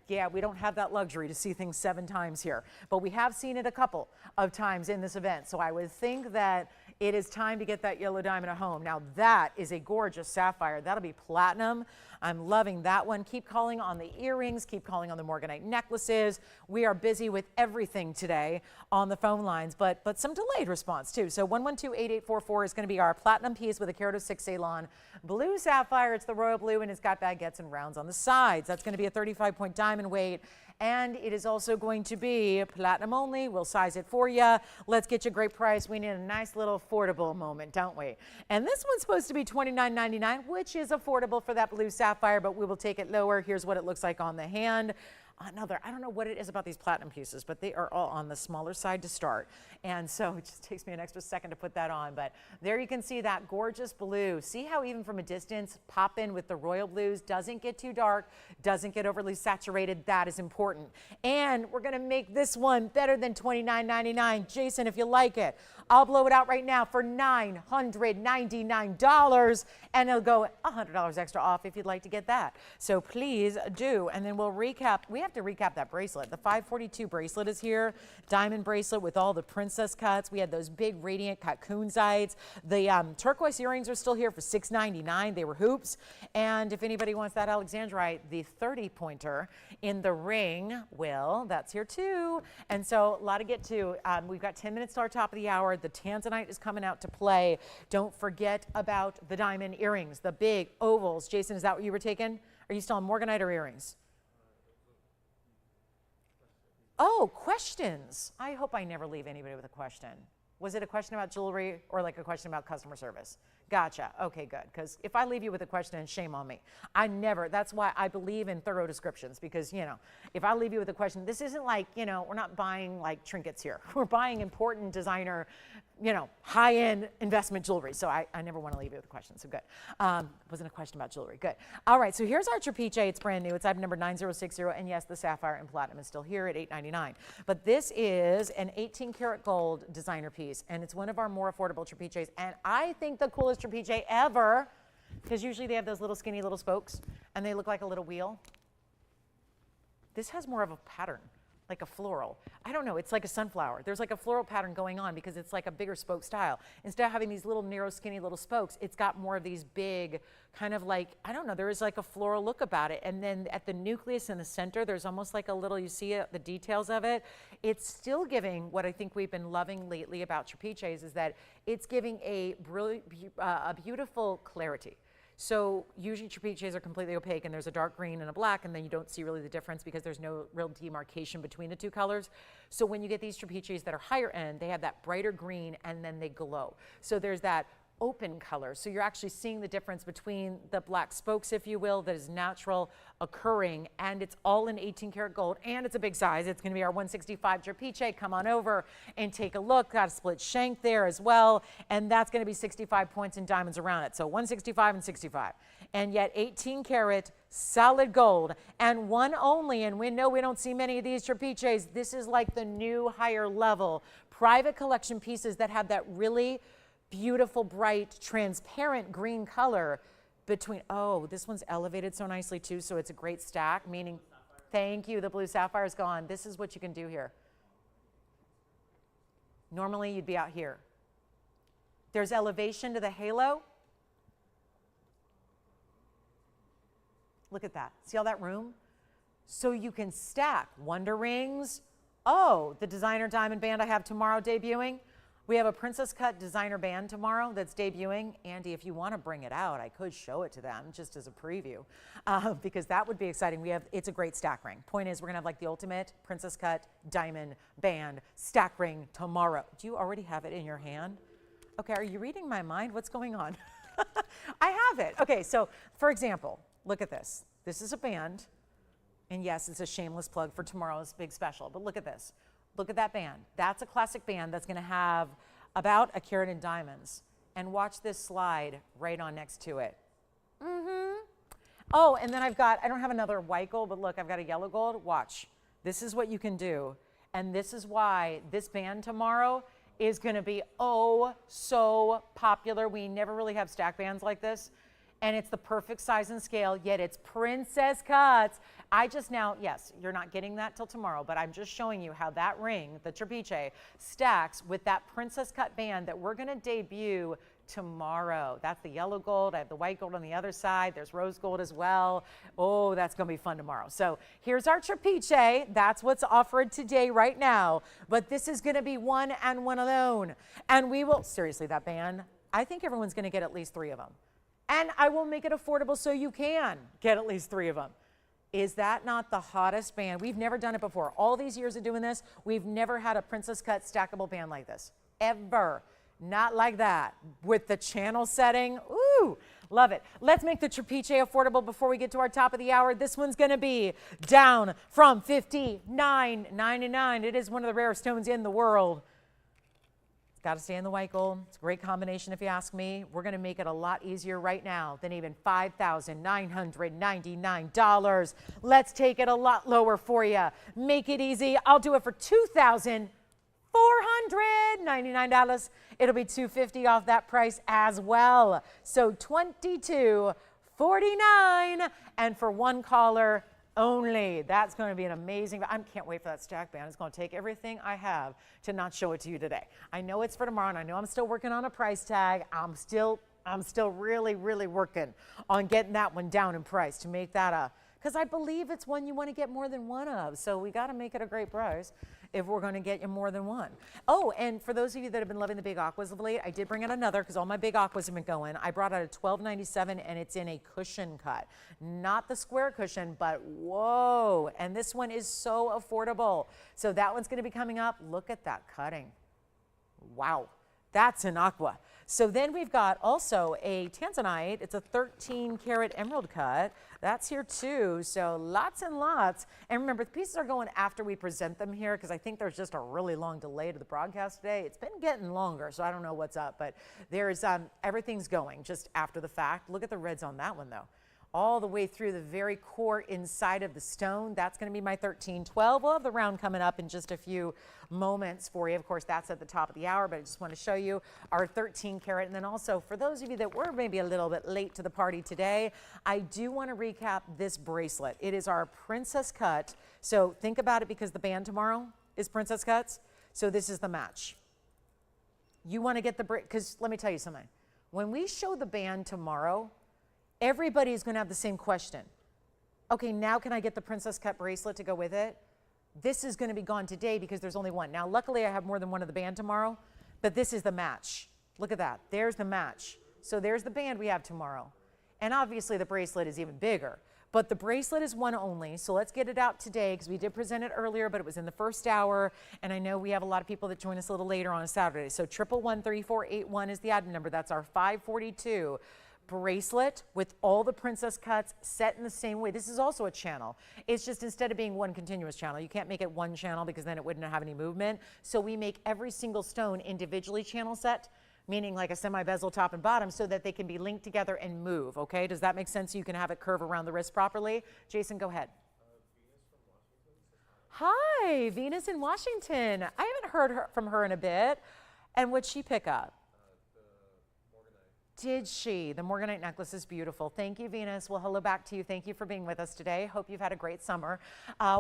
We don't have that luxury to see things 7 times here, but we have seen it a couple of times in this event. So I would think that it is time to get that yellow diamond at home. Now that is a gorgeous sapphire. That'll be platinum. I'm loving that one. Keep calling on the earrings. Keep calling on the Morganite necklaces. We are busy with everything today on the phone lines, but some delayed response too. So 112-8844 is going to be our platinum piece with a carat of 6 Ceylon blue sapphire. It's the royal blue and it's got baguettes and rounds on the sides. That's going to be a 35-point diamond weight. And it is also going to be platinum only. We'll size it for you. Let's get you a great price. We need a nice little affordable moment, don't we? And this one's supposed to be $29.99, which is affordable for that blue sapphire, but we will take it lower. Here's what it looks like on the hand. I don't know what it is about these platinum pieces, but they are all on the smaller side to start. And so it just takes me an extra second to put that on. But there you can see that gorgeous blue. See how even from a distance, pop in with the royal blues, doesn't get too dark, doesn't get overly saturated. That is important. And we're gonna make this one better than $29.99. Jason, if you like it, I'll blow it out right now for $999, and it'll go $100 extra off if you'd like to get that. So please do, and then we'll recap. We have to recap that bracelet. The 542 bracelet is here, diamond bracelet with all the princess cuts. We had those big radiant cut kunzites. The turquoise earrings are still here for $6.99. They were hoops. And if anybody wants that Alexandrite, the 30-pointer in the ring, well, that's here too. And so a lot to get to. We've got 10 minutes to our top of the hour. The Tanzanite is coming out to play. Don't forget about the diamond earrings, the big ovals. Jason, is that what you were taking? Are you still on Morganite or earrings? Oh, questions. I hope I never leave anybody with a question. Was it a question about jewelry or like a question about customer service? Gotcha. Okay, good. Because if I leave you with a question, shame on me. That's why I believe in thorough descriptions, because, if I leave you with a question, this isn't like, we're not buying like trinkets here. We're buying important designer, high-end investment jewelry. So I never want to leave you with a question. So good. Wasn't a question about jewelry. Good. All right. So here's our Trapeche. It's brand new. It's item number 9060. And yes, the sapphire and platinum is still here at $899. But this is an 18 karat gold designer piece. And it's one of our more affordable Trapeches. And I think the coolest Trapeche ever, because usually they have those little skinny little spokes and they look like a little wheel. This has more of a pattern, like a floral. I don't know, it's like a sunflower. There's like a floral pattern going on because it's like a bigger spoke style. Instead of having these little narrow skinny little spokes, it's got more of these big kind of like, I don't know, there is like a floral look about it. And then at the nucleus in the center, there's almost like a little, you see it, the details of it. It's still giving what I think we've been loving lately about Trapeches is that it's giving a beautiful clarity. So usually Trapeches are completely opaque and there's a dark green and a black, and then you don't see really the difference because there's no real demarcation between the two colors. So when you get these Trapeches that are higher end, they have that brighter green and then they glow. So there's that open color. So you're actually seeing the difference between the black spokes, if you will, that is natural occurring, and it's all in 18 karat gold, and it's a big size. It's going to be our 165 Trapeche. Come on over and take a look. Got a split shank there as well, and that's going to be 65 points in diamonds around it. So 165 and 65, and yet 18 karat solid gold, and one only, and we know we don't see many of these Trapeches. This is like the new higher level private collection pieces that have that really beautiful, bright, transparent green color between, oh, this one's elevated so nicely too, so it's a great stack, meaning, thank you, the blue sapphire is gone. This is what you can do here. Normally you'd be out here. There's elevation to the halo. Look at that. See all that room? So you can stack wonder rings. Oh, the designer diamond band I have tomorrow debuting. We have a princess cut designer band tomorrow that's debuting. Andy, if you want to bring it out, I could show it to them just as a preview because that would be exciting. It's a great stack ring. Point is, we're going to have like the ultimate princess cut diamond band stack ring tomorrow. Do you already have it in your hand? Okay, are you reading my mind? What's going on? I have it. Okay, so for example, look at this. This is a band. And yes, it's a shameless plug for tomorrow's big special, but look at this. Look at that band. That's a classic band that's gonna have about a carat in diamonds. And watch this slide right on next to it. Oh, and then I don't have another white gold, but look, I've got a yellow gold. Watch. This is what you can do. And this is why this band tomorrow is gonna be oh so popular. We never really have stack bands like this. And it's the perfect size and scale, yet it's princess cuts. Yes, you're not getting that till tomorrow, but I'm just showing you how that ring, the Trapeche, stacks with that princess cut band that we're gonna debut tomorrow. That's the yellow gold. I have the white gold on the other side. There's rose gold as well. Oh, that's gonna be fun tomorrow. So here's our Trapeche. That's what's offered today right now. But this is gonna be one and one alone. And we will, seriously, that band, I think everyone's gonna get at least 3 of them. And I will make it affordable so you can get at least 3 of them. Is that not the hottest band? We've never done it before. All these years of doing this, we've never had a princess cut stackable band like this, ever. Not like that. With the channel setting, ooh, love it. Let's make the Trapeche affordable before we get to our top of the hour. This one's gonna be down from $59.99. It is one of the rarest stones in the world. Got to stay in the white gold. It's a great combination if you ask me. We're going to make it a lot easier right now than even $5,999. Let's take it a lot lower for you. Make it easy. I'll do it for $2,499. It'll be $250 off that price as well. So $22.49, and for one caller only. That's going to be an amazing, I can't wait for that stack band. It's going to take everything I have to not show it to you today. I know it's for tomorrow, and I know I'm still working on a price tag. I'm still really, really working on getting that one down in price to make that because I believe it's one you want to get more than one of. So we got to make it a great price if we're going to get you more than one. Oh, and for those of you that have been loving the big aquas of late, I did bring out another because all my big aquas have been going. I brought out a $12.97 and it's in a cushion cut. Not the square cushion, but whoa. And this one is so affordable. So that one's going to be coming up. Look at that cutting. Wow. That's an aqua. So then we've got also a Tanzanite. It's a 13 karat emerald cut. That's here too. So lots and lots. And remember, the pieces are going after we present them here because I think there's just a really long delay to the broadcast today. It's been getting longer, so I don't know what's up, but there's everything's going just after the fact. Look at the reds on that one though. All the way through the very core inside of the stone. That's going to be my 1312. We'll have the round coming up in just a few moments for you. Of course, that's at the top of the hour, but I just want to show you our 13 karat. And then also, for those of you that were maybe a little bit late to the party today, I do want to recap this bracelet. It is our princess cut. So think about it because the band tomorrow is princess cuts. So this is the match. You want to get the, because let me tell you something. When we show the band tomorrow, everybody's going to have the same question. Okay, now can I get the princess cut bracelet to go with it? This is going to be gone today because there's only one. Now, luckily, I have more than one of the band tomorrow, but this is the match. Look at that. There's the match. So there's the band we have tomorrow. And obviously, the bracelet is even bigger. But the bracelet is one only, so let's get it out today because we did present it earlier, but it was in the first hour, and I know we have a lot of people that join us a little later on a Saturday. So 111-3481 is the item number. That's our 542 bracelet with all the princess cuts set in the same way. This is also a channel. It's just instead of being one continuous channel, you can't make it one channel because then it wouldn't have any movement. So we make every single stone individually channel set, meaning like a semi-bezel top and bottom so that they can be linked together and move, okay? Does that make sense? So you can have it curve around the wrist properly. Jason, go ahead. Hi, Venus in Washington. I haven't heard from her in a bit. And what'd she pick up? Did she? The Morganite necklace is beautiful. Thank you, Venus. Well, hello back to you. Thank you for being with us today. Hope you've had a great summer.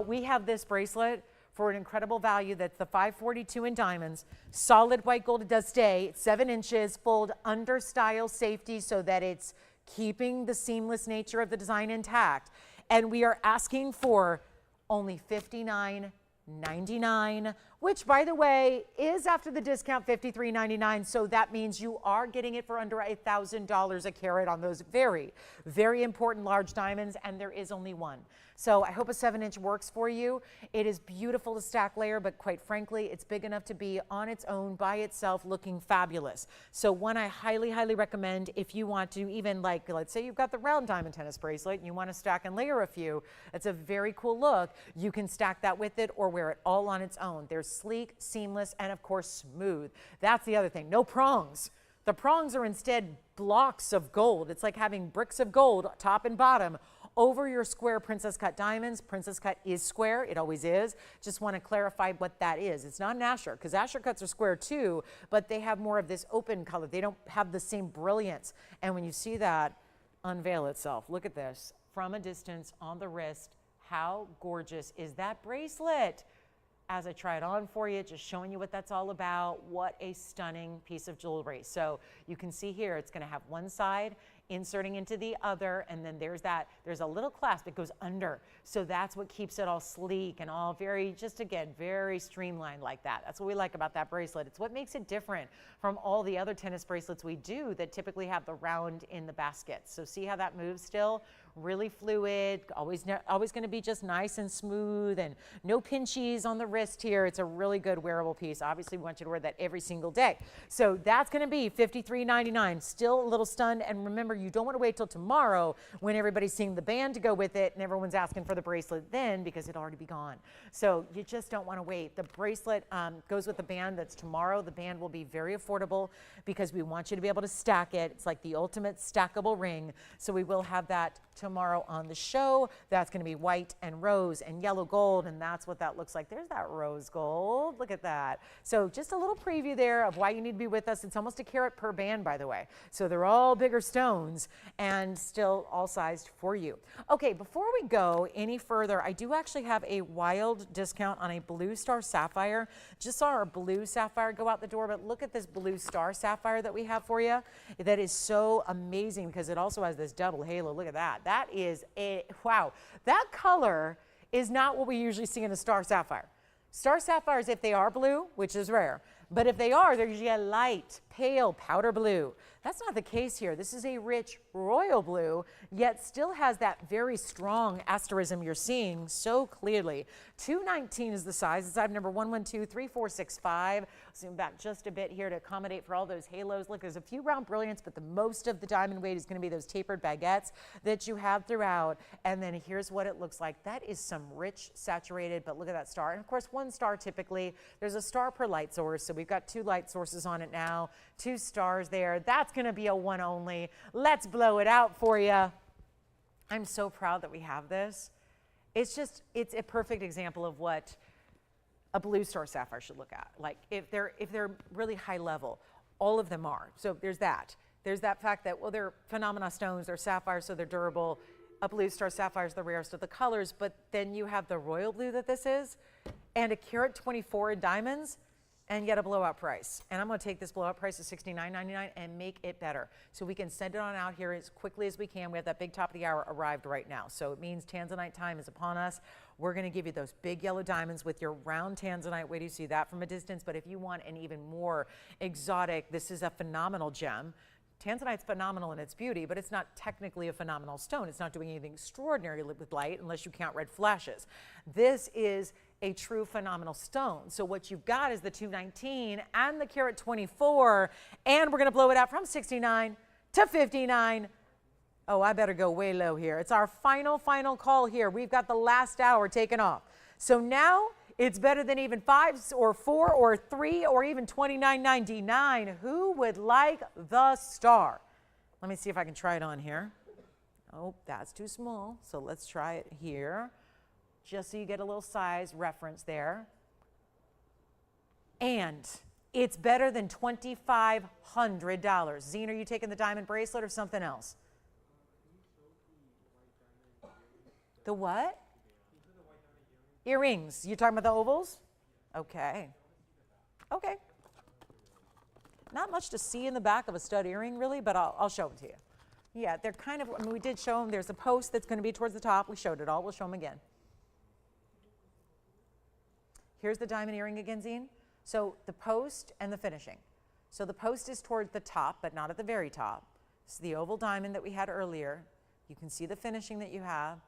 We have this bracelet for an incredible value. That's the $542 in diamonds. Solid white gold, it does stay. 7 inches, fold under style safety so that it's keeping the seamless nature of the design intact. And we are asking for only $59.99, which, by the way, is after the discount $53.99. So that means you are getting it for under $1,000 a carat on those very, very important large diamonds, and there is only one. So I hope a 7-inch works for you. It is beautiful to stack layer, but quite frankly, it's big enough to be on its own by itself looking fabulous. So one I highly, highly recommend if you want to even, like, let's say you've got the round diamond tennis bracelet and you want to stack and layer a few. It's a very cool look. You can stack that with it or wear it all on its own. They're sleek, seamless, and of course smooth. That's the other thing. No prongs. The prongs are instead blocks of gold. It's like having bricks of gold, top and bottom, over your square princess cut diamonds. Princess cut is square, it always is. Just want to clarify what that is. It's not an Asher, because Asher cuts are square too, but they have more of this open color. They don't have the same brilliance. And when you see that unveil itself, look at this from a distance on the wrist. How gorgeous is that bracelet? As I try it on for you, just showing you what that's all about. What a stunning piece of jewelry. So you can see here, it's going to have one side inserting into the other, and then there's a little clasp that goes under. So that's what keeps it all sleek and all very, just again, very streamlined like that. That's what we like about that bracelet. It's what makes it different from all the other tennis bracelets we do that typically have the round in the basket. So see how that moves still? Really fluid, always going to be just nice and smooth, and no pinchies on the wrist here. It's a really good wearable piece. Obviously, we want you to wear that every single day. So that's going to be $53.99. Still a little stunned, and remember, you don't want to wait till tomorrow when everybody's seeing the band to go with it and everyone's asking for the bracelet then because it'll already be gone. So you just don't want to wait. The bracelet goes with the band that's tomorrow. The band will be very affordable because we want you to be able to stack it. It's like the ultimate stackable ring. So we will have that tomorrow on the show. That's going to be white and rose and yellow gold, and that's what that looks like. There's that rose gold. Look at that. So just a little preview there of why you need to be with us. It's almost a carat per band, by the way. So they're all bigger stones and still all sized for you. Okay, before we go any further, I do actually have a wild discount on a blue star sapphire. Just saw our blue sapphire go out the door, but look at this blue star sapphire that we have for you. That is so amazing because it also has this double halo. Look at that. That is wow. That color is not what we usually see in a star sapphire. Star sapphires, if they are blue, which is rare, but if they are, they're usually a light, pale powder blue. That's not the case here. This is a rich royal blue, yet still has that very strong asterism you're seeing so clearly. 219 is the size. It's item number 1123465. Zoom back just a bit here to accommodate for all those halos. Look, there's a few round brilliants, but the most of the diamond weight is going to be those tapered baguettes that you have throughout. And then here's what it looks like. That is some rich, saturated, but look at that star. And of course, one star typically. There's a star per light source, so we've got 2 light sources on it now. 2 stars there. That's going to be a one only. Let's blow it out for you. I'm so proud that we have this. It's a perfect example of what a blue star sapphire should look at. Like if they're really high level, all of them are. So there's that. There's that fact that, well, they're phenomena stones, they're sapphires, so they're durable. A blue star sapphire is the rarest of the colors, but then you have the royal blue that this is, and a carat 24 in diamonds, and yet a blowout price. And I'm going to take this blowout price of $69.99 and make it better. So we can send it on out here as quickly as we can. We have that big top of the hour arrived right now. So it means Tanzanite time is upon us. We're going to give you those big yellow diamonds with your round Tanzanite. Wait till you see that from a distance. But if you want an even more exotic, this is a phenomenal gem. Tanzanite's phenomenal in its beauty, but it's not technically a phenomenal stone. It's not doing anything extraordinary with light unless you count red flashes. This is a true phenomenal stone. So what you've got is the 219 and the carat 24, and we're going to blow it out from 69 to 59. Oh, I better go way low here. It's our final call here. We've got the last hour taken off. So now it's better than even 5 or 4 or 3 or even $29.99. Who would like the star? Let me see if I can try it on here. Oh, that's too small. So let's try it here, just so you get a little size reference there. And it's better than $2,500. Zine, are you taking the diamond bracelet or something else? The what? Earrings, you talking about the ovals? Okay. Okay. Not much to see in the back of a stud earring, really, but I'll show them to you. Yeah, they're kind of, I mean, we did show them. There's a post that's going to be towards the top. We showed it all. We'll show them again. Here's the diamond earring again, Zine. So the post and the finishing. So the post is toward the top, but not at the very top. This is the oval diamond that we had earlier. You can see the finishing that you have,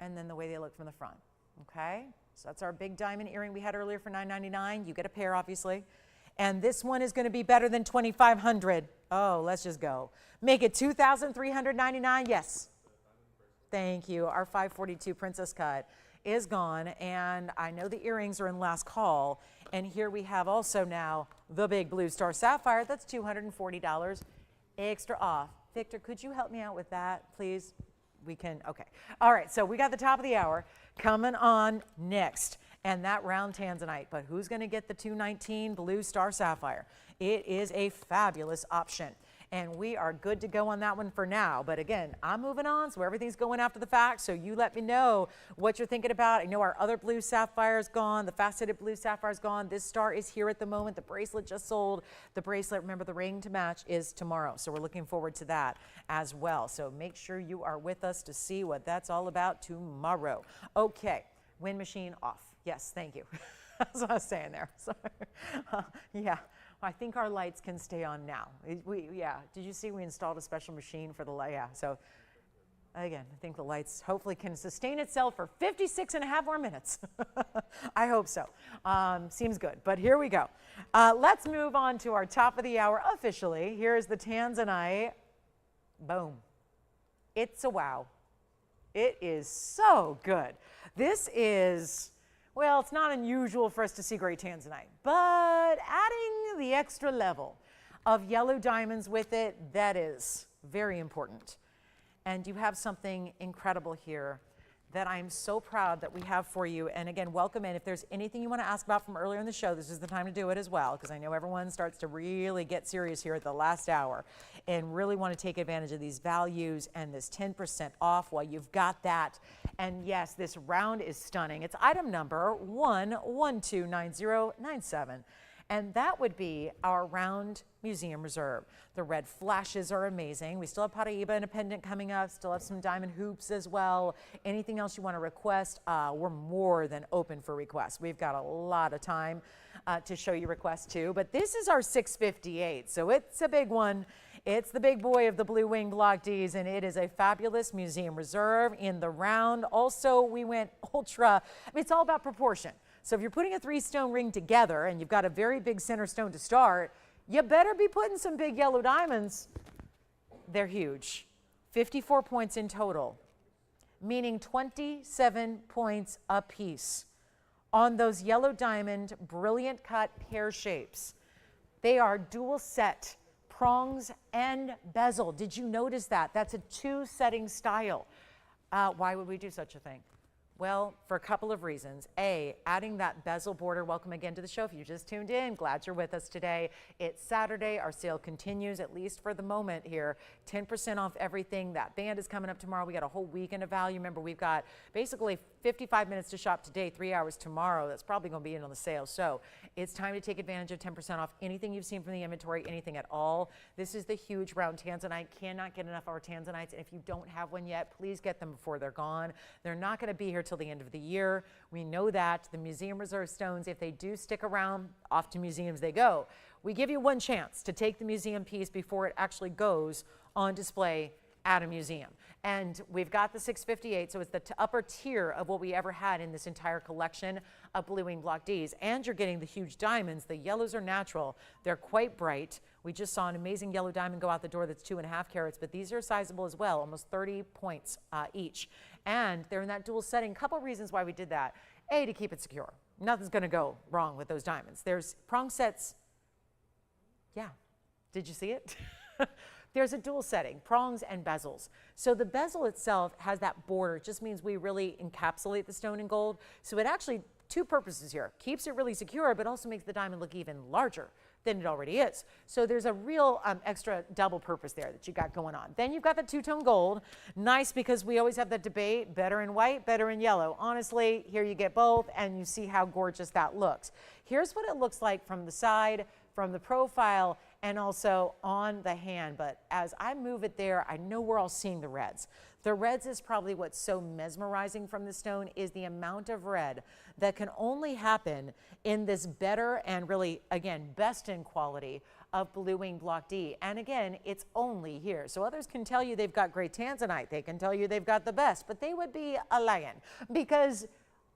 and then the way they look from the front. Okay? So that's our big diamond earring we had earlier for $9.99. You get a pair, obviously. And this one is going to be better than $2,500. Oh, let's just go. Make it $2,399. Yes. Thank you. Our 542 Princess Cut is gone, and I know the earrings are in last call. And here we have also now the big blue star sapphire. That's $240 extra off. Victor, could you help me out with that, please? We can, okay. All right, so we got the top of the hour coming on next, and that round Tanzanite. But who's going to get the 219 blue star sapphire? It is a fabulous option, and we are good to go on that one for now. But again, I'm moving on, so everything's going after the fact. So you let me know what you're thinking about. I know our other blue sapphire is gone. The faceted blue sapphire is gone. This star is here at the moment. The bracelet just sold. The bracelet, remember, the ring to match is tomorrow. So we're looking forward to that as well. So make sure you are with us to see what that's all about tomorrow. Okay, wind machine off. Yes, thank you. That's what I was saying there. Sorry. Yeah. I think our lights can stay on now. Yeah, did you see we installed a special machine for the light? Yeah, so again, I think the lights hopefully can sustain itself for 56 and a half more minutes. I hope so. Seems good, but here we go. Let's move on to our top of the hour officially. Here's the Tanzanite. Boom. It's a wow. It is so good. This is, well, it's not unusual for us to see great Tanzanite, but adding the extra level of yellow diamonds with it, that is very important. And you have something incredible here that I'm so proud that we have for you. And again, welcome in. If there's anything you want to ask about from earlier in the show, this is the time to do it as well, because I know everyone starts to really get serious here at the last hour and really want to take advantage of these values and this 10% off while you've got that. And yes, this round is stunning. It's item number 1129097. And that would be our round museum reserve. The red flashes are amazing. We still have Paraiba and a pendant coming up, still have some diamond hoops as well. Anything else you want to request, we're more than open for requests. We've got a lot of time to show you requests too, but this is our 658, so it's a big one. It's the big boy of the Blue Wing Block Ds, and it is a fabulous museum reserve in the round. Also, we went ultra, I mean, it's all about proportion. So if you're putting a 3-stone ring together and you've got a very big center stone to start, you better be putting some big yellow diamonds. They're huge. 54 points in total, meaning 27 points a piece on those yellow diamond brilliant cut pear shapes. They are dual set, prongs and bezel. Did you notice that? That's a 2-setting style. Why would we do such a thing? Well, for a couple of reasons. A, adding that bezel border. Welcome again to the show. If you just tuned in, glad you're with us today. It's Saturday. Our sale continues, at least for the moment here. 10% off everything. That band is coming up tomorrow. We got a whole weekend of value. Remember, we've got basically 55 minutes to shop today, 3 hours tomorrow. That's probably going to be in on the sale. So it's time to take advantage of 10% off anything you've seen from the inventory, anything at all. This is the huge round Tanzanite. Cannot get enough of our Tanzanites. And if you don't have one yet, please get them before they're gone. They're not going to be here till the end of the year. We know that. The museum reserve stones, if they do stick around, off to museums they go. We give you one chance to take the museum piece before it actually goes on display at a museum. And we've got the 658, so it's the upper tier of what we ever had in this entire collection of Blue Wing Block Ds. And you're getting the huge diamonds. The yellows are natural. They're quite bright. We just saw an amazing yellow diamond go out the door that's 2.5 carats, but these are sizable as well, almost 30 points each. And they're in that dual setting. Couple reasons why we did that. A, to keep it secure. Nothing's going to go wrong with those diamonds. There's prong sets. Yeah. Did you see it? There's a dual setting, prongs and bezels. So the bezel itself has that border. It just means we really encapsulate the stone in gold. So it actually, 2 purposes here. Keeps it really secure, but also makes the diamond look even larger than it already is. So there's a real extra double purpose there that you got going on. Then you've got the two-tone gold. Nice, because we always have the debate, better in white, better in yellow. Honestly, here you get both, and you see how gorgeous that looks. Here's what it looks like from the side, from the profile, and also on the hand. But as I move it there, I know we're all seeing the reds. The reds is probably what's so mesmerizing from the stone, is the amount of red that can only happen in this better and really, again, best in quality of Blue Wing Block D. And again, it's only here. So others can tell you they've got great Tanzanite. They can tell you they've got the best, but they would be a lying, because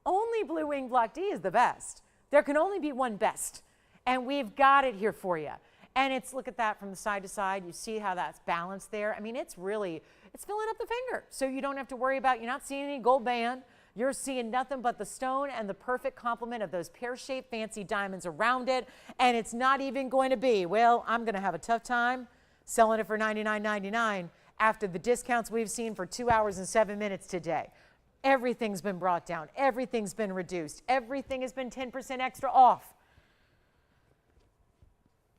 only Blue Wing Block D is the best. There can only be one best, and we've got it here for you. And it's, look at that from the side to side. You see how that's balanced there. I mean, it's really, it's filling up the finger. So you don't have to worry about, you're not seeing any gold band. You're seeing nothing but the stone and the perfect complement of those pear-shaped fancy diamonds around it. And it's not even going to be, well, I'm going to have a tough time selling it for $99.99 after the discounts we've seen for 2 hours and 7 minutes today. Everything's been brought down. Everything's been reduced. Everything has been 10% extra off.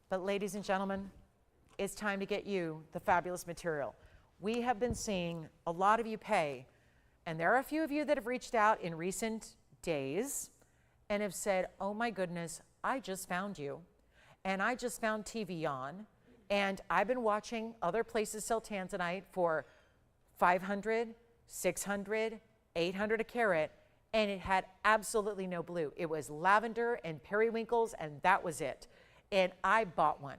But ladies and gentlemen, it's time to get you the fabulous material. We have been seeing a lot of you pay, and there are a few of you that have reached out in recent days and have said, oh my goodness, I just found you, and I just found TVON, and I've been watching other places sell Tanzanite for 500, 600, 800 a carat, and it had absolutely no blue. It was lavender and periwinkles, and that was it. And I bought one.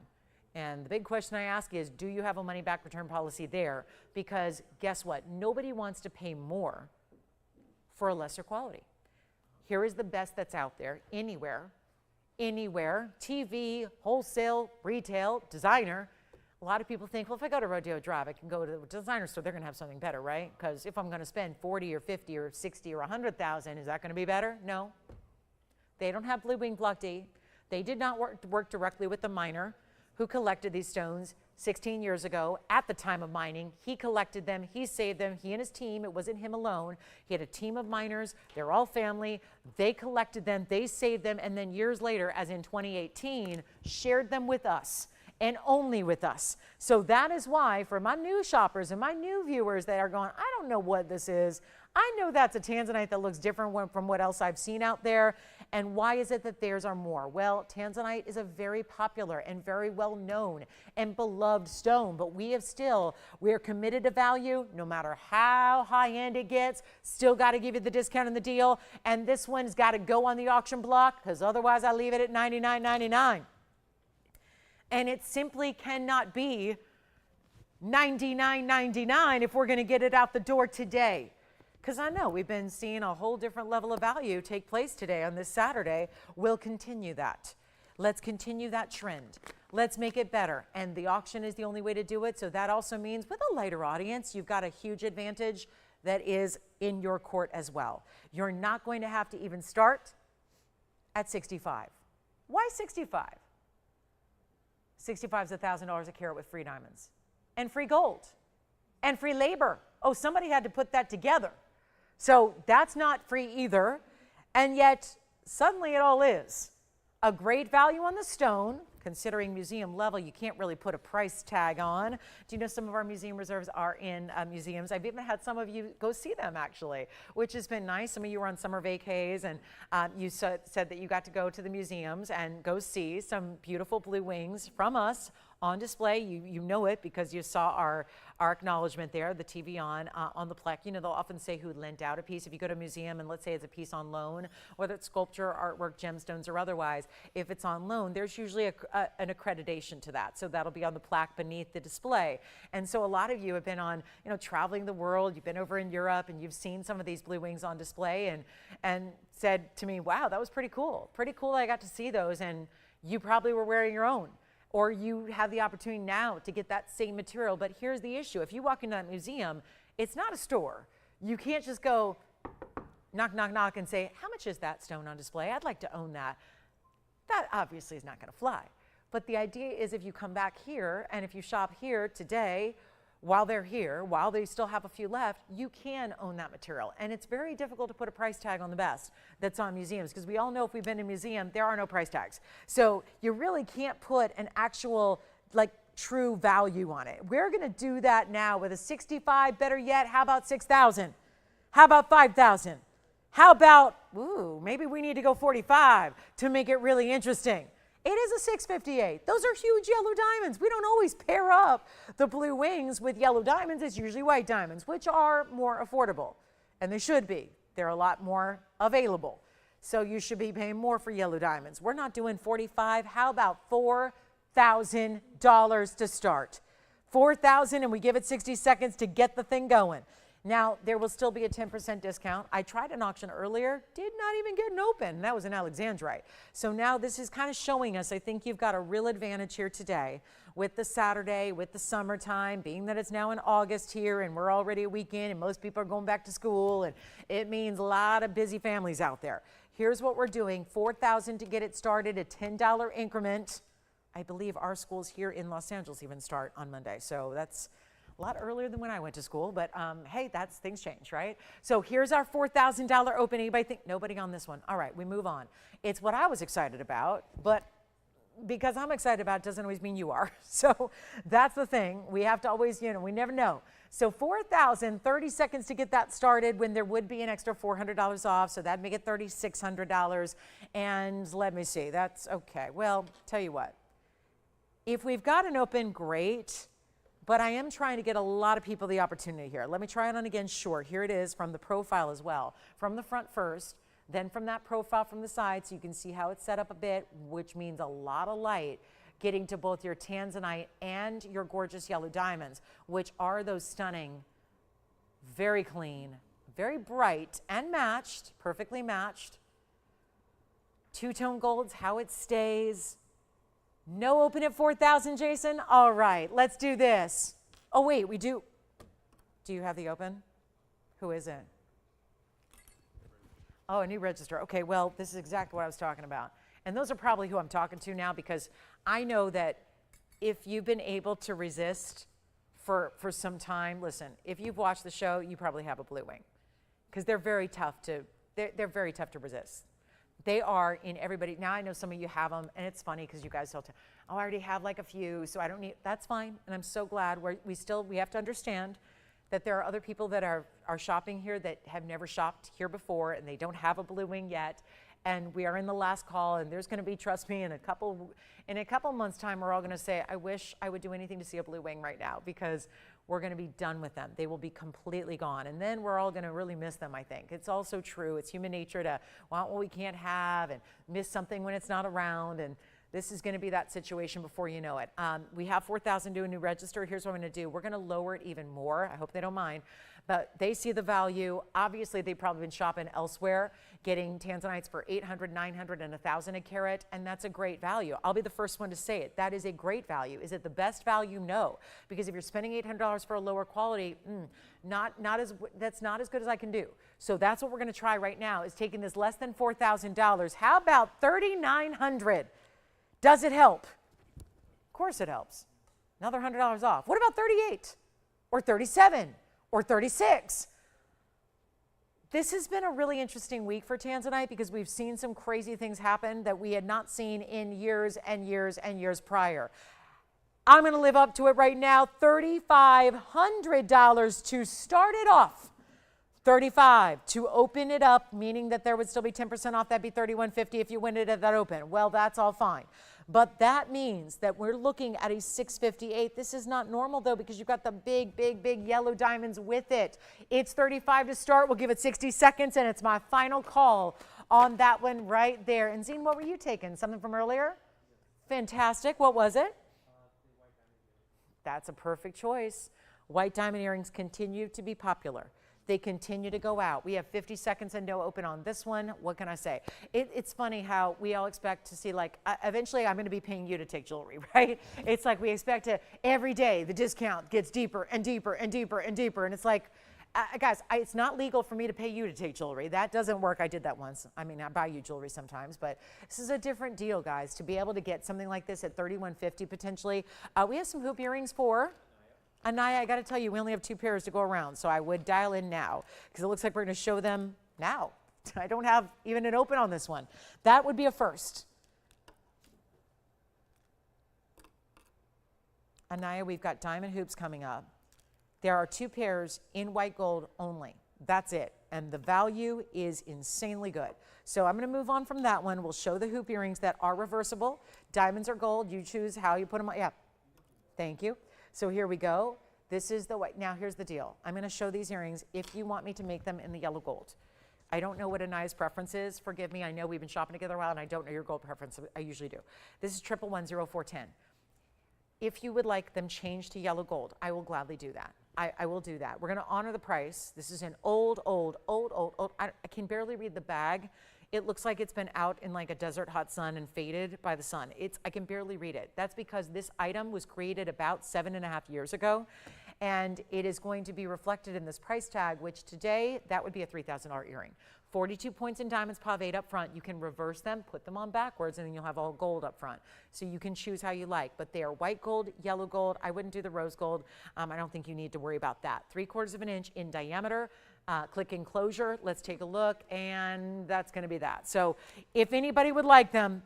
And the big question I ask is, do you have a money back return policy there? Because guess what? Nobody wants to pay more for a lesser quality. Here is the best that's out there anywhere, TV, wholesale, retail, designer. A lot of people think, well, if I go to Rodeo Drive, I can go to the designer store, they're gonna have something better, right? Because if I'm gonna spend 40 or 50 or 60 or 100,000, is that gonna be better? No. They don't have Blue Wing Block D. They did not work directly with the miner who collected these stones 16 years ago at the time of mining. He collected them, he saved them, he and his team, it wasn't him alone. He had a team of miners, they're all family. They collected them, they saved them, and then years later, as in 2018, shared them with us, and only with us. So that is why, for my new shoppers and my new viewers that are going, I don't know what this is, I know that's a Tanzanite that looks different from what else I've seen out there. And why is it that theirs are more? Well, Tanzanite is a very popular and very well known and beloved stone, but we are committed to value no matter how high end it gets. Still got to give you the discount and the deal. And this one's got to go on the auction block, because otherwise I leave it at $99.99. And it simply cannot be $99.99 if we're going to get it out the door today. Because I know we've been seeing a whole different level of value take place today on this Saturday. We'll continue that. Let's continue that trend. Let's make it better. And the auction is the only way to do it. So that also means with a lighter audience, you've got a huge advantage that is in your court as well. You're not going to have to even start at 65. Why 65? 65 is $1,000 a carat with free diamonds and free gold and free labor. Oh, somebody had to put that together. So that's not free either, and yet suddenly it all is. A great value on the stone, considering museum level, you can't really put a price tag on. Do you know some of our museum reserves are in museums? I've even had some of you go see them actually, which has been nice. Some of you were on summer vacays, and you said that you got to go to the museums and go see some beautiful blue wings from us on display. You know it because you saw our acknowledgement there, the TVON on the plaque. You know, they'll often say who lent out a piece. If you go to a museum and let's say it's a piece on loan, whether it's sculpture, artwork, gemstones, or otherwise, if it's on loan, there's usually an accreditation to that. So that'll be on the plaque beneath the display. And so a lot of you have been on, you know, traveling the world. You've been over in Europe and you've seen some of these blue wings on display and said to me, wow, that was pretty cool. Pretty cool that I got to see those, and you probably were wearing your own. Or you have the opportunity now to get that same material. But here's the issue. If you walk into that museum, it's not a store. You can't just go knock, knock, knock and say, how much is that stone on display? I'd like to own that. That obviously is not going to fly. But the idea is if you come back here and if you shop here today, while they're here, while they still have a few left, you can own that material. And it's very difficult to put a price tag on the best that's on museums, because we all know if we've been in a museum, there are no price tags. So you really can't put an actual, like, true value on it. We're going to do that now with a 65, better yet, how about 6,000? How about 5,000? How about, ooh, maybe we need to go 45 to make it really interesting. It is a 658. Those are huge yellow diamonds. We don't always pair up the blue wings with yellow diamonds. It's usually white diamonds, which are more affordable, and they should be. They're a lot more available. So you should be paying more for yellow diamonds. We're not doing 45. How about $4,000 to start? 4,000, and we give it 60 seconds to get the thing going. Now, there will still be a 10% discount. I tried an auction earlier, did not even get an open. That was an Alexandrite. So now this is kind of showing us, I think you've got a real advantage here today with the Saturday, with the summertime, being that it's now in August here and we're already a weekend and most people are going back to school, and it means a lot of busy families out there. Here's what we're doing, $4,000 to get it started, a $10 increment. I believe our schools here in Los Angeles even start on Monday. So that's a lot earlier than when I went to school, but hey, things change, right? So here's our $4,000 open. Anybody think? Nobody on this one. All right, we move on. It's what I was excited about, but because I'm excited about it doesn't always mean you are. So that's the thing. We have to always, we never know. So 4,000, 30 seconds to get that started when there would be an extra $400 off. So that'd make it $3,600. And let me see, that's okay. Well, tell you what, if we've got an open, great. But I am trying to get a lot of people the opportunity here. Let me try it on again. Sure, here it is from the profile as well. From the front first, then from that profile from the side, so you can see how it's set up a bit, which means a lot of light getting to both your Tanzanite and your gorgeous yellow diamonds, which are those stunning, very clean, very bright and matched, perfectly matched. Two-tone golds, how it stays. No open at 4,000, Jason? All right, let's do this. Oh, wait, we do. Do you have the open? Who is it? Oh, a new register. Okay, well, this is exactly what I was talking about. And those are probably who I'm talking to now, because I know that if you've been able to resist for some time, listen, if you've watched the show, you probably have a blue wing, because they're very tough to, they're very tough to resist. They are in everybody. Now I know some of you have them, and it's funny because you guys tell, oh, I already have like a few, so I don't need, that's fine. And I'm so glad we have to understand that there are other people that are shopping here that have never shopped here before, and they don't have a blue wing yet. And we are in the last call, and there's going to be, trust me, in a couple months' time, we're all going to say, I wish I would do anything to see a blue wing right now, because we're going to be done with them. They will be completely gone. And then we're all going to really miss them, I think. It's also true. It's human nature to want what we can't have and miss something when it's not around. And this is going to be that situation before you know it. We have 4,000 to a new register. Here's what I'm going to do. We're going to lower it even more. I hope they don't mind. But they see the value. Obviously, they've probably been shopping elsewhere, getting Tanzanites for 800, 900, and 1,000 a carat, and that's a great value. I'll be the first one to say it. That is a great value. Is it the best value? No. Because if you're spending $800 for a lower quality, that's not as good as I can do. So that's what we're going to try right now, is taking this less than $4,000. How about $3,900? Does it help? Of course it helps. Another $100 off. What about 38 or 37 or 36? This has been a really interesting week for Tanzanite, because we've seen some crazy things happen that we had not seen in years and years and years prior. I'm going to live up to it right now. $3,500 to start it off. 35 to open it up, meaning that there would still be 10% off. That'd be $3,150 if you win it at that open. Well, that's all fine. But that means that we're looking at a 658. This is not normal, though, because you've got the big, big, big yellow diamonds with it. It's 35 to start. We'll give it 60 seconds, and it's my final call on that one right there. And Zine, what were you taking? Something from earlier? Fantastic. What was it? That's a perfect choice. White diamond earrings continue to be popular. They continue to go out. We have 50 seconds and no open on this one. What can I say? It's funny how we all expect to see, like, eventually I'm going to be paying you to take jewelry, right? It's like we expect to, every day the discount gets deeper and deeper and deeper and deeper. And it's like, guys, it's not legal for me to pay you to take jewelry. That doesn't work. I did that once. I mean, I buy you jewelry sometimes, but this is a different deal, guys, to be able to get something like this at $3,150 potentially. We have some hoop earrings for Anaya, I got to tell you, we only have 2 pairs to go around, so I would dial in now because it looks like we're going to show them now. I don't have even an open on this one. That would be a first. Anaya, we've got diamond hoops coming up. There are 2 pairs in white gold only. That's it. And the value is insanely good. So I'm going to move on from that one. We'll show the hoop earrings that are reversible. Diamonds are gold. You choose how you put them on. Yeah. Thank you. So here we go. This is the white. Now here's the deal. I'm going to show these earrings if you want me to make them in the yellow gold. I don't know what Anaya's preference is. Forgive me. I know we've been shopping together a while and I don't know your gold preference. I usually do. This is 1110410. If you would like them changed to yellow gold, I will gladly do that. I will do that. We're going to honor the price. This is an old. I can barely read the bag. It looks like it's been out in like a desert hot sun and faded by the sun. I can barely read it. That's because this item was created about 7.5 years ago, and it is going to be reflected in this price tag, which today, that would be a $3,000 earring. 42 points in diamonds paved up front. You can reverse them, put them on backwards, and then you'll have all gold up front. So you can choose how you like, but they are white gold, yellow gold. I wouldn't do the rose gold. I don't think you need to worry about that. 3/4 of an inch in diameter. Click enclosure. Let's take a look, and that's going to be that. So if anybody would like them,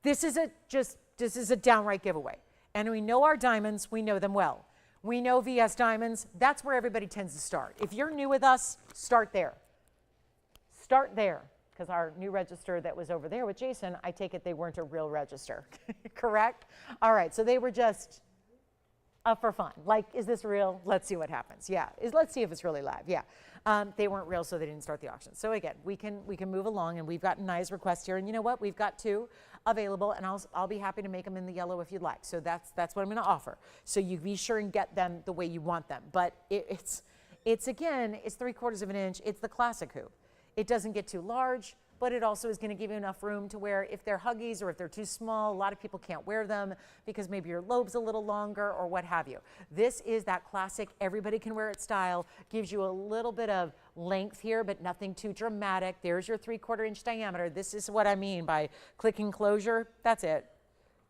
this is a downright giveaway. And we know our diamonds. We know them well. We know VS diamonds. That's where everybody tends to start. If you're new with us, start there. Start there, because our new register that was over there with Jason, I take it they weren't a real register, correct? All right, so they were just for fun. Like, is this real? Let's see what happens. Yeah, let's see if it's really live. Yeah, they weren't real, so they didn't start the auction. So again, we can move along, and we've got Nia's request here, and you know what? We've got 2 available, and I'll be happy to make them in the yellow if you'd like. So that's what I'm going to offer. So you be sure and get them the way you want them. But it's 3/4 of an inch. It's the classic hoop. It doesn't get too large, but it also is going to give you enough room to where if they're huggies or if they're too small, a lot of people can't wear them because maybe your lobe's a little longer or what have you. This is that classic, everybody can wear it style, gives you a little bit of length here, but nothing too dramatic. There's your 3/4 inch diameter. This is what I mean by click enclosure. That's it.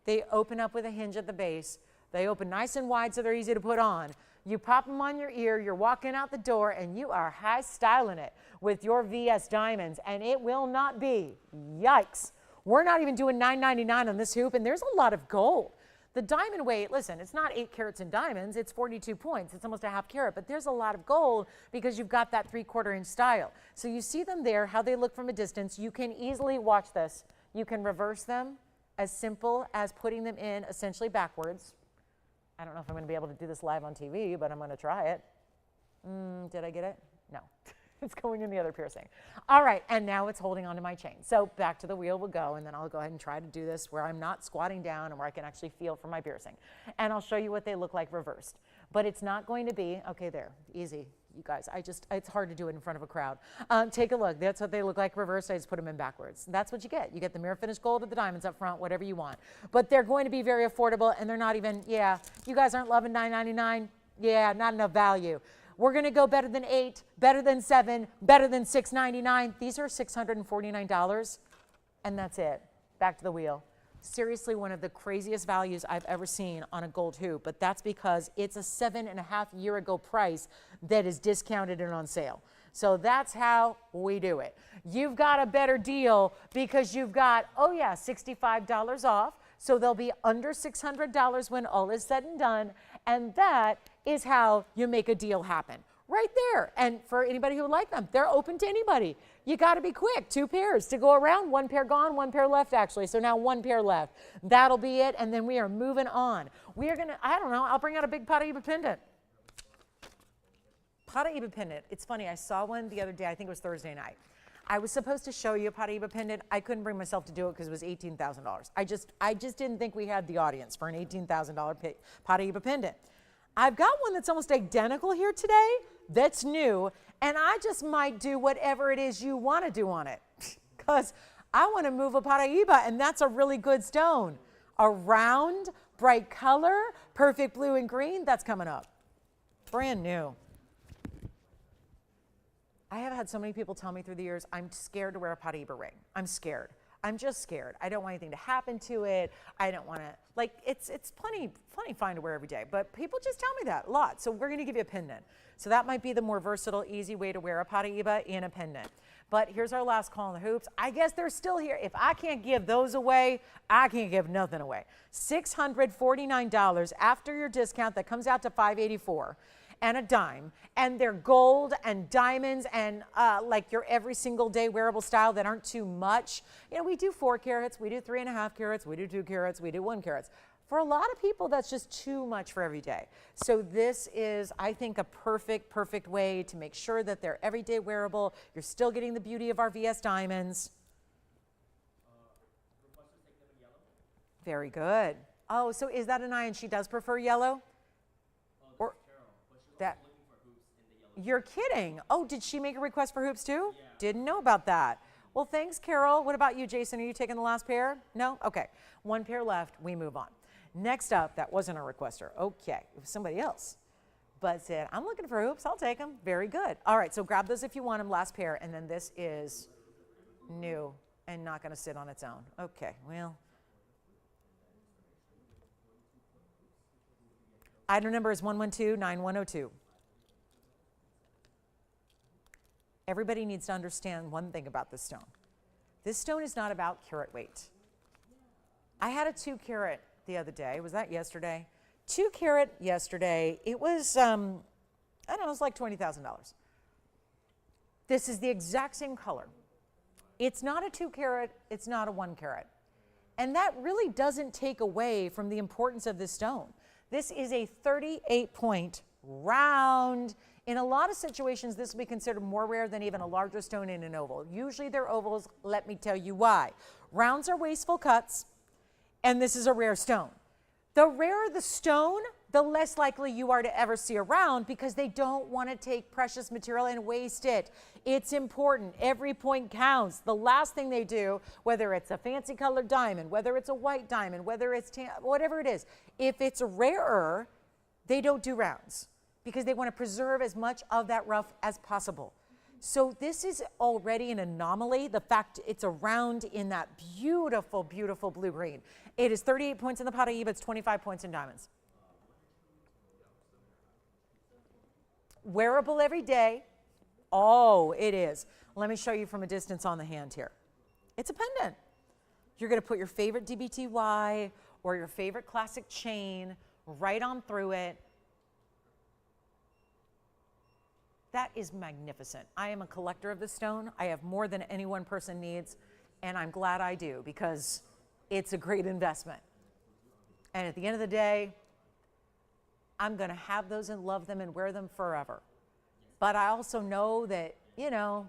They open up with a hinge at the base. They open nice and wide so they're easy to put on. You pop them on your ear, you're walking out the door, and you are high styling it with your VS diamonds, and it will not be. Yikes. We're not even doing $9.99 on this hoop, and there's a lot of gold. The diamond weight, listen, it's not 8 carats in diamonds, it's 42 points. It's almost a half carat, but there's a lot of gold because you've got that 3/4 inch style. So you see them there, how they look from a distance. You can easily watch this. You can reverse them as simple as putting them in essentially backwards. I don't know if I'm going to be able to do this live on TV, but I'm going to try it. Did I get it? No. It's going in the other piercing. All right, and now it's holding onto my chain. So back to the wheel we'll go, and then I'll go ahead and try to do this where I'm not squatting down and where I can actually feel for my piercing. And I'll show you what they look like reversed. But it's not going to be, okay, there, easy. You guys, it's hard to do it in front of a crowd. Take a look. That's what they look like reversed. I just put them in backwards. That's what you get. You get the mirror finished gold with the diamonds up front, whatever you want. But they're going to be very affordable, and they're not even, yeah, you guys aren't loving $9.99? Yeah, not enough value. We're going to go better than $8, better than $7, better than $6.99. These are $649, and that's it. Back to the wheel. Seriously, one of the craziest values I've ever seen on a gold hoop, but that's because it's a 7.5 year ago price that is discounted and on sale. So that's how we do it. You've got a better deal because you've got, oh yeah, $65 off. So they'll be under $600 when all is said and done. And that is how you make a deal happen. Right there. And for anybody who would like them, they're open to anybody. You got to be quick. 2 pairs to go around. 1 pair gone, 1 pair left actually. So now 1 pair left. That'll be it. And then we are moving on. We are going to, I don't know, I'll bring out a big Paraiba pendant. Paraiba pendant. It's funny. I saw one the other day. I think it was Thursday night. I was supposed to show you a Paraiba pendant. I couldn't bring myself to do it because it was $18,000. I just didn't think we had the audience for an $18,000 Paraiba pendant. I've got one that's almost identical here today. That's new, and I just might do whatever it is you want to do on it because I want to move a Paraiba, and that's a really good stone. A round, bright color, perfect blue and green, that's coming up. Brand new. I have had so many people tell me through the years, I'm scared to wear a Paraiba ring. I'm scared. I'm just scared. I don't want anything to happen to it. I don't want to, like, it's plenty fine to wear every day, but people just tell me that a lot. So we're going to give you a pendant. So that might be the more versatile, easy way to wear a Paraiba in a pendant. But here's our last call on the hoops. I guess they're still here. If I can't give those away, I can't give nothing away. $649 after your discount, that comes out to $584 and a dime. And they're gold and diamonds and like your every single day wearable style that aren't too much. You know, we do 4 carats, we do 3.5 carats, we do 2 carats, we do 1 carats. For a lot of people, that's just too much for every day. So this is, I think, a perfect way to make sure that they're everyday wearable. You're still getting the beauty of our VS diamonds. Very good. Oh, so is that an eye and she does prefer yellow? Or that? You're kidding. Oh, did she make a request for hoops too? Yeah. Didn't know about that. Well, thanks, Carol. What about you, Jason? Are you taking the last pair? No? Okay. 1 pair left. We move on. Next up, that wasn't a requester. Okay, it was somebody else. But said, I'm looking for hoops. I'll take them. Very good. All right, so grab those if you want them. Last pair. And then this is new and not going to sit on its own. Okay, well. Item number is 112-9102. Everybody needs to understand one thing about this stone. This stone is not about carat weight. I had a 2 carat the other day. Was that yesterday? 2 carat yesterday. It was, I don't know, it was like $20,000. This is the exact same color. It's not a 2 carat, it's not a 1 carat. And that really doesn't take away from the importance of this stone. This is a 38-point round. In a lot of situations, this will be considered more rare than even a larger stone in an oval. Usually they're ovals. Let me tell you why. Rounds are wasteful cuts, and this is a rare stone. The rarer the stone, the less likely you are to ever see a round because they don't want to take precious material and waste it. It's important. Every point counts. The last thing they do, whether it's a fancy colored diamond, whether it's a white diamond, whether it's whatever it is, if it's rarer, they don't do rounds because they want to preserve as much of that rough as possible. So this is already an anomaly, the fact it's a round in that beautiful, beautiful blue-green. It is 38 points in the Paraiba, it's 25 points in diamonds. Wearable every day. Oh, it is. Let me show you from a distance on the hand here. It's a pendant. You're going to put your favorite DBTY or your favorite classic chain right on through it. That is magnificent. I am a collector of this stone. I have more than any one person needs, and I'm glad I do because it's a great investment. And at the end of the day, I'm going to have those and love them and wear them forever. But I also know that, you know,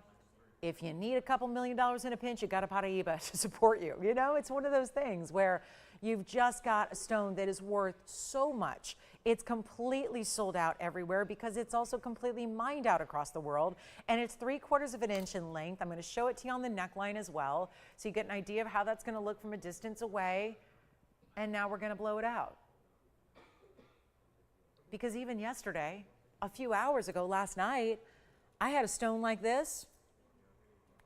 if you need a couple $1 million in a pinch, you got a Paraiba to support you. You know, it's one of those things where you've just got a stone that is worth so much. It's completely sold out everywhere because it's also completely mined out across the world. And it's 3/4 of an inch in length. I'm going to show it to you on the neckline as well, so you get an idea of how that's going to look from a distance away. And now we're going to blow it out. Because even yesterday, a few hours ago, last night, I had a stone like this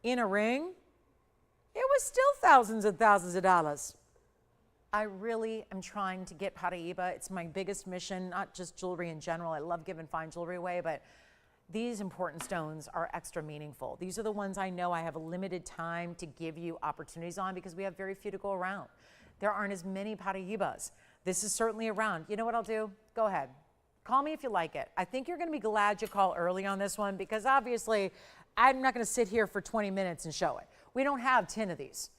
in a ring. It was still thousands and thousands of dollars. I really am trying to get Paraiba. It's my biggest mission, not just jewelry in general. I love giving fine jewelry away, but these important stones are extra meaningful. These are the ones I know I have a limited time to give you opportunities on because we have very few to go around. There aren't as many Paraibas. This is certainly around. You know what I'll do? Go ahead. Call me if you like it. I think you're going to be glad you call early on this one because obviously I'm not going to sit here for 20 minutes and show it. We don't have 10 of these.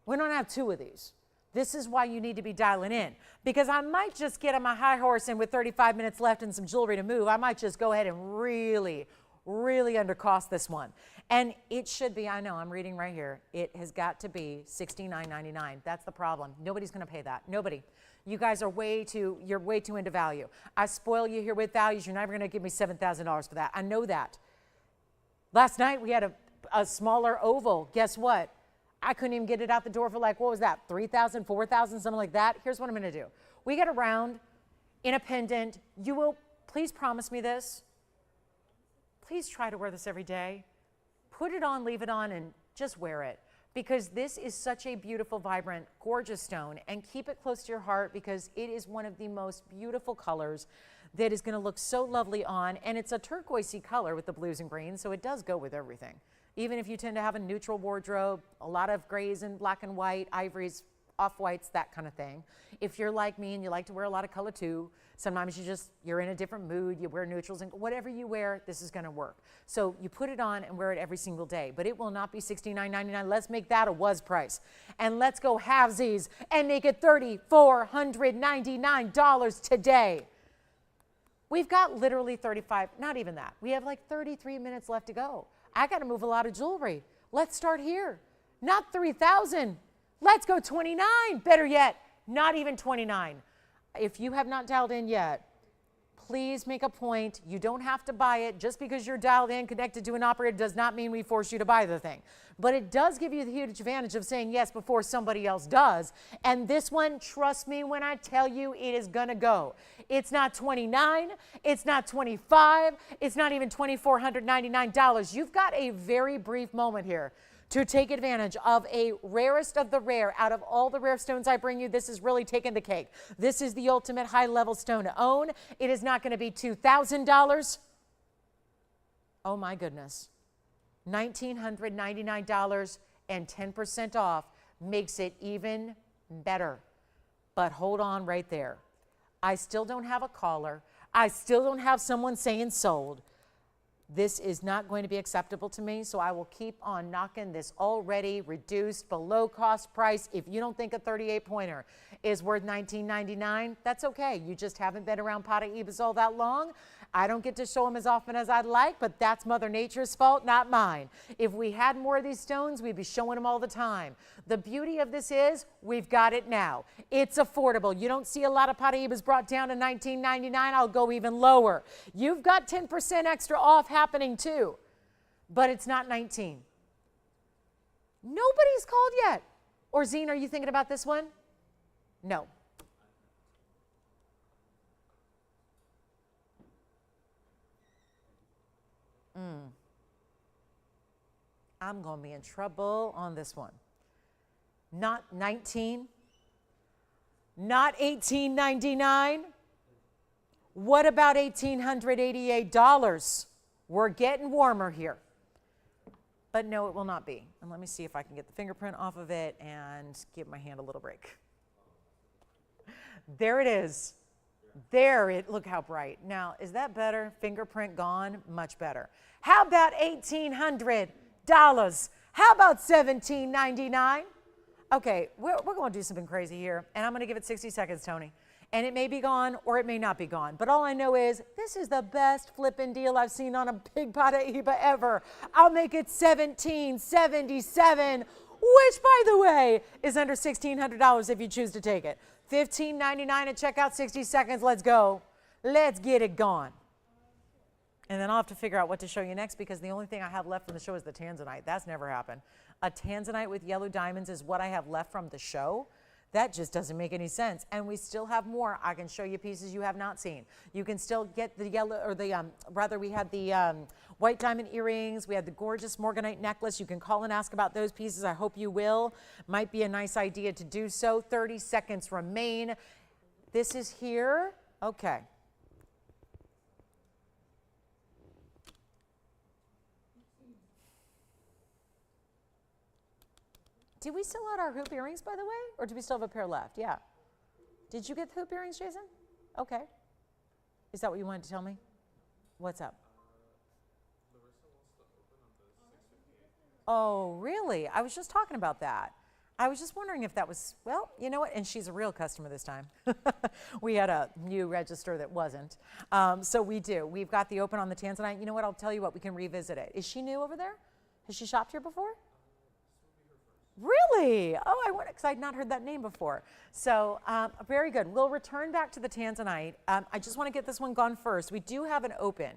We don't have 2 of these. This is why you need to be dialing in because I might just get on my high horse and with 35 minutes left and some jewelry to move, I might just go ahead and really undercost this one. And it should be, I know, I'm reading right here, it has got to be $69.99. That's the problem. Nobody's going to pay that. Nobody. You guys are you're way too into value. I spoil you here with values. You're never going to give me $7,000 for that. I know that. Last night we had a smaller oval. Guess what? I couldn't even get it out the door for like, what was that, 3,000, 4,000, something like that. Here's what I'm going to do. We get around in a pendant. You will please promise me this. Please try to wear this every day. Put it on, leave it on, and just wear it. because this is such a beautiful, vibrant, gorgeous stone, and keep it close to your heart because it is one of the most beautiful colors that is going to look so lovely on, and it's a turquoisey color with the blues and greens, so it does go with everything. Even if you tend to have a neutral wardrobe, a lot of grays and black and white, ivories, off-whites, that kind of thing. If you're like me and you like to wear a lot of color too, sometimes you're in a different mood, you wear neutrals, and whatever you wear, this is gonna work. So you put it on and wear it every single day, but it will not be $69.99. Let's make that a was price. And let's go halvesies and make it $3,499 today. We've got literally 35, not even that. We have like 33 minutes left to go. I gotta move a lot of jewelry. Let's start here. Not 3,000. Let's go 29. Better yet, not even 29. If you have not dialed in yet, please make a point. You don't have to buy it. Just because you're dialed in, connected to an operator, does not mean we force you to buy the thing. But it does give you the huge advantage of saying yes before somebody else does. And this one, trust me when I tell you, it is gonna go. It's not 29, it's not 25, it's not even $2,499. You've got a very brief moment here to take advantage of a rarest of the rare. Out of all the rare stones I bring you, this is really taking the cake. This is the ultimate high-level stone to own. It is not going to be $2,000. Oh my goodness. $1,999 and 10% off makes it even better. But hold on right there. I still don't have a caller. I still don't have someone saying sold. This is not going to be acceptable to me, so I will keep on knocking this already reduced below cost price. If you don't think a 38-pointer is worth $19.99, that's okay. You just haven't been around Paraibas all that long. I don't get to show them as often as I'd like, but that's Mother Nature's fault, not mine. If we had more of these stones, we'd be showing them all the time. The beauty of this is we've got it now. It's affordable. You don't see a lot of Paraibas brought down to $19.99. I'll go even lower. You've got 10% extra off happening too, but it's not 19. Nobody's called yet. Or Zine, are you thinking about this one? No. I'm going to be in trouble on this one. Not 19, not $18.99. What about $1,888? We're getting warmer here. But no, it will not be. And let me see if I can get the fingerprint off of it and give my hand a little break. There it is. There it, look how bright. Now, is that better? Fingerprint gone? Much better. How about $1,800? How about $17.99? Okay, we're going to do something crazy here, and I'm going to give it 60 seconds, Tony. And it may be gone or it may not be gone. But all I know is this is the best flipping deal I've seen on a big Paraiba ever. I'll make it $1,777, which, by the way, is under $1,600 if you choose to take it. $15.99 at checkout, 60 seconds. Let's go. Let's get it gone. And then I'll have to figure out what to show you next because the only thing I have left from the show is the Tanzanite. That's never happened. A Tanzanite with yellow diamonds is what I have left from the show. That just doesn't make any sense. And we still have more. I can show you pieces you have not seen. You can still get the yellow, or the, we had the white diamond earrings. We had the gorgeous Morganite necklace. You can call and ask about those pieces. I hope you will. Might be a nice idea to do so. 30 seconds remain. This is here. Okay. Did we sell out our hoop earrings, by the way? Or do we still have a pair left? Yeah. Did you get the hoop earrings, Jason? Okay. Is that what you wanted to tell me? What's up? Oh, really? I was just talking about that. I was just wondering if that was, well, you know what? And she's a real customer this time. We had a new register that wasn't. So we do. We've got the open on the Tanzanite. You know what? I'll tell you what. We can revisit it. Is she new over there? Has she shopped here before? Really? Oh, I went because I'd not heard that name before. So very good. We'll return back to the Tanzanite. I just want to get this one gone first. We do have an open.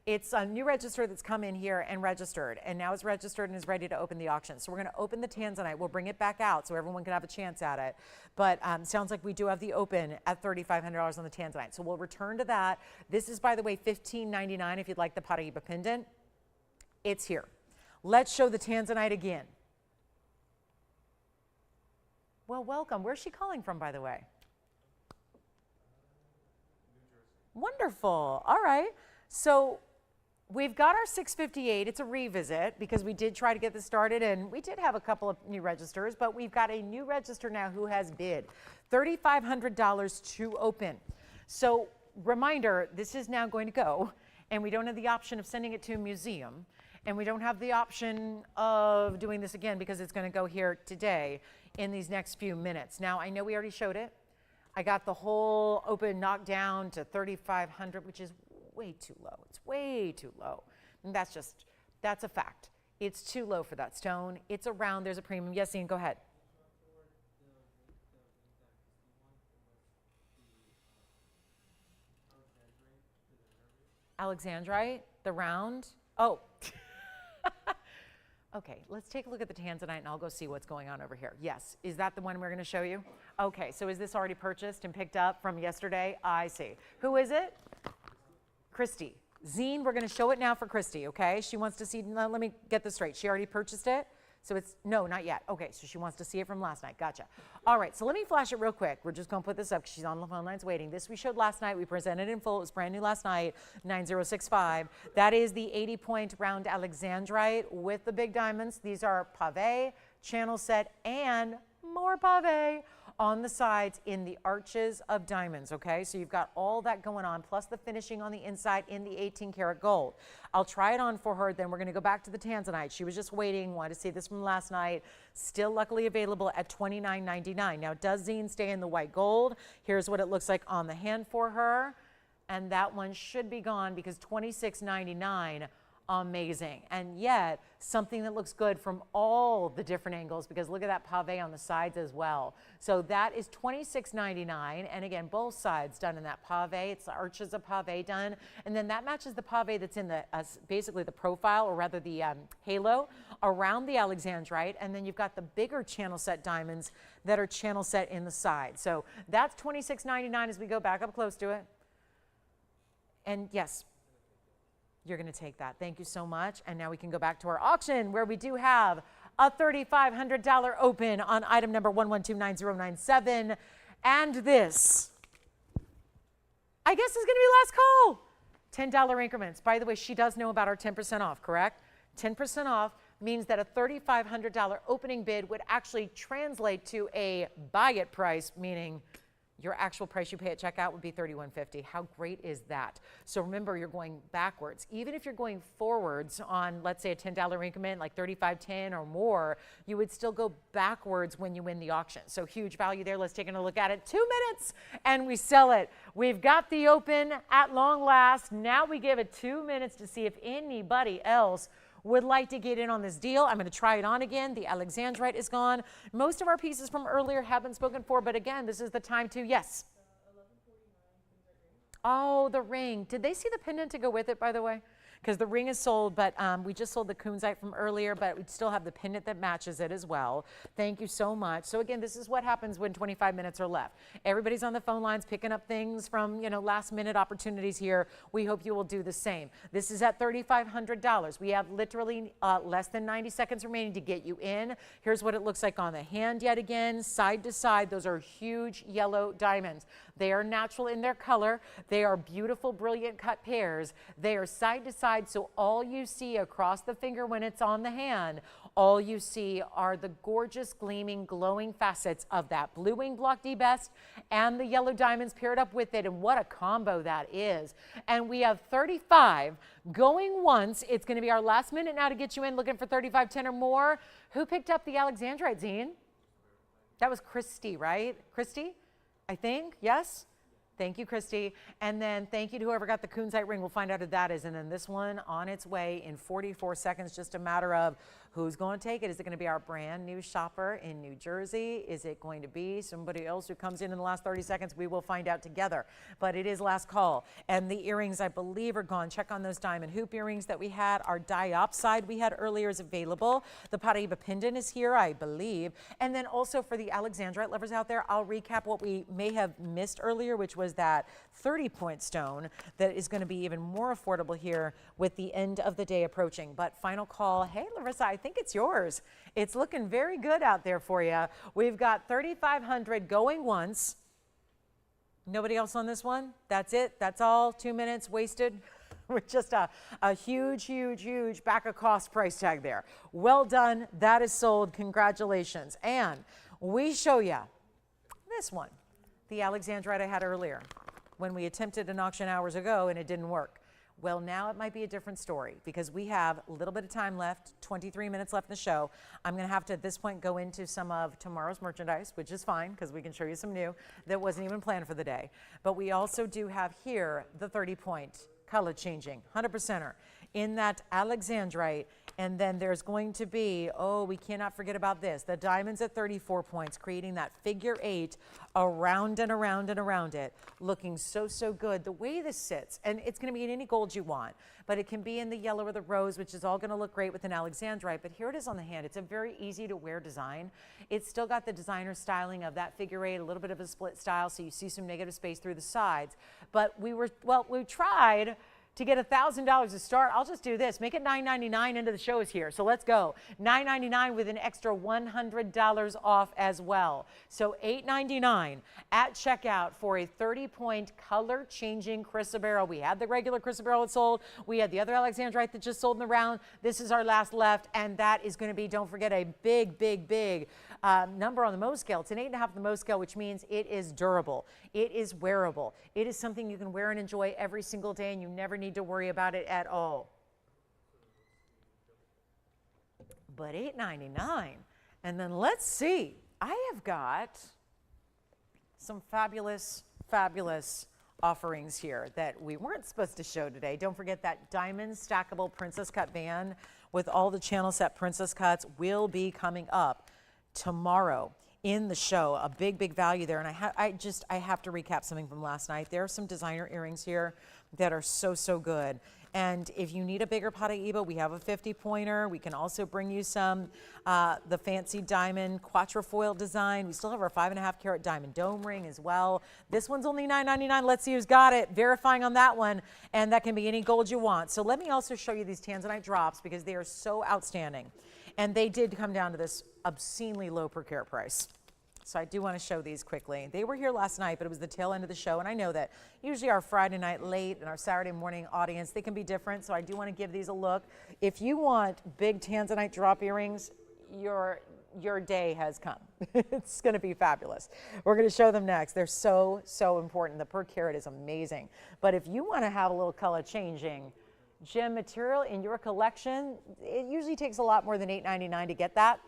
It's a new register that's come in here and registered, and now it's registered and is ready to open the auction. So we're going to open the Tanzanite. We'll bring it back out so everyone can have a chance at it. But sounds like we do have the open at $3,500 on the Tanzanite. So we'll return to that. This is, by the way, $15.99 if you'd like the Paraiba pendant. It's here. Let's show the Tanzanite again. Well, welcome. Where's she calling from, by the way? Wonderful. All right. So we've got our 658. It's a revisit because we did try to get this started and we did have a couple of new registers, but we've got a new register now who has bid $3,500 to open. So reminder, this is now going to go and we don't have the option of sending it to a museum and we don't have the option of doing this again because it's going to go here today in these next few minutes. Now, I know we already showed it. I got the whole open knocked down to 3,500, which is way too low. It's way too low. And that's a fact. It's too low for that stone. It's around, there's a premium. Yes, Ian, go ahead. Alexandrite, the round. Oh. Okay, let's take a look at the Tanzanite and I'll go see what's going on over here. Yes, is that the one we're going to show you? Okay, so is this already purchased and picked up from yesterday? I see. Who is it? Christy. Zine, we're going to show it now for Christy, okay? She wants to see, let me get this straight. She already purchased it? So it's, no, not yet. Okay, so she wants to see it from last night. Gotcha. All right, so let me flash it real quick. We're just going to put this up because she's on the phone lines waiting. This we showed last night. We presented in full. It was brand new last night, 9065. That is the 80-point round Alexandrite with the big diamonds. These are pave, channel set, and more pave on the sides in the arches of diamonds, okay? So you've got all that going on, plus the finishing on the inside in the 18-karat gold. I'll try it on for her, then we're gonna go back to the Tanzanite. She was just waiting, wanted to see this from last night. Still luckily available at $29.99. Now, does Zine stay in the white gold? Here's what it looks like on the hand for her. And that one should be gone because $26.99, amazing. And yet, something that looks good from all the different angles because look at that pave on the sides as well. So that is $26.99. And again, both sides done in that pave. It's the arches of pave done. And then that matches the pave that's in the, basically the profile or rather the halo around the Alexandrite. And then you've got the bigger channel set diamonds that are channel set in the side. So that's $26.99 as we go back up close to it. And yes, you're going to take that. Thank you so much. And now we can go back to our auction where we do have a $3,500 open on item number 1129097. And this, I guess, is going to be last call. $10 increments. By the way, she does know about our 10% off, correct? 10% off means that a $3,500 opening bid would actually translate to a buy it price, meaning your actual price you pay at checkout would be $31.50. How great is that? So remember, you're going backwards. Even if you're going forwards on, let's say, a $10 increment, like $35.10 or more, you would still go backwards when you win the auction. So huge value there. Let's take a look at it. 2 minutes and we sell it. We've got the open at long last. Now we give it 2 minutes to see if anybody else would like to get in on this deal. I'm going to try it on again. The Alexandrite is gone. Most of our pieces from earlier have been spoken for, but again, this is the time to, yes. Oh, the ring. Did they see the pendant to go with it, by the way? Because the ring is sold, but we just sold the kunzite from earlier, but we still have the pendant that matches it as well. Thank you so much. So again, this is what happens when 25 minutes are left. Everybody's on the phone lines picking up things from, last minute opportunities here. We hope you will do the same. This is at $3,500. We have literally less than 90 seconds remaining to get you in. Here's what it looks like on the hand yet again, side to side. Those are huge yellow diamonds. They are natural in their color. They are beautiful, brilliant cut pairs. They are side to side, so all you see across the finger when it's on the hand, all you see are the gorgeous, gleaming, glowing facets of that blue wing block D best and the yellow diamonds paired up with it, and what a combo that is. And we have 35 going once. It's going to be our last minute now to get you in, looking for 35.10 or more. Who picked up the Alexandrite, Zine? That was Christy, right? Christy? I think, yes? Thank you, Christy. And then thank you to whoever got the kunzite ring. We'll find out who that is. And then this one on its way in 44 seconds, just a matter of who's going to take it. Is it going to be our brand new shopper in New Jersey? Is it going to be somebody else who comes in the last 30 seconds? We will find out together. But it is last call. And the earrings, I believe, are gone. Check on those diamond hoop earrings that we had. Our diopside we had earlier is available. The Paraiba pendant is here, I believe. And then also for the Alexandrite lovers out there, I'll recap what we may have missed earlier, which was that 30-point stone that is going to be even more affordable here with the end of the day approaching. But final call. Hey, Larissa, I think it's yours. It's looking very good out there for you. We've got 3,500 going once. Nobody else on this one? That's it? That's all? 2 minutes wasted? With just a huge, huge, huge back of cost price tag there. Well done. That is sold. Congratulations. And we show you this one, the Alexandrite I had earlier when we attempted an auction hours ago and it didn't work. Well, now it might be a different story because we have a little bit of time left, 23 minutes left in the show. I'm going to have to, at this point, go into some of tomorrow's merchandise, which is fine because we can show you some new that wasn't even planned for the day. But we also do have here the 30-point color changing, 100%er in that Alexandrite. And then there's going to be, oh, we cannot forget about this, the diamonds at 34 points, creating that figure 8 around and around and around it, looking so, so good. The way this sits, and it's going to be in any gold you want, but it can be in the yellow or the rose, which is all going to look great with an Alexandrite. But here it is on the hand. It's a very easy to wear design. It's still got the designer styling of that figure 8, a little bit of a split style, so you see some negative space through the sides. But we tried to get $1,000 to start. I'll just do this. Make it $9.99 into the show is here. So let's go. $9.99 with an extra $100 off as well. So $8.99 at checkout for a 30-point color changing chrysoberyl. We had the regular chrysoberyl that sold. We had the other Alexandrite that just sold in the round. This is our last left, and that is going to be, don't forget, a big, big, big number on the Mohs scale. It's an 8.5 on the Mohs scale, which means it is durable. It is wearable. It is something you can wear and enjoy every single day, and you never need to worry about it at all. But $8.99. And then let's see. I have got some fabulous, fabulous offerings here that we weren't supposed to show today. Don't forget that diamond stackable princess cut band with all the channel set princess cuts will be coming up tomorrow in the show. A big, big value there. And I have to recap something from last night. There are some designer earrings here that are so, so good. And if you need a bigger Paraiba, we have a 50-pointer. We can also bring you some, the fancy diamond quatrefoil design. We still have our 5.5 carat diamond dome ring as well. This one's only $9.99. Let's see who's got it. Verifying on that one. And that can be any gold you want. So let me also show you these Tanzanite drops because they are so outstanding. And they did come down to this obscenely low per carat price. So I do want to show these quickly. They were here last night, but it was the tail end of the show. And I know that usually our Friday night late and our Saturday morning audience, they can be different. So I do want to give these a look. If you want big Tanzanite drop earrings, your day has come. It's going to be fabulous. We're going to show them next. They're so, so important. The per carat is amazing. But if you want to have a little color changing gem material in your collection, it usually takes a lot more than $8.99 to get that.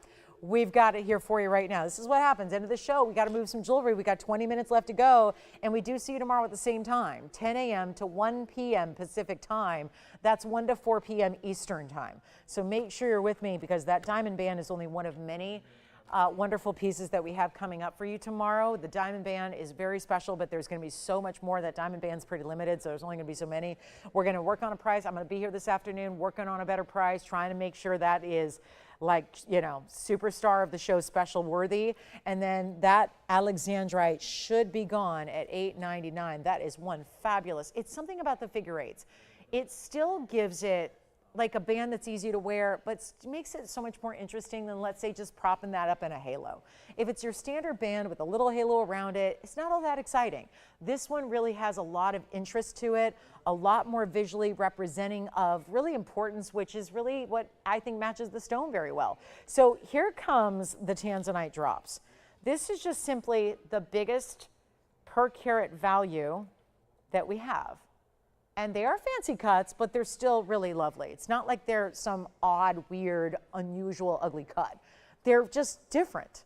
We've got it here for you right now. This is what happens. End of the show, we got to move some jewelry. We got 20 minutes left to go, and we do see you tomorrow at the same time, 10 a.m. to 1 p.m. Pacific time. That's 1 to 4 p.m. Eastern time. So make sure you're with me because that diamond band is only one of many wonderful pieces that we have coming up for you tomorrow. The diamond band is very special, but there's going to be so much more. That diamond band's pretty limited, so there's only going to be so many. We're going to work on a price. I'm going to be here this afternoon working on a better price, trying to make sure that is like, you know, superstar of the show special worthy. And then that Alexandrite should be gone at $8.99. That is one fabulous. It's something about the figure 8s. It still gives it like a band that's easy to wear, but makes it so much more interesting than, let's say, just propping that up in a halo. If it's your standard band with a little halo around it, it's not all that exciting. This one really has a lot of interest to it, a lot more visually representing of really importance, which is really what I think matches the stone very well. So here comes the Tanzanite drops. This is just simply the biggest per carat value that we have. And they are fancy cuts, but they're still really lovely. It's not like they're some odd, weird, unusual, ugly cut. They're just different.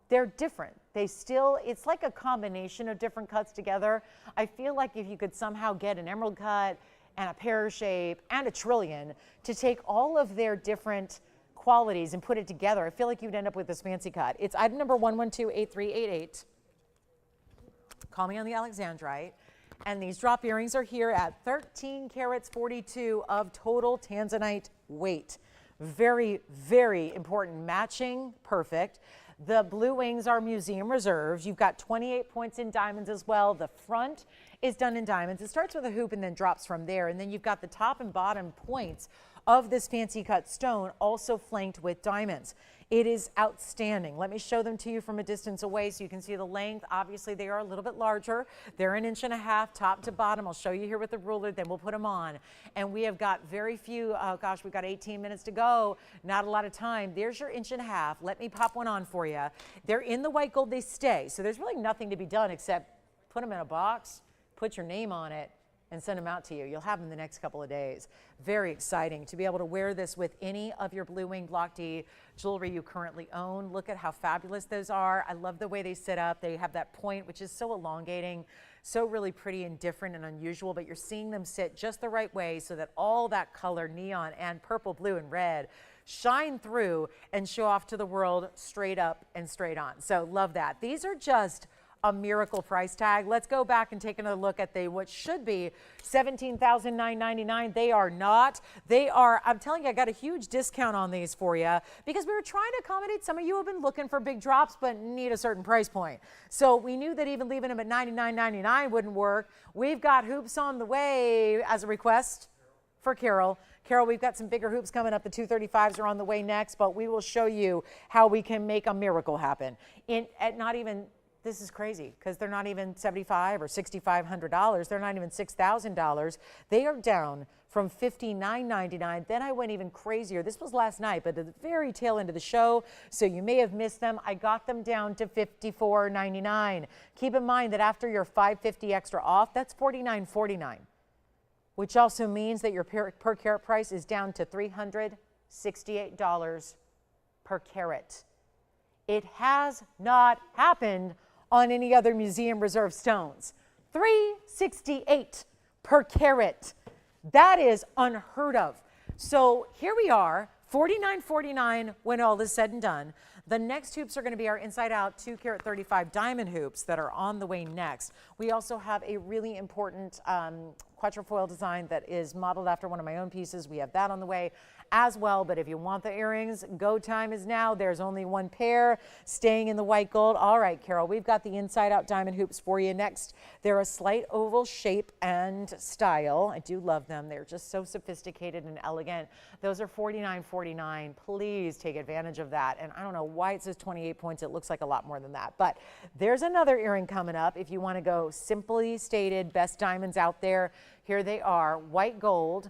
They're different. They still, it's like a combination of different cuts together. I feel like if you could somehow get an emerald cut and a pear shape and a trillion to take all of their different qualities and put it together, I feel like you'd end up with this fancy cut. It's item number 1128388. Call me on the Alexandrite. And these drop earrings are here at 13 carats 42 of total Tanzanite weight. Very, very important. Matching, perfect. The blue wings are museum reserves. You've got 28 points in diamonds as well. The front is done in diamonds. It starts with a hoop and then drops from there. And then you've got the top and bottom points of this fancy cut stone, also flanked with diamonds. It is outstanding. Let me show them to you from a distance away so you can see the length. Obviously, they are a little bit larger. They're 1.5 inches top to bottom. I'll show you here with the ruler, then we'll put them on. And we have got very few, gosh, we've got 18 minutes to go. Not a lot of time. There's your 1.5 inches. Let me pop one on for you. They're in the white gold, they stay. So there's really nothing to be done except put them in a box, put your name on it, and send them out to you. You'll have them the next couple of days. Very exciting to be able to wear this with any of your Blue Wing Block D jewelry you currently own. Look at how fabulous those are. I love the way they sit up. They have that point, which is so elongating, so really pretty and different and unusual, but you're seeing them sit just the right way so that all that color, neon and purple, blue, and red, shine through and show off to the world straight up and straight on. So love that. These are just a miracle price tag. Let's go back and take another look at what should be $17,999. They are not. They are, I'm telling you, I got a huge discount on these for you because we were trying to accommodate some of you who have been looking for big drops but need a certain price point. So we knew that even leaving them at $99.99 wouldn't work. We've got hoops on the way as a request for Carol. Carol, we've got some bigger hoops coming up. The 235s are on the way next, but we will show you how we can make a miracle happen. At not even, this is crazy because they're not even $7,500 or $6,500. They're not even $6,000. They are down from $59.99. Then I went even crazier. This was last night, but at the very tail end of the show, so you may have missed them. I got them down to $54.99. Keep in mind that after your $5.50 extra off, that's $49.49, which also means that your per carat price is down to $368 per carat. It has not happened on any other museum reserve stones. $368 per carat. That is unheard of. So here we are, $49.49 when all is said and done. The next hoops are going to be our inside out 2 carat 35 diamond hoops that are on the way next. We also have a really important quatrefoil design that is modeled after one of my own pieces. We have that on the way as well, but if you want the earrings, go time is now. There's only one pair staying in the white gold. All right, Carol, we've got the inside out diamond hoops for you next. They're a slight oval shape and style. I do love them. They're just so sophisticated and elegant. Those are $49.49. Please take advantage of that. And I don't know why it says 28 points. It looks like a lot more than that, but there's another earring coming up. If you want to go simply stated best diamonds out there, here they are, white gold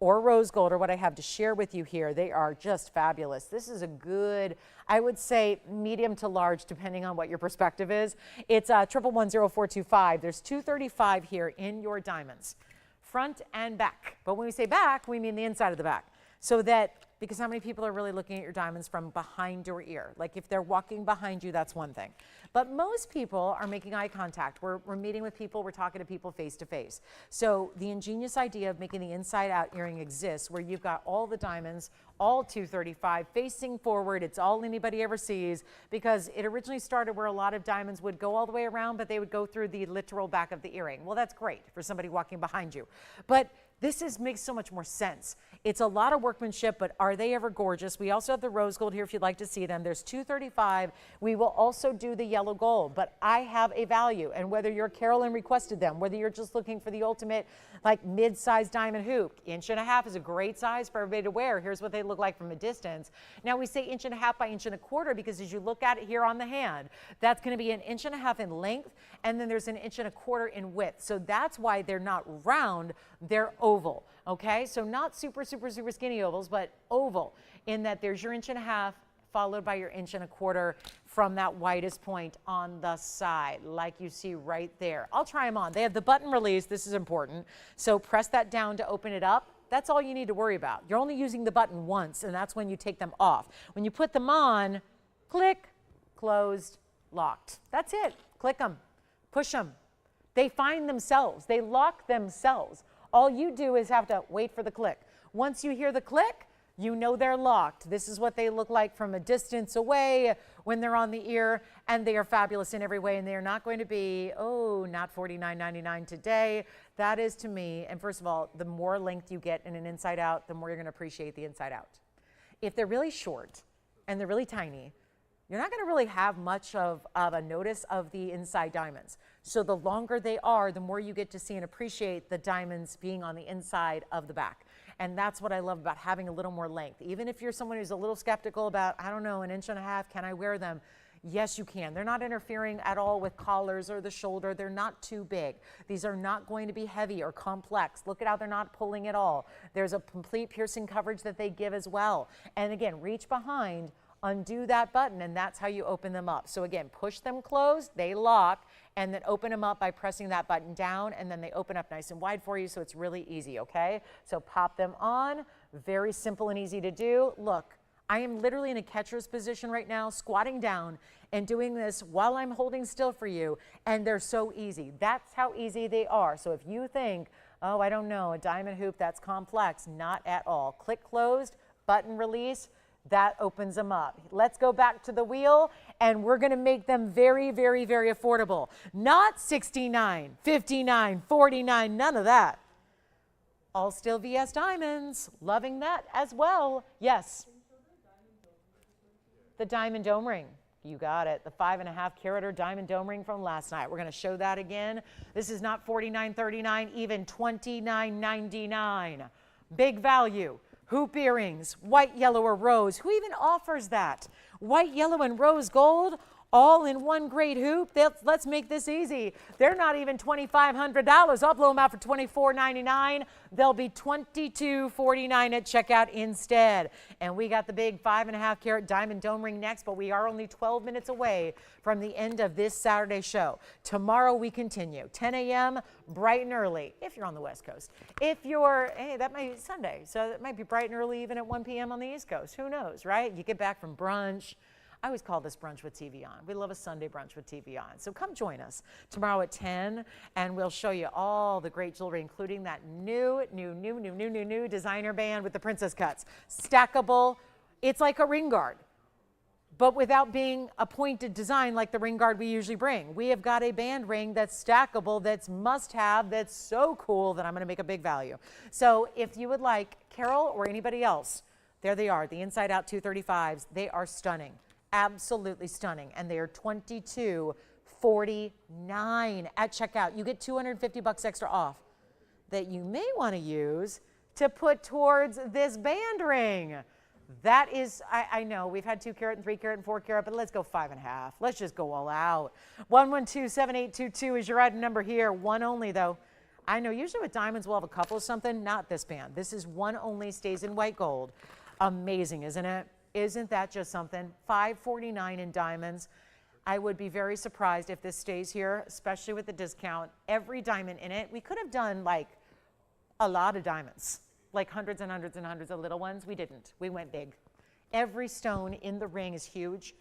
or rose gold, or what I have to share with you here. They are just fabulous. This is a good, I would say medium to large, depending on what your perspective is. It's 1110425. There's 235 here in your diamonds, front and back. But when we say back, we mean the inside of the back. So that, because how many people are really looking at your diamonds from behind your ear? Like if they're walking behind you, that's one thing. But most people are making eye contact. We're meeting with people, we're talking to people face to face. So the ingenious idea of making the inside out earring exists where you've got all the diamonds, all 235 facing forward. It's all anybody ever sees, because it originally started where a lot of diamonds would go all the way around, but they would go through the literal back of the earring. Well, that's great for somebody walking behind you. But this makes so much more sense. It's a lot of workmanship, but are they ever gorgeous? We also have the rose gold here if you'd like to see them. There's 235. We will also do the yellow gold, but I have a value. And whether you're Carolyn requested them, whether you're just looking for the ultimate like mid-sized diamond hoop, 1.5 inches is a great size for everybody to wear. Here's what they look like from a distance. Now we say 1.5 inches by 1.25 inches because as you look at it here on the hand, that's going to be 1.5 inches in length, and then there's 1.25 inches in width. So that's why they're not round, they're oval. Okay, so not super skinny ovals, but oval in that there's your 1.5 inches followed by your 1.25 inches from that widest point on the side, like you see right there. I'll try them on. They have the button release. This is important. So press that down to open it up. That's all you need to worry about. You're only using the button once, and that's when you take them off. When you put them on, click, closed, locked. That's it. Click them, push them. They find themselves. They lock themselves. All you do is have to wait for the click. Once you hear the click, you know they're locked. This is what they look like from a distance away when they're on the ear, and they are fabulous in every way, and they are not going to be, oh, not $49.99 today. That is to me, and first of all, the more length you get in an inside out, the more you're going to appreciate the inside out. If they're really short and they're really tiny, you're not going to really have much of a notice of the inside diamonds. So the longer they are, the more you get to see and appreciate the diamonds being on the inside of the back. And that's what I love about having a little more length. Even if you're someone who's a little skeptical about, I don't know, 1.5 inches, can I wear them? Yes, you can. They're not interfering at all with collars or the shoulder. They're not too big. These are not going to be heavy or complex. Look at how they're not pulling at all. There's a complete piercing coverage that they give as well. And again, reach behind, undo that button, and that's how you open them up. So again, push them closed, they lock, and then open them up by pressing that button down, and then they open up nice and wide for you, so it's really easy, okay? So pop them on, very simple and easy to do. Look, I am literally in a catcher's position right now, squatting down and doing this while I'm holding still for you, and they're so easy. That's how easy they are. So if you think, oh, I don't know, a diamond hoop, that's complex, not at all. Click closed, button release, that opens them up. Let's go back to the wheel, and we're gonna make them very, very, very affordable. Not $69, $59, $49, none of that. All steel VS diamonds, loving that as well. Yes. The diamond dome ring. You got it. The 5.5 carat diamond dome ring from last night. We're going to show that again. This is not $49.39, even $29.99. Big value. Hoop earrings, white, yellow, or rose. Who even offers that? White, yellow, and rose gold, all in one great hoop. Let's make this easy. They're not even $2,500. I'll blow them out for $24.99. They'll be $22.49 at checkout instead. And we got the big 5.5 carat diamond dome ring next, but we are only 12 minutes away from the end of this Saturday show. Tomorrow we continue, 10 a.m., bright and early, if you're on the West Coast. If you're, hey, that might be Sunday, so it might be bright and early even at 1 p.m. on the East Coast. Who knows, right? You get back from brunch. I always call this brunch with TVON. We love a Sunday brunch with TVON. So come join us tomorrow at 10, and we'll show you all the great jewelry, including that new designer band with the princess cuts. Stackable. It's like a ring guard, but without being a pointed design like the ring guard we usually bring. We have got a band ring that's stackable, that's must-have, that's so cool that I'm going to make a big value. So if you would like, Carol or anybody else, there they are, the Inside Out 235s. They are stunning. Absolutely stunning, and they are $22.49 at checkout. You get $250 extra off that you may want to use to put towards this band ring. That is, I know we've had 2 carat and 3 carat and 4 carat, but let's go 5.5. Let's just go all out. 112-7822 is your item number here. One only though. I know usually with diamonds we'll have a couple of something. Not this band. This is one only, stays in white gold. Amazing, isn't it? Isn't that just something? $549 in diamonds. I would be very surprised if this stays here, especially with the discount. Every diamond in it. We could have done like a lot of diamonds, like hundreds and hundreds and hundreds of little ones. We didn't. We went big. Every stone in the ring is huge.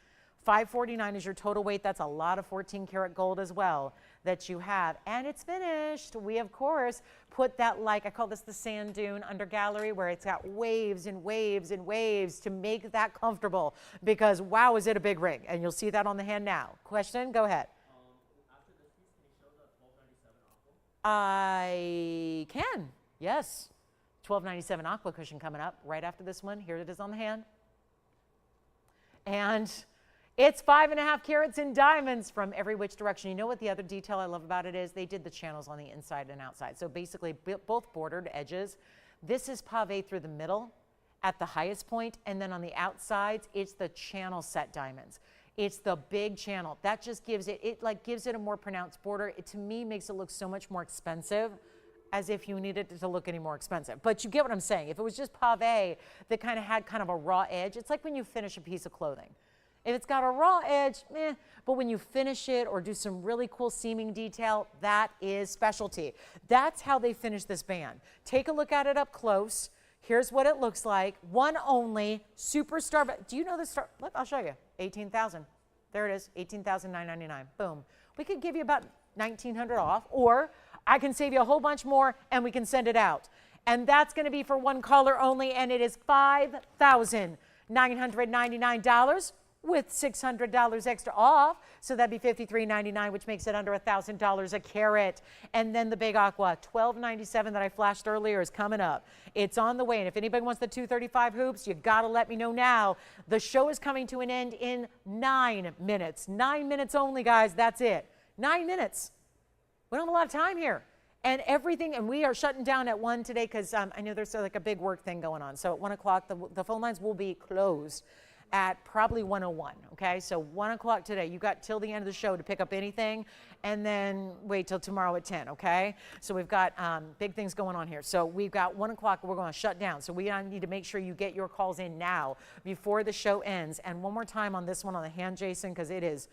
$549 is your total weight. That's a lot of 14 karat gold as well that you have. And it's finished. We, of course, put that, like, I call this the sand dune under gallery, where it's got waves and waves and waves to make that comfortable, because, wow, is it a big ring. And you'll see that on the hand now. Question? Go ahead. After this piece, can you show the $12.97 aqua? I can, yes. $12.97 aqua cushion coming up right after this one. Here it is on the hand. And it's 5.5 carats in diamonds from every which direction. You know what the other detail I love about it is? They did the channels on the inside and outside. So basically both bordered edges. This is pave through the middle at the highest point, and then on the outsides, it's the channel set diamonds. It's the big channel. That just gives it gives it a more pronounced border. It, to me, makes it look so much more expensive, as if you needed it to look any more expensive. But you get what I'm saying. If it was just pave that kind of had kind of a raw edge, it's like when you finish a piece of clothing. If it's got a raw edge, meh, but when you finish it or do some really cool seaming detail, that is specialty. That's how they finish this band. Take a look at it up close. Here's what it looks like. One only, superstar. Do you know the star? Look, I'll show you. 18,000. There it is, 18,999. Boom. We could give you about 1,900 off, or I can save you a whole bunch more and we can send it out. And that's going to be for one caller only, and it is $5,999. with $600 extra off, so that'd be $53.99, which makes it under $1,000 a carat. And then the big aqua, $12.97 that I flashed earlier, is coming up. It's on the way, and if anybody wants the 235 hoops, you gotta let me know now. The show is coming to an end in 9 minutes. 9 minutes only, guys, that's it. 9 minutes. We don't have a lot of time here. And everything, and we are shutting down at 1 today because I know there's like a big work thing going on. So at 1 o'clock, the phone lines will be closed at probably 1:01, okay? So 1 o'clock today, you got till the end of the show to pick up anything, and then wait till tomorrow at 10, okay? So we've got big things going on here. So we've got 1 o'clock, we're gonna shut down. So we need to make sure you get your calls in now before the show ends. And one more time on this one on the hand, Jason, because it's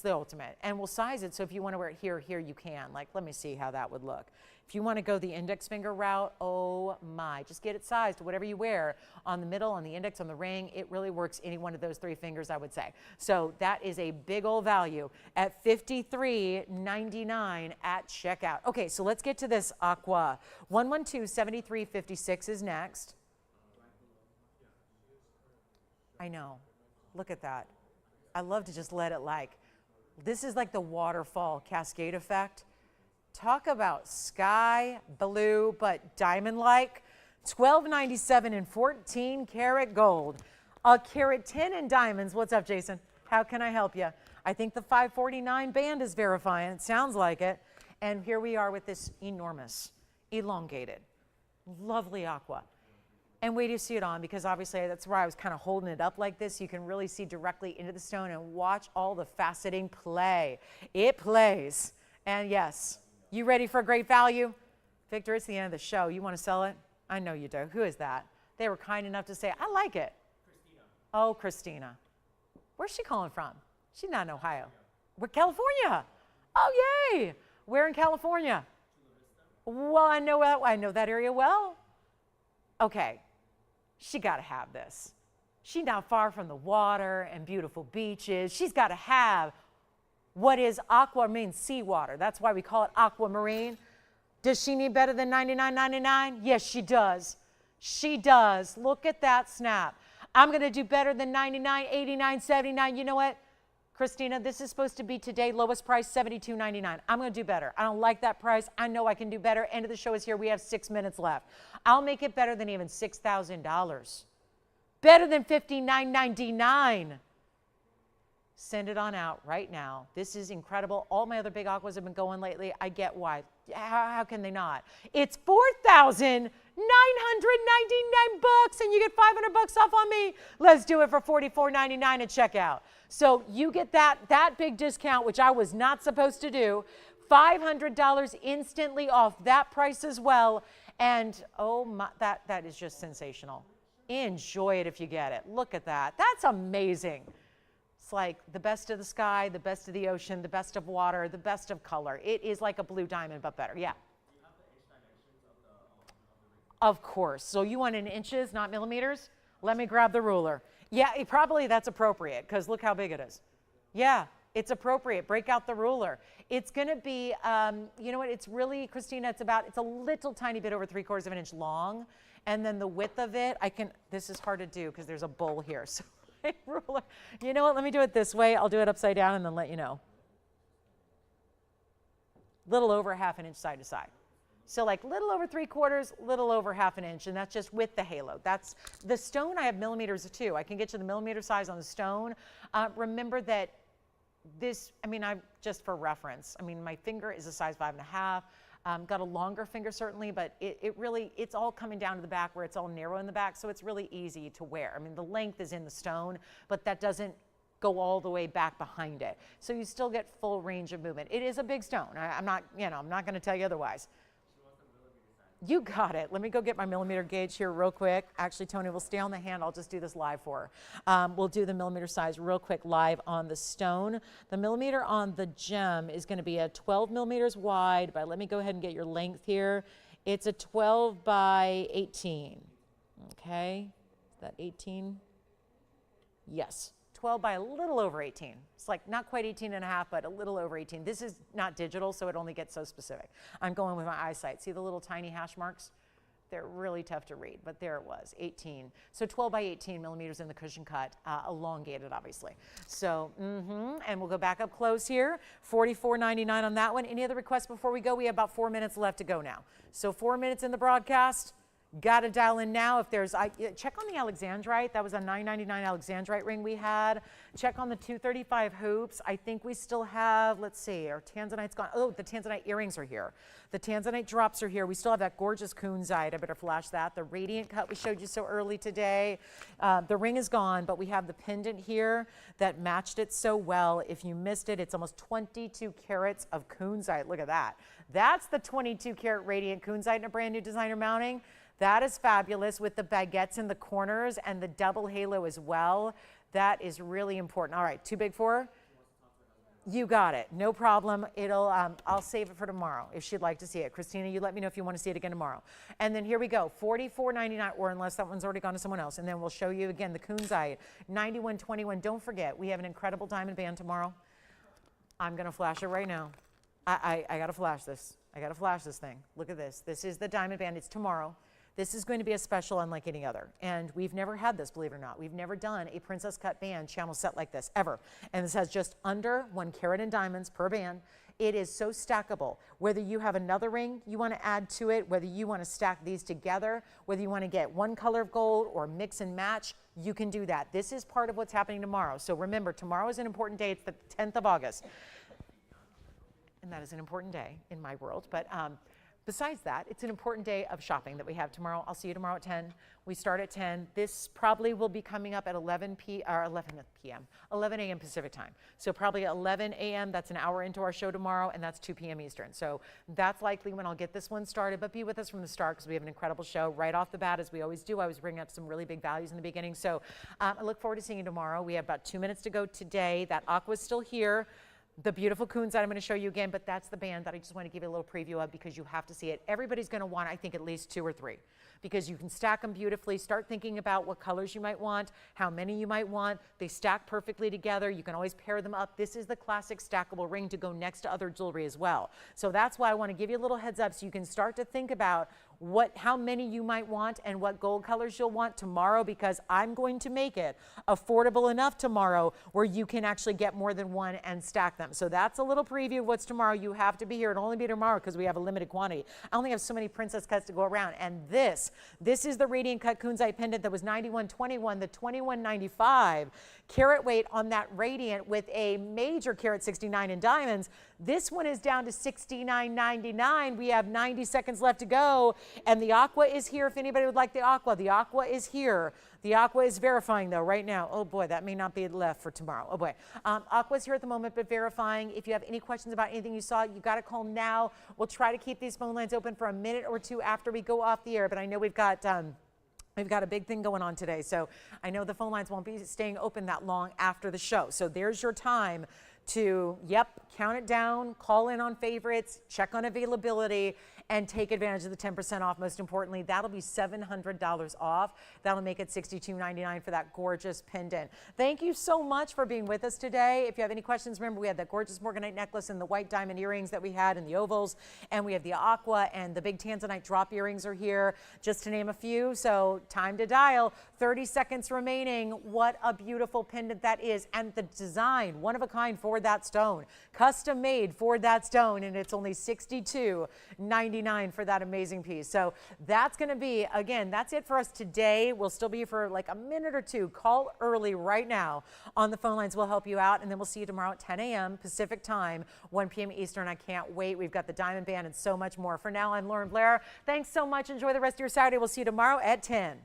the ultimate. And we'll size it, so if you want to wear it here, you can. Like, let me see how that would look. If you want to go the index finger route, oh my, just get it sized, whatever you wear, on the middle, on the index, on the ring. It really works any one of those 3 fingers, I would say. So that is a big old value at $53.99 at checkout. Okay, so let's get to this aqua. 112-7356 is next. I know, look at that. I love to just let it this is like the waterfall cascade effect. Talk about sky blue, but diamond-like. $12.97 in 14 karat gold. A carat 10 in diamonds. What's up, Jason? How can I help you? I think the 549 band is verifying. It sounds like it. And here we are with this enormous, elongated, lovely aqua. And wait till you see it on, because obviously that's where I was kind of holding it up like this. You can really see directly into the stone and watch all the faceting play. It plays. And yes, you ready for a great value? Victor, it's the end of the show. You want to sell it? I know you do. Who is that? They were kind enough to say, I like it. Christina. Oh, Christina. Where's she calling from? She's not in Ohio. We're California. Oh, yay. Where in California? Well, I know that area well. Okay. She got to have this. She's not far from the water and beautiful beaches. She's got to have what is aquamarine, seawater. That's why we call it aquamarine. Does she need better than $99.99? Yes, she does. She does. Look at that snap. I'm going to do better than $99, $89, $79. You know what, Christina, this is supposed to be today, lowest price, $72.99. I'm going to do better. I don't like that price. I know I can do better. End of the show is here. We have 6 minutes left. I'll make it better than even $6,000. Better than $59.99. Send it on out right now. This is incredible. All my other big aquas have been going lately. I get why. How can they not? It's $4,999 and you get $500 off on me. Let's do it for $44.99 at checkout. So you get that big discount, which I was not supposed to do. $500 instantly off that price as well. And oh my, that is just sensational. Enjoy it if you get it. Look at that. That's amazing. It's like the best of the sky, the best of the ocean, the best of water, the best of color. It is like a blue diamond, but better. Yeah. Do you have the inch dimensions of the ring? Of course. So you want in inches, not millimeters? Let me grab the ruler. Yeah, probably that's appropriate because look how big it is. Yeah, it's appropriate. Break out the ruler. It's going to be, you know what? It's really, Christina, it's a little tiny bit over 3/4 of an inch long. And then the width of it, this is hard to do because there's a bowl here. So ruler. You know what? Let me do it this way. I'll do it upside down and then let you know. Little over 1/2 inch side to side. So like little over 3/4, little over 1/2 inch, and that's just with the halo. That's the stone. I have millimeters too. I can get you the millimeter size on the stone. Remember that this, just for reference, my finger is a size 5.5. Got a longer finger certainly, but it's all coming down to the back where it's all narrow in the back, so it's really easy to wear. The length is in the stone, but that doesn't go all the way back behind it. So you still get full range of movement. It is a big stone. I'm not going to tell you otherwise. You got it. Let me go get my millimeter gauge here real quick. Actually, Tony will stay on the hand. I'll just do this live for her. We'll do the millimeter size real quick live on the stone. The millimeter on the gem is going to be a 12 millimeters wide, but let me go ahead and get your length here. It's a 12 by 18. Okay, is that 18? Yes. 12 by a little over 18. It's like not quite 18.5, but a little over 18. This is not digital, so it only gets so specific. I'm going with my eyesight. See the little tiny hash marks? They're really tough to read, but there it was, 18. So 12 by 18 millimeters in the cushion cut, elongated, obviously. So, and we'll go back up close here. $44.99 on that one. Any other requests before we go? We have about 4 minutes left to go now. So 4 minutes in the broadcast. Got to dial in now. If there's, check on the Alexandrite. That was a $9.99 Alexandrite ring we had. Check on the 235 hoops. I think we still have, let's see, our Tanzanite's gone. Oh, the Tanzanite earrings are here. The Tanzanite drops are here. We still have that gorgeous kunzite. I better flash that. The radiant cut we showed you so early today. The ring is gone, but we have the pendant here that matched it so well. If you missed it, it's almost 22 carats of kunzite. Look at that. That's the 22 karat radiant kunzite in a brand new designer mounting. That is fabulous with the baguettes in the corners and the double halo as well. That is really important. All right, too big for her? You got it. No problem. I'll save it for tomorrow if she'd like to see it. Christina, you let me know if you want to see it again tomorrow. And then here we go, $44.99, or unless that one's already gone to someone else. And then we'll show you again the kunzite, $91.21. Don't forget, we have an incredible diamond band tomorrow. I'm going to flash it right now. I got to flash this. I got to flash this thing. Look at this. This is the diamond band. It's tomorrow. This is going to be a special unlike any other. And we've never had this, believe it or not. We've never done a princess cut band channel set like this, ever. And this has just under 1 carat in diamonds per band. It is so stackable. Whether you have another ring you want to add to it, whether you want to stack these together, whether you want to get one color of gold or mix and match, you can do that. This is part of what's happening tomorrow. So remember, tomorrow is an important day. It's the 10th of August. And that is an important day in my world. But besides that, it's an important day of shopping that we have tomorrow. I'll see you tomorrow at 10. We start at 10. This probably will be coming up at 11 a.m. Pacific time. So probably 11 a.m. That's an hour into our show tomorrow, and that's 2 p.m. Eastern. So that's likely when I'll get this one started. But be with us from the start because we have an incredible show right off the bat, as we always do. I was bringing up some really big values in the beginning. So I look forward to seeing you tomorrow. We have about 2 minutes to go today. That aqua is still here. The beautiful kunzite I'm going to show you again, but that's the band that I just want to give you a little preview of because you have to see it. Everybody's going to want, I think, at least 2 or 3 because you can stack them beautifully. Start thinking about what colors you might want, how many you might want. They stack perfectly together. You can always pair them up. This is the classic stackable ring to go next to other jewelry as well. So that's why I want to give you a little heads up so you can start to think about how many you might want and what gold colors you'll want tomorrow, because I'm going to make it affordable enough tomorrow where you can actually get more than one and stack them. So that's a little preview of what's tomorrow. You have to be here. It'll only be tomorrow because we have a limited quantity. I only have so many princess cuts to go around. And this is the radiant cut kunzite pendant that was $91.21, the $21.95 carat weight on that radiant with a major carat 69 in diamonds. This one is down to $69.99. We have 90 seconds left to go. And the aqua is here if anybody would like the aqua. The aqua is here. The aqua is verifying though right now. Oh boy, that may not be left for tomorrow. Oh boy. Aqua is here at the moment, but verifying. If you have any questions about anything you saw, you got to call now. We'll try to keep these phone lines open for a minute or two after we go off the air, but I know we've got a big thing going on today. So I know the phone lines won't be staying open that long after the show. So there's your time to, count it down, call in on favorites, check on availability, and take advantage of the 10% off. Most importantly, that'll be $700 off. That'll make it $62.99 for that gorgeous pendant. Thank you so much for being with us today. If you have any questions, remember we had that gorgeous Morganite necklace and the white diamond earrings that we had in the ovals, and we have the aqua and the big Tanzanite drop earrings are here, just to name a few. So time to dial. 30 seconds remaining. What a beautiful pendant that is, and the design, one of a kind for that stone, custom made for that stone, and it's only $62.99 for that amazing piece. So that's going to be, again, that's it for us today. We'll still be here for like a minute or two. Call early right now on the phone lines. We'll help you out, and then we'll see you tomorrow at 10 a.m. Pacific time, 1 p.m. Eastern. I can't wait. We've got the diamond band and so much more. For now, I'm Lauren Blair. Thanks so much. Enjoy the rest of your Saturday. We'll see you tomorrow at 10.